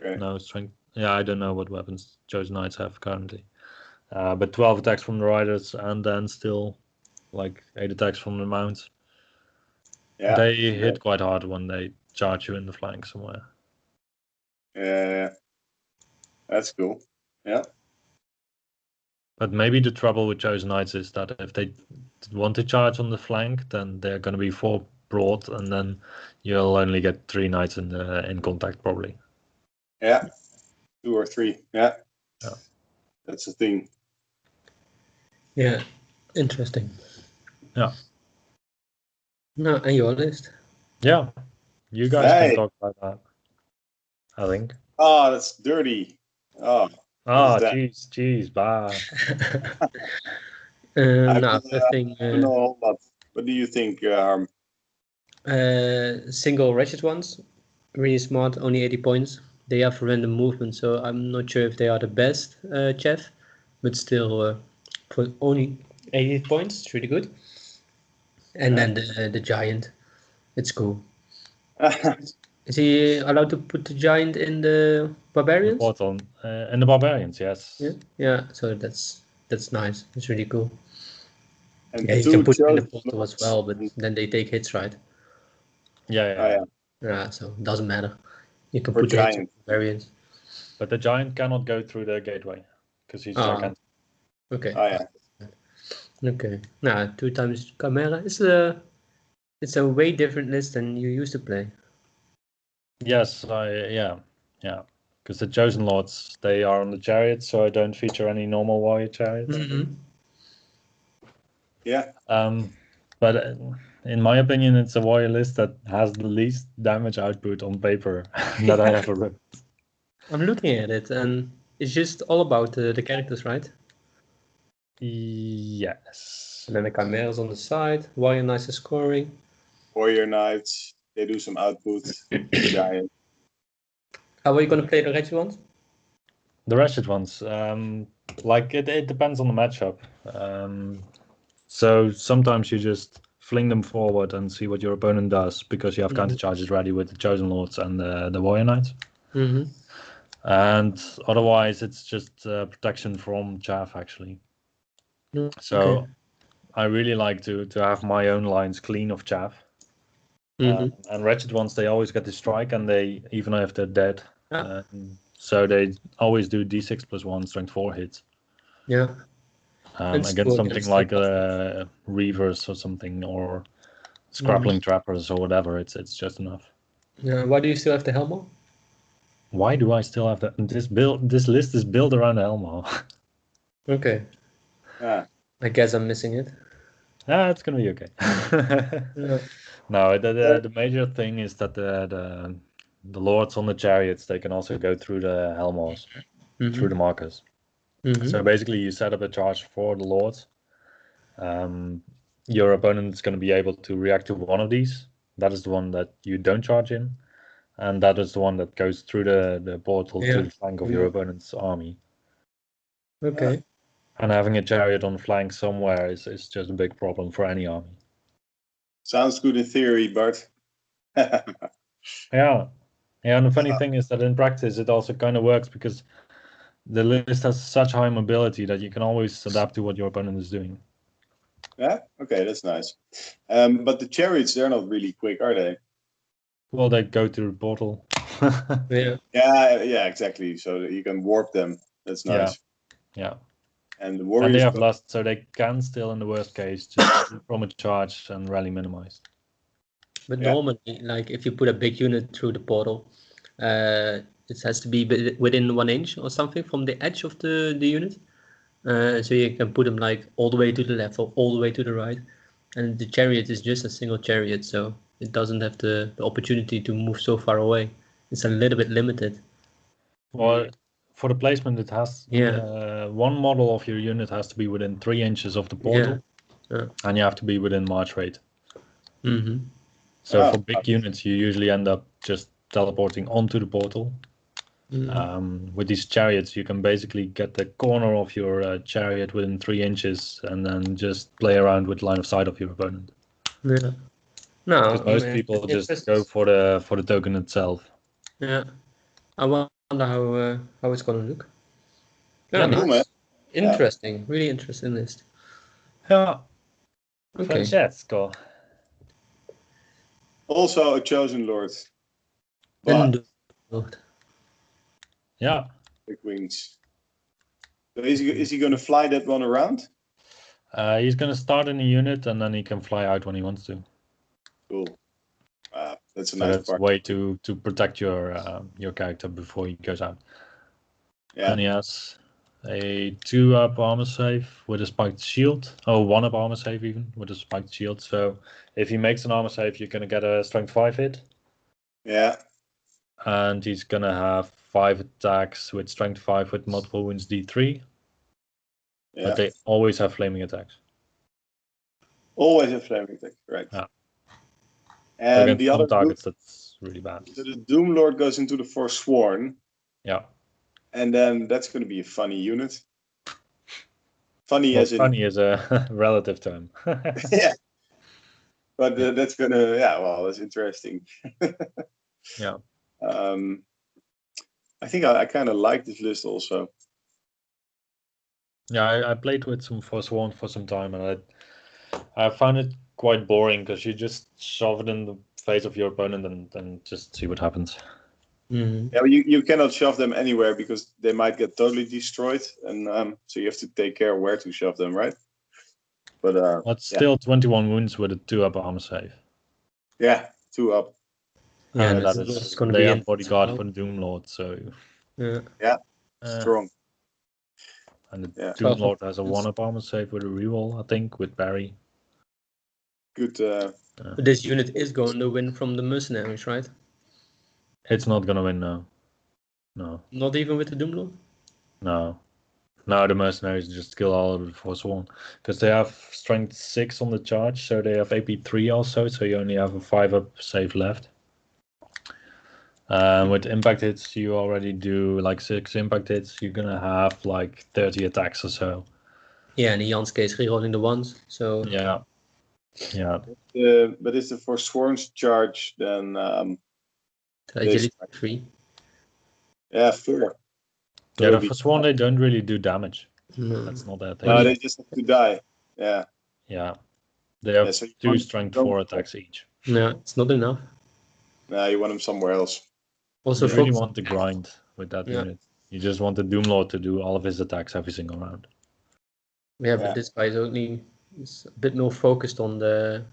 Okay. No, strength. Yeah, I don't know what weapons Chosen Knights have currently. But 12 attacks from the riders and then still like 8 attacks from the mounts. Yeah. They hit quite hard when they charge you in the flank somewhere. Yeah. That's cool. Yeah. But maybe the trouble with Chosen Knights is that if they want to charge on the flank, then they're going to be 4 broad, and then you'll only get 3 knights in contact probably. Yeah, 2 or 3. Yeah, Yeah. That's the thing. Yeah, interesting. Yeah. No, and your list. Yeah, you guys Hey. can talk about that, I think. Oh, that's dirty. Oh, Ah, that? jeez, bah. I No, I think don't know a whole lot. What do you think? single ratchet ones, really smart, only 80 points. They have random movement, so I'm not sure if they are the best chef, but still, for only 80 points, it's really good. And then the giant, it's cool. Is he allowed to put the giant in the barbarians? In the barbarians, yes. Yeah. So that's nice. It's really cool. And Yeah, you 2 can put it in the Chosen portal as Lords. well, but then they take hits, right? Yeah. Yeah, so it doesn't matter. You can For put the hits on giant. barbarians. But the giant cannot go through the gateway because he's Ah. gigantic. Okay. Oh yeah. Okay. Now 2 times Chimera. It's a way different list than you used to play. Yes, yeah. Because the Chosen Lords, they are on the chariots, so I don't feature any normal warrior chariots. Yeah. But in my opinion, it's a warrior list that has the least damage output on paper that I ever wrote. I'm looking at it, and it's just all about the characters, right? Yes. And then the Chimeras on the side, Warrior Knights is scoring. Warrior Knights, they do some output. Giant. How are you going to play the ratchet ones? The wretched ones, like it depends on the matchup. So sometimes you just fling them forward and see what your opponent does because you have counter charges ready with the Chosen Lords and the Warrior Knights. And otherwise, it's just protection from chaff actually. So I really like to have my own lines clean of chaff. And wretched ones, they always get the strike, and they even if they're dead. So they always do d6+1 strength 4 hits. Yeah. Against something like Reavers or something, or Scrappling Trappers or whatever. It's just enough. Yeah. Why do you still have the Helmo? Why do I still have that? This list is built around Helmo. Okay. Yeah. I guess I'm missing it. It's gonna be okay. No, the major thing is that the lords on the chariots, they can also go through the Helmos, through the markers. So basically, you set up a charge for the lords. Your opponent is going to be able to react to one of these. That is the one that you don't charge in, and that is the one that goes through the portal to the flank of your opponent's army. Okay. And having a chariot on flank somewhere is just a big problem for any army. Sounds good in theory, but Yeah. And the funny thing is that in practice it also kind of works because the list has such high mobility that you can always adapt to what your opponent is doing. Yeah, okay, that's nice. But the chariots, they're not really quick, are they? Well, they go through the portal. Yeah, exactly. So that you can warp them. That's nice. Yeah. And the And warriors. they have lust, so they can still, in the worst case, just from a charge and rally minimize. But normally, like if you put a big unit through the portal, it has to be within 1 inch or something from the edge of the unit. So you can put them like all the way to the left or all the way to the right. And the chariot is just a single chariot, so it doesn't have the opportunity to move so far away. It's a little bit limited. Well, for the placement, it has one model of your unit has to be within 3 inches of the portal, and you have to be within march rate. So for big units, you usually end up just teleporting onto the portal. With these chariots, you can basically get the corner of your chariot within 3 inches, and then just play around with line of sight of your opponent. Yeah. No, Because most people just go for the token itself. Yeah. I wonder how it's gonna look. Yeah, cool, man. Interesting, really interesting list. Yeah. Okay. Francesco. Also a chosen lord. But Yeah. Yeah. Big wings. So is he going to fly that one around? He's going to start in a unit and then he can fly out when he wants to. Cool. That's a So nice that's a part. way to protect your character before he goes out. Yeah. And he has a 2-up armor save with a spiked shield. Oh, 1-up armor save even with a spiked shield. So if he makes an armor save, you're gonna get a strength 5 hit. Yeah. And he's gonna have 5 attacks with strength 5 with multiple wounds D3. Yeah. But they always have flaming attacks. Always a flaming attack, right? Yeah. And so against the some other targets, that's really bad. So the Doom Lord goes into the Forsworn. Yeah. And then that's going to be a funny unit. Funny Well, as in funny is a relative term. yeah. But that's gonna that's interesting. Yeah. I think I kind of like this list also. Yeah, I played with some Forsworn for some time, and I found it quite boring because you just shove it in the face of your opponent and just see what happens. Mm-hmm. Yeah, but you cannot shove them anywhere because they might get totally destroyed, and so you have to take care where to shove them, right? But That's still 21 wounds with a 2-up armor save. Yeah, 2 up. Yeah, And and that it's is going to they be have in. bodyguard for the Doom Lord, so Yeah. Strong. and the Yeah. Doom Lord has a 1-up armor save with a reroll, I think, with Barry. Good. But this unit is going to win from the mercenaries, right? It's not gonna win now. No. Not even with the Doomlord? No. No, the mercenaries just kill all of the Forsworn. Because they have strength 6 on the charge, so they have AP 3 also, so you only have a 5-up save left. With impact hits, you already do like 6 impact hits. You're gonna have like 30 attacks or so. Yeah, and in Jan's case, rerolling the ones. So Yeah. But is the Forsworn's charge then? agility 3. Yeah, 4. Yeah, the Forsworn, they don't really do damage. No. That's not that thing. No, they just have to die. Yeah. Yeah. They have So you 2 want- strength don't- 4 attacks each. No, it's not enough. No, you want them somewhere else. Also, You really focus. want to grind with that Yeah. unit. You just want the Doom Lord to do all of his attacks every single round. Yeah, but this guy is a bit more focused on the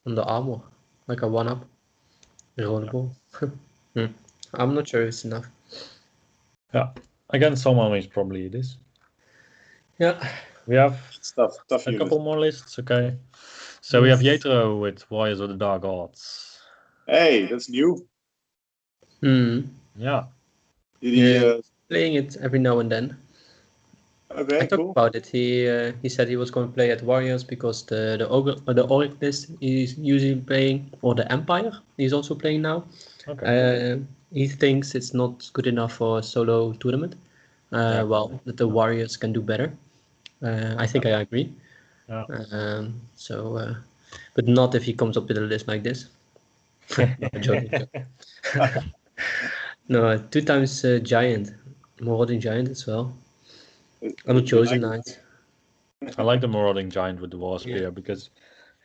armor, like a 1-up, rerollable. I'm not sure it's enough. Yeah. Against some armies, probably it is. Yeah. We have It's tough a unit. couple more lists, okay. So we have Yetro with Warriors of the Dark Gods. Hey, that's new. Yeah. Did he? Playing it every now and then. Okay, I talked cool. about it. He said he was going to play at Warriors because the Auric list he's usually playing, or the Empire he's also playing now. Okay. He thinks it's not good enough for a solo tournament. Well, that the Warriors can do better. I think I agree. Yeah. But not if he comes up with a list like this. No, joking. No, 2 times Giant, Marauding Giant as well. I'm a Chosen Knight. I like the Marauding Giant with the War Spear because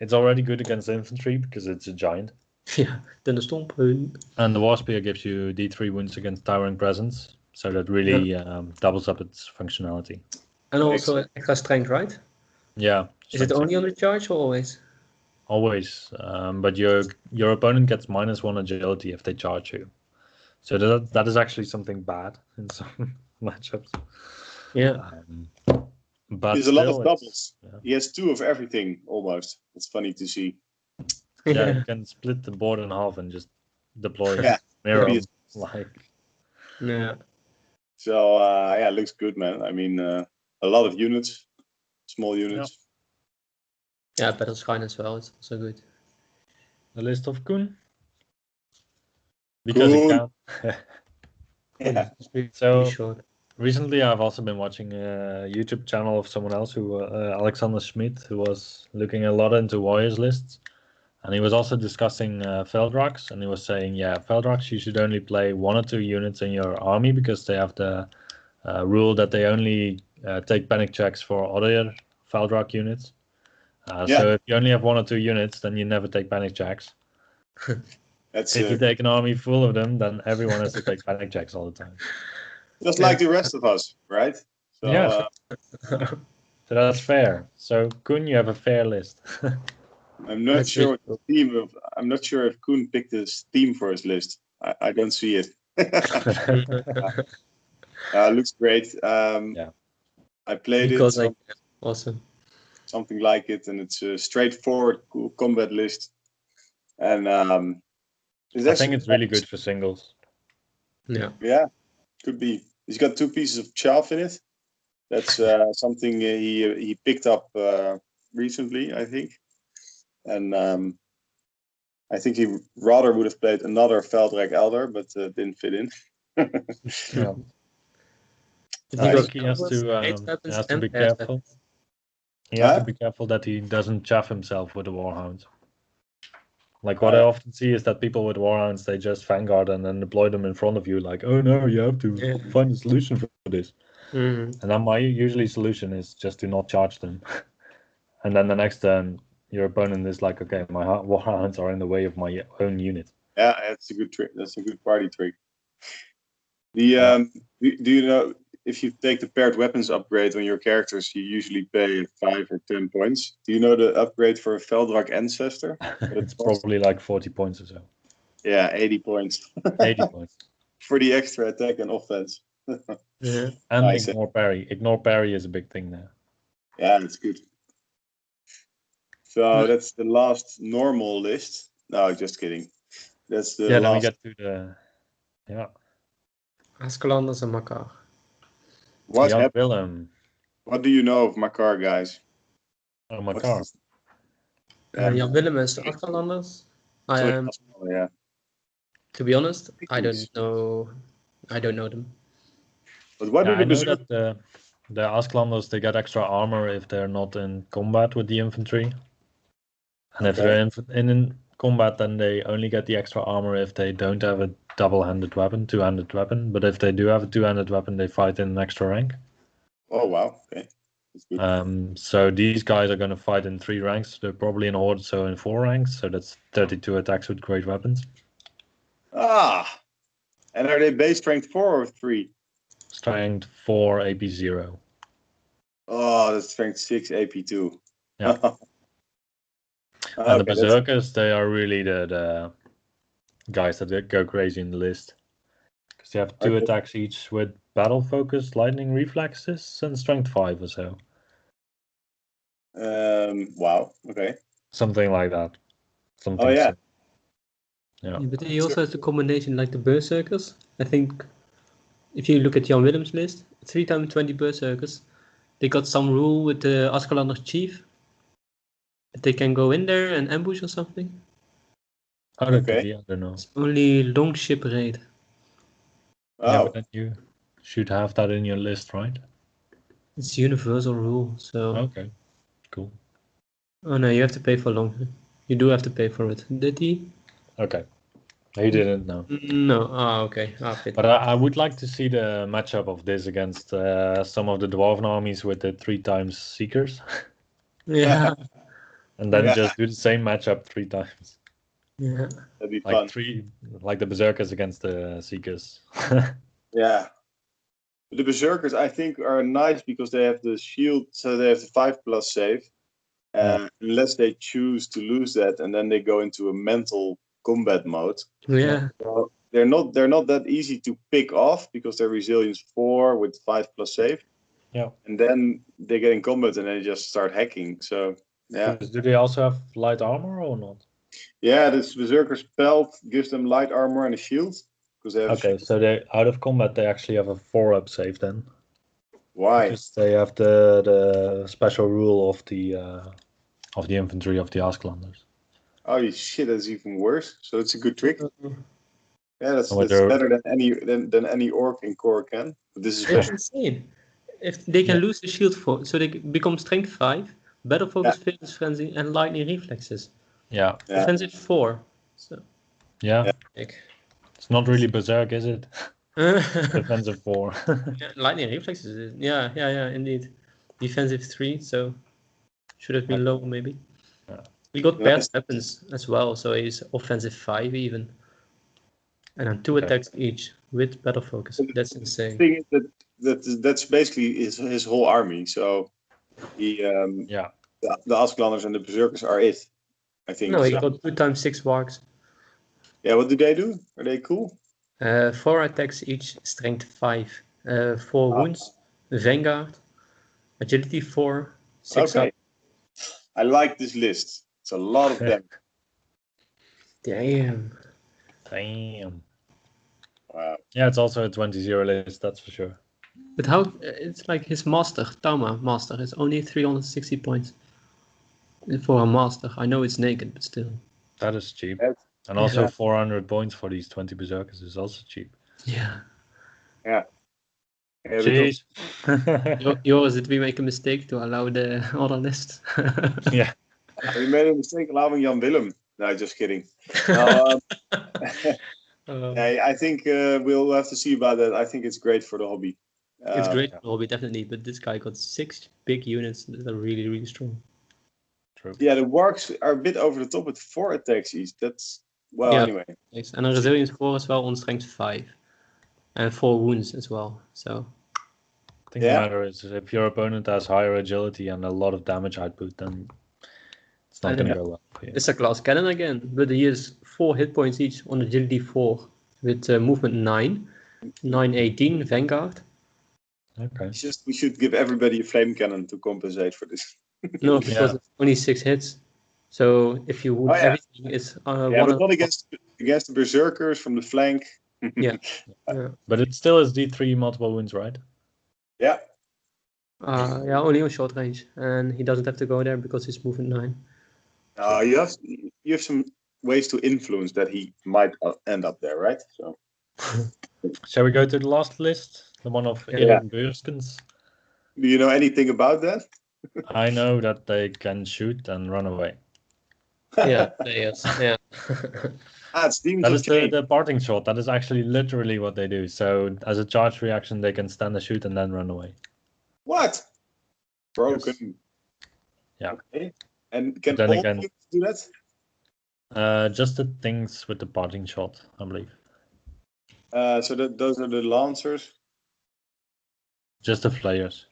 it's already good against infantry because it's a giant. Yeah, then the Stomp. And the War Spear gives you D3 wounds against Towering Presence, so that really doubles up its functionality. And also extra strength, right? Yeah. Is it only on the charge or always? Always, but your opponent gets -1 agility if they charge you. So that is actually something bad in some matchups. Yeah. But There's a lot of still, doubles. He has 2 of everything almost. It's funny to see. Yeah, you can split the board in half and just deploy Mirror. like. Yeah. So it looks good, man. I mean, a lot of units, small units. Yeah, Battle Shrine as well. It's also good. The list of Kun. Because it can. Yeah. So short. recently, I've also been watching a YouTube channel of someone else, who Alexander Schmidt, who was looking a lot into Warriors lists, and he was also discussing Feldrax, and he was saying, yeah, Feldrax, you should only play 1 or 2 units in your army because they have the rule that they only take panic checks for other Feldrax units. So if you only have 1 or 2 units, then you never take panic checks. That's if you take an army full of them, then everyone has to take panic checks all the time. Just like the rest of us, right? So, Yeah. So that's fair. So Kun, you have a fair list. I'm not That's sure really what the theme of. I'm not sure if Koen picked this theme for his list. I don't see it. Looks great. Yeah. I played because it, awesome. something like it, and it's a straightforward, cool combat list. And it's I actually think it's really good for singles. Yeah. could be. He's got 2 pieces of chaff in it. That's something he picked up recently, I think. And I think he rather would have played another Veldrek Elder, but didn't fit in. Yeah. But I he got think he has ranged to weapons has to and be paired careful. weapons. He has to Huh? be careful that he doesn't chaff himself with the Warhound. Like Oh, what I yeah. often see is that people with Warhounds, they just Vanguard and then deploy them in front of you like, oh no, you have to Yeah. find a solution for this. Mhm. And then my usually solution is just to not charge them. And then the next turn, your opponent is like, okay, my Warhounds are in the way of my own unit. Yeah, that's a good trick. That's a good party trick. The do you know if you take the paired weapons upgrade on your characters, you usually pay 5 or 10 points. Do you know the upgrade for a Veldrak Ancestor? What it It's costs? probably like 40 points or so. Yeah, 80 points 80 points. for the extra attack and offense. Yeah. And Nice. ignore parry. Ignore parry is a big thing there. Yeah, that's good. So that's the last normal list. No, just kidding. That's the Yeah, then we last. get to the Askelanders en Makar. What Young happened? Willem. What do you know of Makar, guys? Oh, my What's car. this? Yeah, Jan Willem is de Askelanders. sorry. Yeah. To be honest, I Please. don't know. I don't know them. But what Yeah, do the I know Berserk? that the Asklanders, they get extra armor if they're not in combat with the infantry. And if they're in combat, then they only get the extra armor if they don't have a double-handed weapon, two-handed weapon. But if they do have a two-handed weapon, they fight in an extra rank. Oh wow. Okay. That's good. So these guys are going to fight in 3 ranks. They're probably in Horde, so in 4 ranks. So that's 32 attacks with great weapons. Ah. And are they base strength 4 or 3? Strength 4, AP 0. Oh, that's strength 6, AP2. Yeah. And the Berserkers, they are really the guys that go crazy in the list. Because they have 2 attacks each with battle focus, lightning reflexes, and strength 5 or so. Wow. Okay. Something like that. Something Oh yeah. simple. Yeah. But he also has the combination like the Berserkers. I think if you look at Jan Willem's list, 3 times 20 Berserkers. They got some rule with the Askelanders chief. That they can go in there and ambush or something. Oh, that could be, I don't know. It's only long ship raid. Yeah, but then you should have that in your list, right? It's universal rule, so. Okay, cool. Oh no, you have to pay for long. You do have to pay for it. Did he? Okay. He didn't know. No. Ah, okay. But I would like to see the matchup of this against some of the Dwarven armies with the 3 times Seekers. Yeah. And then just do the same matchup 3 times. Yeah. That'd be Like fun. like the Berserkers against the Seekers. Yeah. The Berserkers, I think, are nice because they have the shield, so they have the 5+ save. Unless they choose to lose that, and then they go into a mental combat mode. Yeah. So they're not that easy to pick off because they're resilience 4 with 5+ save. Yeah. And then they get in combat and they just start hacking. So yeah. Do they also have light armor or not? Yeah, this Berserker's Pelt gives them light armor and a shield. Because they have Okay, so they out of combat they actually have a 4-up save then. Why? Because they have the special rule of the infantry of the Asklanders. Oh shit, that's even worse. So it's a good trick. Yeah, that's they're- better than any orc in core can. But this is It's insane. If they can lose the shield for, so they become strength 5, battle focus, fitness frenzy, and lightning reflexes. Yeah. Defensive 4. So. Yeah. It's not really berserk, is it? Defensive 4. Lightning reflexes. Yeah, indeed. Defensive 3, so should have been low maybe. Yeah. He got paired weapons as well, so he's offensive 5 even. And then 2 attacks each. with battle focus. That's insane. thing is that's basically his whole army. So he Yeah. the Asklanders and the Berserkers are it. I think. No, he So. got 2 times 6 wargs. Yeah, what do they do? Are they cool? 4 attacks each, strength 5. 4 wounds, vanguard, agility 4, 6 Okay. up. I like this list. It's a lot of them. Damn. Damn. Wow. Yeah, it's also a 20-0 list, that's for sure. But how? It's like his master, Tauma master, is only 360 points for a master. I know it's naked, but still. That is cheap. That's- And also Yeah. 400 points for these 20 Berserkers is also cheap. Yeah. Yeah, Jeez. Yours, did we make a mistake to allow the other list? Yeah. we made a mistake allowing Jan Willem. No, just kidding. No, I think we'll have to see about that. I think it's great for the hobby. It's great Yeah. for hobby, definitely, but this guy got 6 big units that are really, really strong. True. Yeah, the wargs are a bit over the top with 4 attacks each. That's well, Yeah. anyway. Nice. And a resilience 4 as well on strength 5. And 4 wounds as well. So I think Yeah. the matter is if your opponent has higher agility and a lot of damage output, then it's not And going to go well for you. it's a glass cannon again, but he has 4 hit points each on agility 4 with movement 9, 918 vanguard. Okay. It's just we should give everybody a flame cannon to compensate for this. No, because Yeah. it's only 6 hits. So if you wound Oh, yeah. everything, it's Yeah, one but of not against the berserkers from the flank. Yeah. But it still is D3 multiple wounds, right? Yeah. Yeah, only on short range, and he doesn't have to go there because he's movement 9. You have some ways to influence that he might end up there, right? So Shall we go to the last list? The one of Yeah. Erik Burskens. do you know anything about that? I know that they can shoot and run away. Yeah, players. Yeah. It's Demons That of is Change. the parting shot. That is actually literally what they do. So as a charge reaction, they can stand a shoot and then run away. What? Broken. Yeah. Okay. And can But then all again- units do that? Just the things with the parting shot, I believe. So those are the lancers, Just the flayers.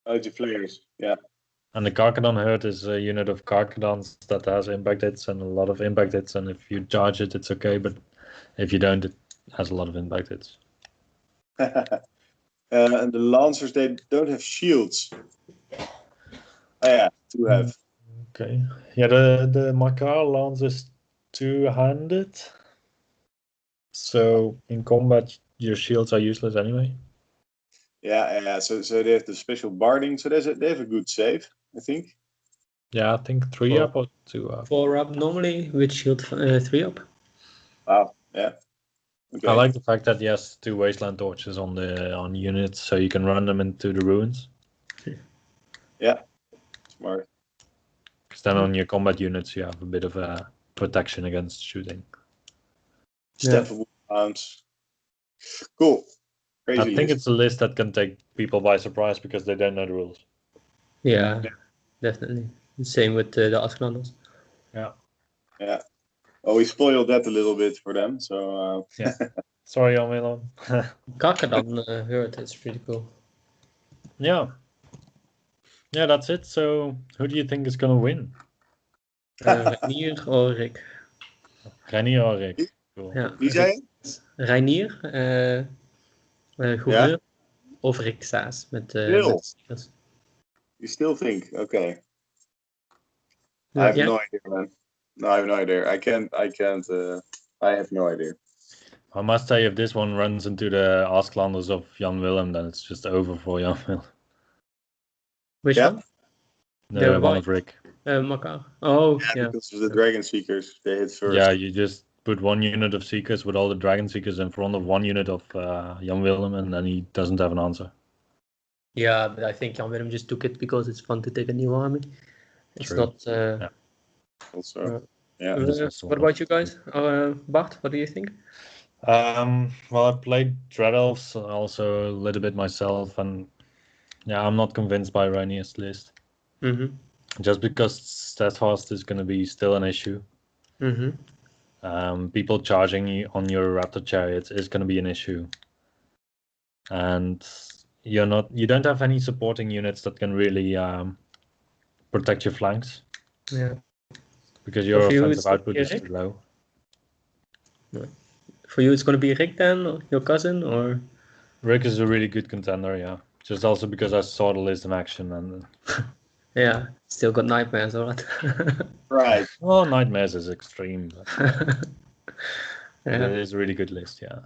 the flayers. Yeah. And the Karkadon herd is a unit of Karkadons that has impact hits and a lot of impact hits. And if you charge it, it's okay. But if you don't, it has a lot of impact hits. And the lancers, they don't have shields. Oh yeah, do have. Okay. Yeah, the Makar lance is two-handed. So in combat, your shields are useless anyway. Yeah. So they have the special barding. So they have a good save, I think. Yeah, I think 3 Well- up or 2 up. 4 up normally with shield 3 up. Wow. Yeah. Okay. I like the fact that he has 2 wasteland torches on units, so you can run them into the ruins. Smart. Because then on your combat units, you have a bit of a protection against shooting. Staffable hounds. Cool. Crazy I think list. it's a list that can take people by surprise because they don't know the rules. Yeah, definitely. Same with the Asklanders. Yeah. Oh, we spoiled that a little bit for them. So Sorry, Milan. Karkadan herd, it's pretty cool. Yeah. Yeah, that's it. So, who do you think is going to win? Reinier or Rick? Rennie or Rick? Cool. Ja, wie zei je? Reinier, gouverneur of Rick Saas met Wil. met stickers. You still think? Okay. I Ja, have ja. no idea, man. No, I have no idea. I can't. I have no idea. I must say, if this one runs into the Asklanders of Jan Willem, then it's just over for Jan Willem. Which Yeah. one? The The one white- of Rick. Makar. Oh, yeah. Because of the Dragon Seekers, they hit first. Yeah, you just put 1 unit of Seekers with all the Dragon Seekers in front of 1 unit of Jan Willem, and then he doesn't have an answer. Yeah, but I think Jan Willem just took it because it's fun to take a new army. It's True. not. Also, yeah. This was the What one. about you guys? Bart, what do you think? Well, I played Dread Elves also a little bit myself, and yeah, I'm not convinced by Rainier's list. Mm-hmm. Just because Steadfast is going to be still an issue. Mm-hmm. People charging you on your Raptor chariots is going to be an issue, and you don't have any supporting units that can really protect your flanks. Yeah. Because your for you, offensive it's gonna output be is Rick? too low. For you, it's going to be Rick then, or your cousin, or? Rick is a really good contender, yeah. Just also because I saw the list in action and Yeah, still got nightmares, alright. Right. well, Nightmares is extreme, but it Yeah. is a really good list, yeah.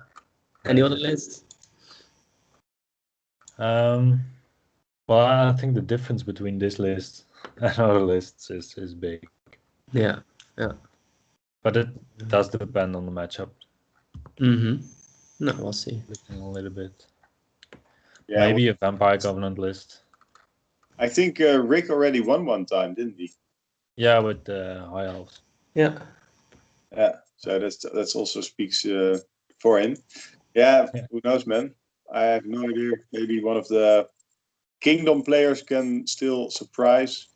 Any other lists? Well, I think the difference between this list and other lists is big, Yeah. but it does depend on the matchup. Mm-hmm. No, we'll see. Looking a little bit. Yeah. Maybe a Vampire Covenant list. I think Rick already won one time, didn't he? Yeah, with High Elves. Yeah. Yeah. So that's also speaks for him. Yeah. Who knows, man? I have no idea. Maybe one of the Kingdom players can still surprise.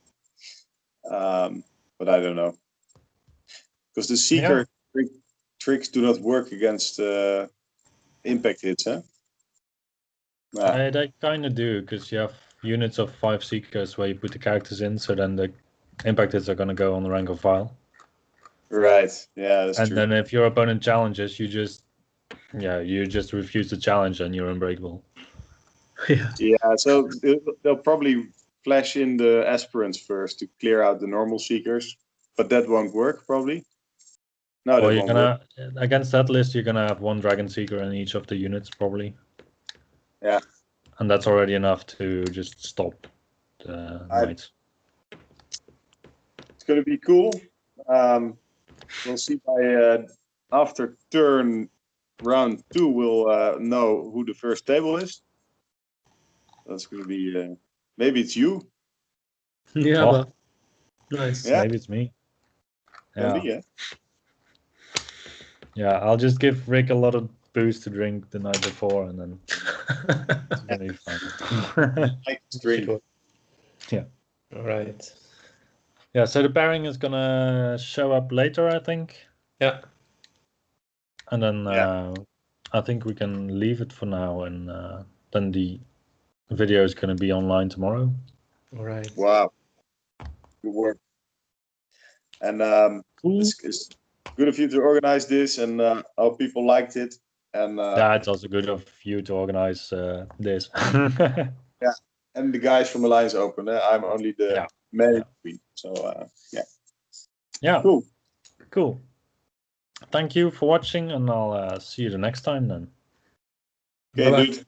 But I don't know. Because the Seeker tricks do not work against impact hits, huh? Nah. They kind of do, because you have units of 5 Seekers where you put the characters in, so then the impact hits are going to go on the rank of file. Right. Yeah, that's And true. then if your opponent challenges, you just refuse the challenge and you're unbreakable. Yeah. Yeah, so they'll probably flash in the aspirants first to clear out the normal Seekers, but that won't work probably. No, Or that you're won't work. against that list, you're gonna have one Dragon Seeker in each of the units probably. Yeah. And that's already enough to just stop the knights. It's going to be cool. We'll see by after turn round 2, we'll know who the first table is. That's going to be maybe it's you. Yeah, Oh. but nice. Yeah. Maybe it's me. Can Yeah. be, yeah. Yeah, I'll just give Rick a lot of booze to drink the night before, and then it's gonna be fun. Drink. Yeah. All right. Yeah, so the pairing is gonna show up later, I think. Yeah. And then I think we can leave it for now, and then the video is gonna be online tomorrow. All right. Wow. Good work. And Cool. it's good of you to organize this, and I hope people liked it. And Yeah, it's also good of you to organize this. yeah, and the guys from Alliance Open. I'm only the man between. So yeah. Yeah. Cool. Cool. Thank you for watching, and I'll see you the next time then. Okay, Bye-bye. dude.